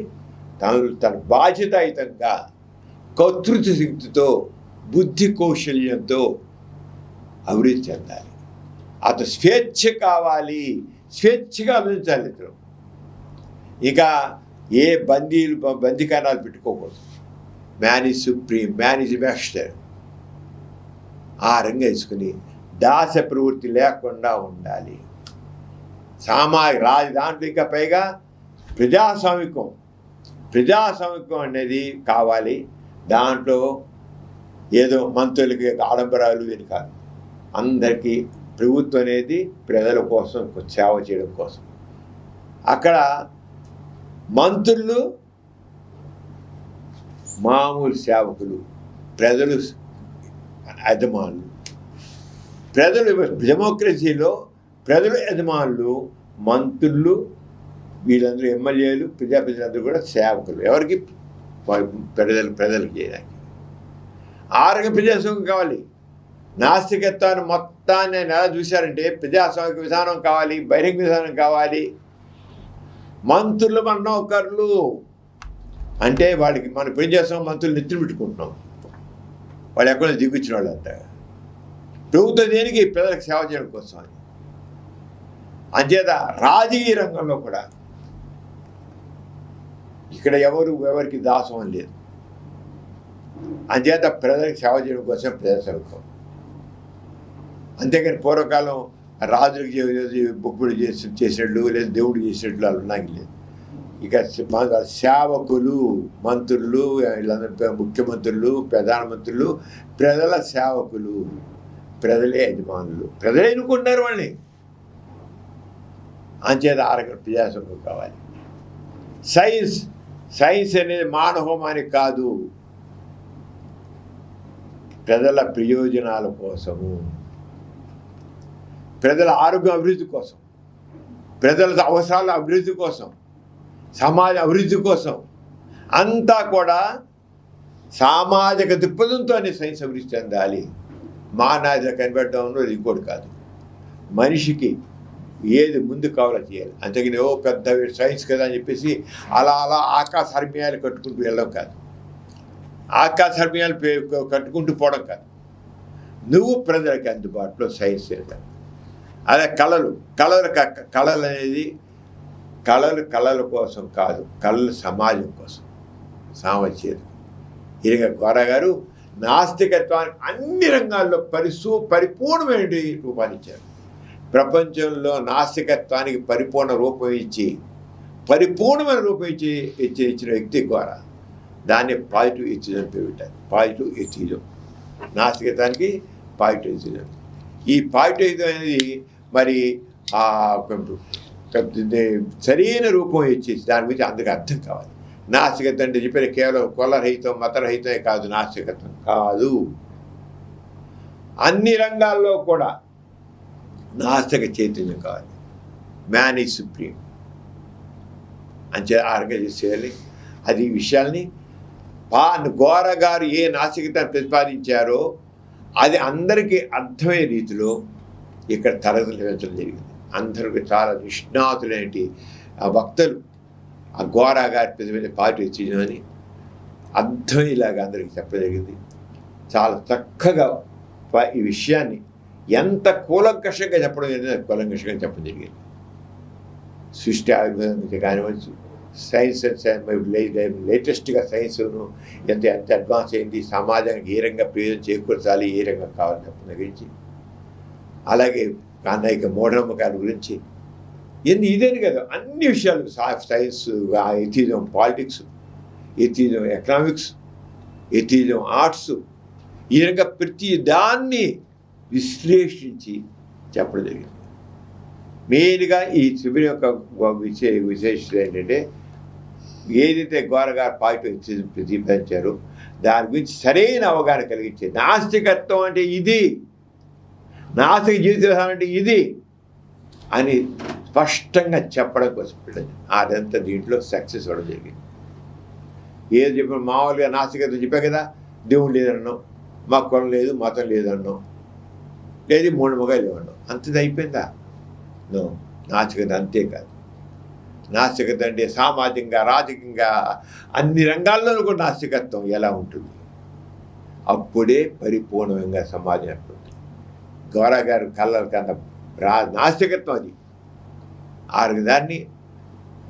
తన బాధ్యతాయుతంగా కర్తృత్వ శక్తితో, బుద్ధి కౌశల్యంతో అభివృద్ధి చెందాలి. అతను స్వేచ్ఛ కావాలి, స్వేచ్ఛగా అభివృద్ధించాలి. ఇతను ఇక ఏ బందీకానాలు పెట్టుకోకూడదు. Man is supreme, man is master. ఆ రంగా వేసుకుని దాస ప్రవృత్తి లేకుండా ఉండాలి. దాంట్లో ఇంకా పైగా ప్రజాస్వామికం అనేది కావాలి. దాంట్లో ఏదో మంత్రులకి ఆడంబరాలు ఇది కాదు. అందరికీ ప్రభుత్వం అనేది ప్రజల కోసం సేవ చేయడం కోసం. అక్కడ మంత్రులు మామూలు సేవకులు, ప్రజలు యజమానులు. ప్రజలు డెమోక్రసీలో ప్రజలు యజమానులు, మంత్రులు, వీళ్ళందరూ ఎమ్మెల్యేలు, ప్రజాప్రతినిధులందరూ కూడా సేవకులు. ఎవరికి? ప్రజలకు చేయడానికి. ఆరోగ్య ప్రజాస్వామ్యం కావాలి. నాస్తికత్వాన్ని మొత్తాన్ని ఆయన ఎలా చూశారంటే ప్రజాస్వామిక విధానం కావాలి, బహిరంగ విధానం కావాలి. మంత్రులు మన నౌకర్లు అంటే వాడికి మన ప్రజాస్వామ్య మంత్రులు నెత్తులు పెట్టుకుంటున్నాం. వాళ్ళు ఎక్కడ దిగుచ్చిన వాళ్ళంతా. ప్రభుత్వం దేనికి? ప్రజలకు సేవ చేయడం కోసం అని. అంచేత రాజకీయ రంగంలో కూడా ఇక్కడ ఎవరికి దాసం లేదు. అంచేత ప్రజలకు సేవ చేయడం కోసం ప్రజాసేవకం. అంతేకాని పూర్వకాలం రాజులకు బొక్కుడు చేసేట్లు లేదా దేవుడు చేసేట్లు అలా నాకు లేదు. ఇక సేవకులు, మంత్రులు, వీళ్ళందరూ ముఖ్యమంత్రులు, ప్రధానమంత్రులు ప్రజల సేవకులు, ప్రజలే యజమానులు, ప్రజలే ఎన్నుకుంటున్నారు వాళ్ళని. అంచేత ఆరోగ్య ప్రజాస్వామ్యం కావాలి. సైన్స్ అనేది మానవమానికి కాదు, ప్రజల ప్రయోజనాల కోసము, ప్రజల ఆరోగ్య అభివృద్ధి కోసం, ప్రజల అవసరాల అభివృద్ధి కోసం, సమాజ అభివృద్ధి కోసం అంతా కూడా సామాజిక దృక్పథంతో సైన్స్ అభివృద్ధి చెందాలి. మానవ కనిపెట్టడంలో ఇంకోటి కాదు. మనిషికి ఏది ముందు కావాలో చేయాలి. అంతేగాని ఓ పెద్ద సైన్స్ కదా అని చెప్పేసి అలా ఆకాశ హర్మ్యాలు కట్టుకుంటూ వెళ్ళడం కాదు. ఆకాశ హర్మ్యాలు కట్టుకుంటూ పోవడం కాదు. నువ్వు ప్రజలకి అందుబాటులో సైన్స్ చేయాలి. అదే కళలు అనేది కళల కోసం కాదు, కళలు సమాజం కోసం, సామర్థ్యం. ఇక గోరగారు నాస్తికత్వానికి అన్ని రంగాల్లో పరిపూర్ణమైన రూపాన్నిచ్చారు. ప్రపంచంలో నాస్తికత్వానికి పరిపూర్ణమైన రూపం ఇచ్చిన వ్యక్తి ద్వారా దాన్ని పాజిటివ్ ఎథిజం పేరు పెట్టారు. పాజిటివ్ ఎథిజం, నాస్తికత్వానికి పాజిటివ్ ఎథిజం. ఈ పాజిటివ్ ఎథిజం అనేది మరి సరైన రూపం ఇచ్చేసి దాని గురించి అందరికీ అర్థం కావాలి. నాస్తికత్వం అంటే చెప్పిన కేవలం కులరహితం, మతరహితమే కాదు. నాస్తికత్వం కాదు, అన్ని రంగాల్లో కూడా నాస్తిక చైతన్యం కావాలి. మ్యాన్ ఈజ్ సుప్రీం అంచే ఆర్గనైజ్ చేయాలి. అది ఈ విషయాల్ని గోర గారు ఏ నాస్తికతను ప్రతిపాదించారో అది అందరికీ అర్థమయ్యే రీతిలో ఇక్కడ తరగతులు నిర్వహించడం జరిగింది. అందరికీ చాలా నిష్ణాతులైనటి ఆ వక్తలు ఆ గోర గారి ప్రతిపాదించిన పార్టీ అని అర్థమయ్యేలాగా అందరికీ చెప్పడం జరిగింది. చాలా చక్కగా ఈ విషయాన్ని ఎంత కూలంకషంగా చెప్పడం జరిగింది, కూలంకషంగా చెప్పడం జరిగింది. సృష్టి ఆవిర్భావం కానివచ్చు, సైన్స్ లేటెస్ట్గా సైన్స్ను ఎంత అడ్వాన్స్ అయింది, సమాజానికి ఏ రంగా ప్రయోజనం చేకూర్చాలి, ఏ రంగా కావాలని చెప్పిన గురించి, అలాగే అనేక మూఢనమ్మకాల గురించి ఇదేని కదా అన్ని విషయాలు science, atheism politics, atheism economics, atheism arts, ఈ విధంగా ప్రతి దాన్ని విశ్లేషించి చెప్పడం జరిగింది. మెయిన్గా ఈ శిబిరం యొక్క విశేషత ఏంటంటే ఏదైతే గోరగారు పాజిటివ్ ప్రతిపాదించారో దాని గురించి సరైన అవగాహన కలిగించే నాస్తికత్వం అంటే ఇది, నాస్తిక జీవిత విధానం అంటే ఇది అని స్పష్టంగా చెప్పడం కోసం పెట్టండి. అదంతా దీంట్లో సక్సెస్ అవ్వడం జరిగింది. ఏది చెప్పిన మామూలుగా నాస్తికత్వం చెప్పా కదా, దేవుడు లేదన్నాం, మా కులం లేదు, మతం లేదన్నాం, లేదు మూఢనమ్మకాలు లేవన్నాం, అంతది అయిపోయిందా? నో, నాస్తికత అంతేకాదు. నాస్తికత అంటే సామాజికంగా, రాజకీయంగా అన్ని రంగాల్లోనూ కూడా నాస్తికత్వం ఎలా ఉంటుంది, అప్పుడే పరిపూర్ణంగా సమాజం ఏర్పడుతుంది. గౌరా గారు కళ్ళ కన్నా నాస్తికత్వం అది. దాన్ని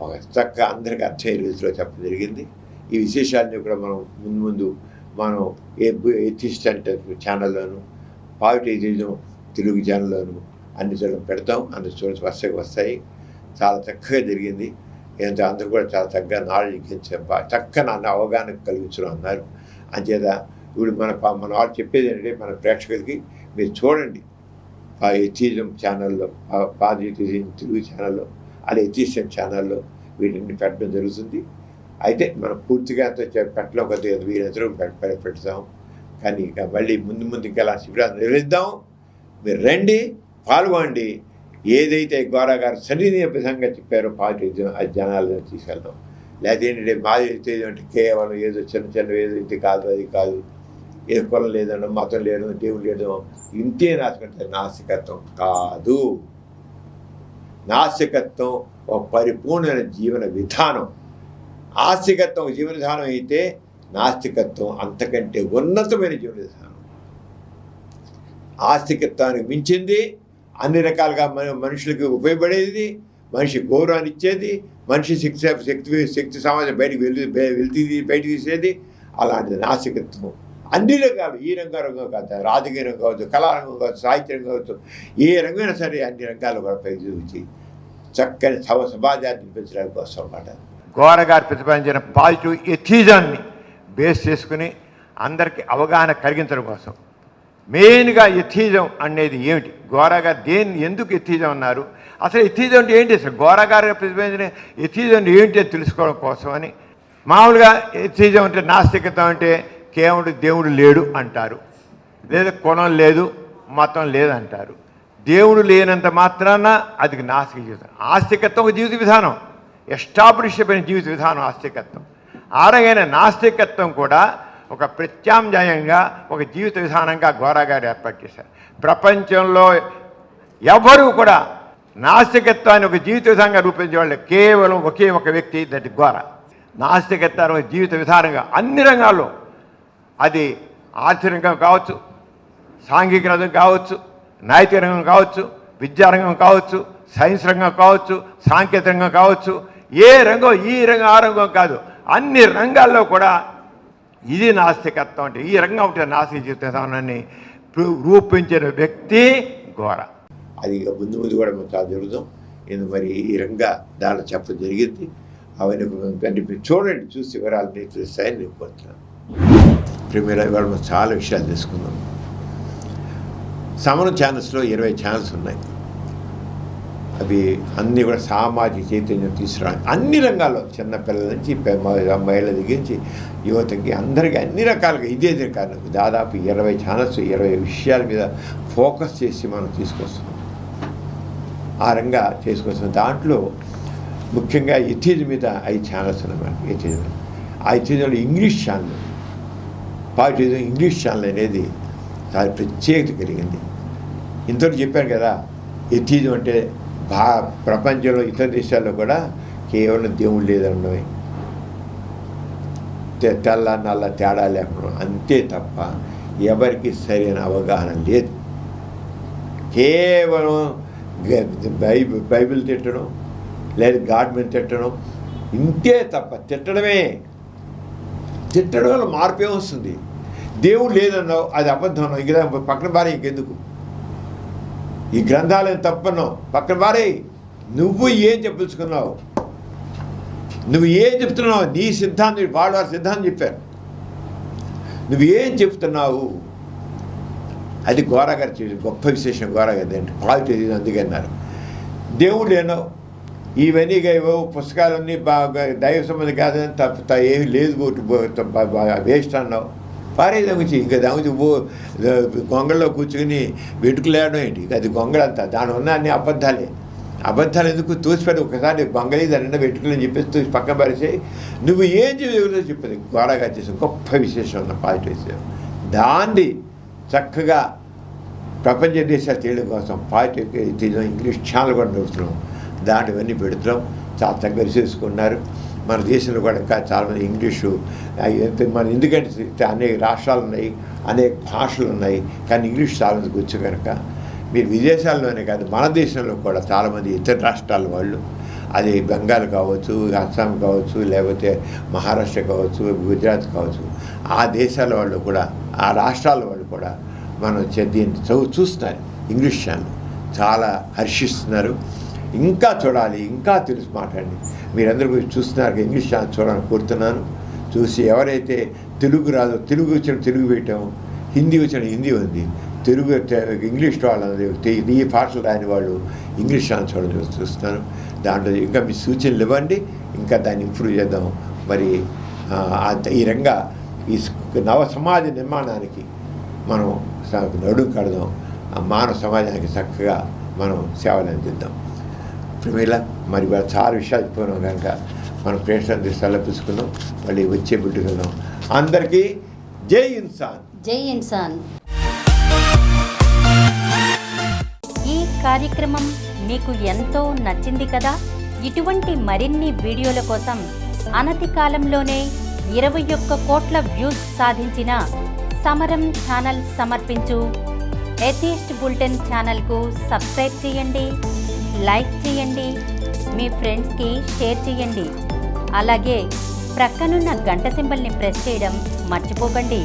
ఒక చక్క అందరికీ అర్థమయ్యే రీతిలో చెప్పడం జరిగింది. ఈ విశేషాలని కూడా మనం ముందు మనం ఎథిస్ట్ అంటే ఛానల్లోను, పాజిటివ్ తెలుగు ఛానల్లోను అన్ని చోట్ల పెడతాం. అన్ని చోట్ల వరుసగా వస్తాయి. చాలా చక్కగా జరిగింది. ఏంటంటే అందరూ కూడా చాలా చక్కగా నాలెడ్జ్ చక్కగా నన్ను అవగాహన కలిగించడం అన్నారు. అంచేత ఇప్పుడు మన వాళ్ళు చెప్పేది ఏంటంటే మన ప్రేక్షకులకి మీరు చూడండి ఆ ఎథిజం ఛానల్లో, పాజిటివ్ తెలుగు ఛానల్లో, అలా ఎథిజం ఛానల్లో వీటిని పెట్టడం జరుగుతుంది. అయితే మనం పూర్తిగా అంత పెట్టడం కొద్దిగా వీరందరూ పెడతాం. కానీ ఇక మళ్ళీ ముందు ఇంకా శిబిరాలు నిర్వహిద్దాం. మీరు రండి, పాల్గొండి. ఏదైతే గోరా గారు సన్నిధితంగా చెప్పారో పాజిటివ్ అది జనాలను తీసుకెళ్దాం. లేకపోతే ఏంటంటే పాజిటివ్ అంటే కేవలం ఏదో చిన్న ఏదో ఇది కాదు, అది కాదు, ఏ కులం లేదనో, మతం లేదో, దేవుడు లేదో, ఇంతే నాస్తికత్వం. నాస్తికత్వం కాదు. నాస్తికత్వం ఒక పరిపూర్ణమైన జీవన విధానం. ఆస్తికత్వం జీవన విధానం అయితే నాస్తికత్వం అంతకంటే ఉన్నతమైన జీవన విధానం. ఆస్తికత్వానికి మించింది, అన్ని రకాలుగా మనుషులకు ఉపయోగపడేది, మనిషి గౌరవాన్ని ఇచ్చేది, మనిషి శక్తి సమాజం బయటికి తీసేది. అలాంటిది నాస్తికత్వం. అన్ని రంగాలు, ఈ రంగం కాదు, రాజకీయ రంగం కావచ్చు, కళారంగం కావచ్చు, సాహిత్య రంగం కావచ్చు, ఏ రంగమైనా సరే అన్ని రంగాలు కూడా పైకి చూపించి చక్కని సమాజాన్ని నిర్మించడానికి కోసం అన్నమాట. గోర గారు ప్రతిపాదించిన పాజిటివ్ ఎథిజాన్ని బేస్ చేసుకుని అందరికీ అవగాహన కలిగించడం కోసం మెయిన్గా ఎథిజం అనేది ఏమిటి, గోరా గారు ఎందుకు ఎథిజం అన్నారు, అసలు ఎథిజం అంటే ఏంటి, అసలు గోరా గారు ప్రతిపాదించిన ఎథిజం ఏంటి అని తెలుసుకోవడం కోసం అని. మామూలుగా ఎథిజం అంటే నాస్తికత్వం అంటే కేవలం దేవుడు లేడు అంటారు, లేదా కులం లేదు, మతం లేదంటారు. దేవుడు లేనంత మాత్రాన అది నాస్తిక జీవితం. ఆస్తికత్వం ఒక జీవిత విధానం, ఎస్టాబ్లిష్ అయిన జీవిత విధానం ఆస్తికత్వం. ఆరగైన నాస్తికత్వం కూడా ఒక ప్రత్యామ్నాయంగా ఒక జీవిత విధానంగా గోరా గారు ఏర్పాటు చేశారు. ప్రపంచంలో ఎవరు కూడా నాస్తికత్వాన్ని ఒక జీవిత విధానంగా రూపొందించే వాళ్ళు కేవలం ఒకే ఒక వ్యక్తి, దట్ గోరా. నాస్తికత్వాన్ని ఒక జీవిత విధానంగా అన్ని రంగాల్లో, అది ఆర్థిక రంగం కావచ్చు, సాంఘిక రంగం కావచ్చు, నైతిక రంగం కావచ్చు, విద్యారంగం కావచ్చు, సైన్స్ రంగం కావచ్చు, సాంకేతిక రంగం కావచ్చు, ఏ రంగం ఈ రంగం ఆ రంగం కాదు, అన్ని రంగాల్లో కూడా ఇది నాస్తికత్వం. అంటే ఈ రంగం ఒకటి నాస్తిక జీవిత విధానాన్ని రూపించిన వ్యక్తి గోరా. అది ముందు కూడా మనం చాలా జరుగుతాం. నేను మరి ఈ రంగా దాంట్లో చెప్పడం జరిగింది. అవన్నీ చూడండి, చూసి వివరాలు తెలుస్తాయని నేను కోరుతున్నాను. ప్రీమియర్ ఇవాళ మనం చాలా విషయాలు తెలుసుకుందాం. సమరం ఛానల్స్లో 20 ఛానల్స్ ఉన్నాయి. అవి అన్నీ కూడా సామాజిక చైతన్యం తీసుకురావడానికి అన్ని రంగాల్లో, చిన్నపిల్లల నుంచి మహిళల దగ్గర నుంచి యువతకి అందరికీ అన్ని రకాలుగా ఇదే కారణం. దాదాపు 20 ఛానల్స్ 20 విషయాల మీద ఫోకస్ చేసి మనం తీసుకొస్తున్నాం. ఆ రంగా చేసుకొస్తున్నాం. దాంట్లో ముఖ్యంగా ఎథిజం మీద 5 ఛానల్స్ ఉన్నాయి. ఎథిజం, ఆ ఎథిజంలో English channel, positive English channel అనేది చాలా ప్రత్యేకత కలిగింది. ఇంతవరకు చెప్పాను కదా, ఎథిజం అంటే ప్రపంచంలో ఇతర దేశాల్లో కూడా కేవలం దేవుడు లేదన్నమే, తెల్ల నల్ల తేడా లేకుండా అంతే తప్ప ఎవరికి సరైన అవగాహన లేదు. కేవలం బైబిల్ తిట్టడం, లేదా గాడ్ మీద తిట్టడం, ఇంతే తప్ప తిట్టడం వల్ల మార్పే వస్తుంది. దేవుడు లేదన్నావు, అది అబద్ధం అన్నావు, ఇంకా పక్కన బారే, ఇంకెందుకు ఈ గ్రంథాలను తప్పన్నావు, పక్కన బారే. నువ్వు ఏం చెప్పలుచుకున్నావు, నువ్వు ఏం చెప్తున్నావు, నీ సిద్ధాంతం, వాడు వారి సిద్ధాంతం చెప్పారు, నువ్వు ఏం చెప్తున్నావు. అది గోరా గారు చేసి గొప్ప విశేషం. గోరా గారి అంటే పాజిటివ్ అందుకే అన్నారు. దేవుడు లేనావు, ఇవన్నీ పుస్తకాలన్నీ బాగా దైవ సంబంధం కాదని తప్ప ఏమి లేదు, వేస్ట్ అన్నావు, పారే దమ్ముచి. ఇంకా దమ్ముచి గొంగళలో కూర్చుని వెటుకులేయడం ఏంటి, అది గొంగళంతా, దాని ఉన్న అన్ని అబద్ధాలు ఎందుకు తోసిపెట్టి ఒకసారి గొంగళి దాని వెటుకులని చెప్పేసి తోసి పక్కన పరిచేయి. నువ్వు ఏం చేయగలదో చెప్పేది గోరాగా చేసే గొప్ప విశేషం ఉన్న పాజిటివ్. దాన్ని చక్కగా ప్రపంచ దేశాలు చేయడం కోసం పాజిటివ్ ఇంగ్లీష్ ఛానల్ కూడా నడుపుతున్నాం. దాంట్లోవన్నీ పెడుతున్నాం. చాలా చక్కగా చేసుకున్నారు. మన దేశంలో కూడా ఇంకా చాలామంది ఇంగ్లీషు, మన ఎందుకంటే అనేక రాష్ట్రాలు ఉన్నాయి, అనేక భాషలు ఉన్నాయి, కానీ ఇంగ్లీష్ చాలామందికి వచ్చు కనుక మీరు విదేశాల్లోనే కాదు మన దేశంలో కూడా చాలామంది ఇతర రాష్ట్రాల వాళ్ళు, అది బెంగాల్ కావచ్చు, అస్సాం కావచ్చు, లేకపోతే మహారాష్ట్ర కావచ్చు, గుజరాత్ కావచ్చు, ఆ దేశాల వాళ్ళు కూడా, ఆ రాష్ట్రాల వాళ్ళు కూడా మనం దీన్ని చూస్తున్నారు. ఇంగ్లీష్ ఛానల్ చాలా హర్షిస్తున్నారు. ఇంకా చూడాలి, ఇంకా తెలుసు మాట్లాడండి. మీరందరూ చూస్తున్నారు, ఇంగ్లీష్ ఛానల్ చూడాలని కోరుతున్నాను. చూసి ఎవరైతే తెలుగు రాదో తెలుగు వచ్చిన తెలుగు పెట్టాము, హిందీ వచ్చిన హిందీ ఉంది, తెలుగు ఇంగ్లీష్ వాళ్ళు ఈ భాషలు రాని వాళ్ళు ఇంగ్లీష్ చూడడం చూస్తున్నాను. దాంట్లో ఇంకా మీ సూచనలు ఇవ్వండి, ఇంకా దాన్ని ఇంప్రూవ్ చేద్దాం. మరి ఈ రంగా ఈ నవ సమాజ నిర్మాణానికి మనం నడుం కడదాం, ఆ మానవ సమాజానికి చక్కగా మనం సేవలు అందిద్దాం. ప్రమీల మరి చాలా విషయాలు చెప్పినాం కనుక మనం ప్రేక్షకులందరూ సెలవుకున్నాం. మళ్ళీ వచ్చే బిడ్డకున్నాం. అందరికీ జై ఇన్సాన్. జై ఇన్సాన్. ఈ కార్యక్రమం మీకు ఎంతో నచ్చింది కదా. ఇటువంటి మరిన్ని వీడియోల కోసం అనతి కాలంలోనే 21 కోట్ల వ్యూస్ సాధించిన సమరం ఛానల్ సమర్పించు ఎథిస్ట్ బులెటిన్ ఛానల్కు సబ్స్క్రైబ్ చేయండి, లైక్ చేయండి, మీ ఫ్రెండ్స్కి షేర్ చేయండి. అలాగే ప్రక్కనున్న గంట సింబల్ని ప్రెస్ చేయడం మర్చిపోకండి.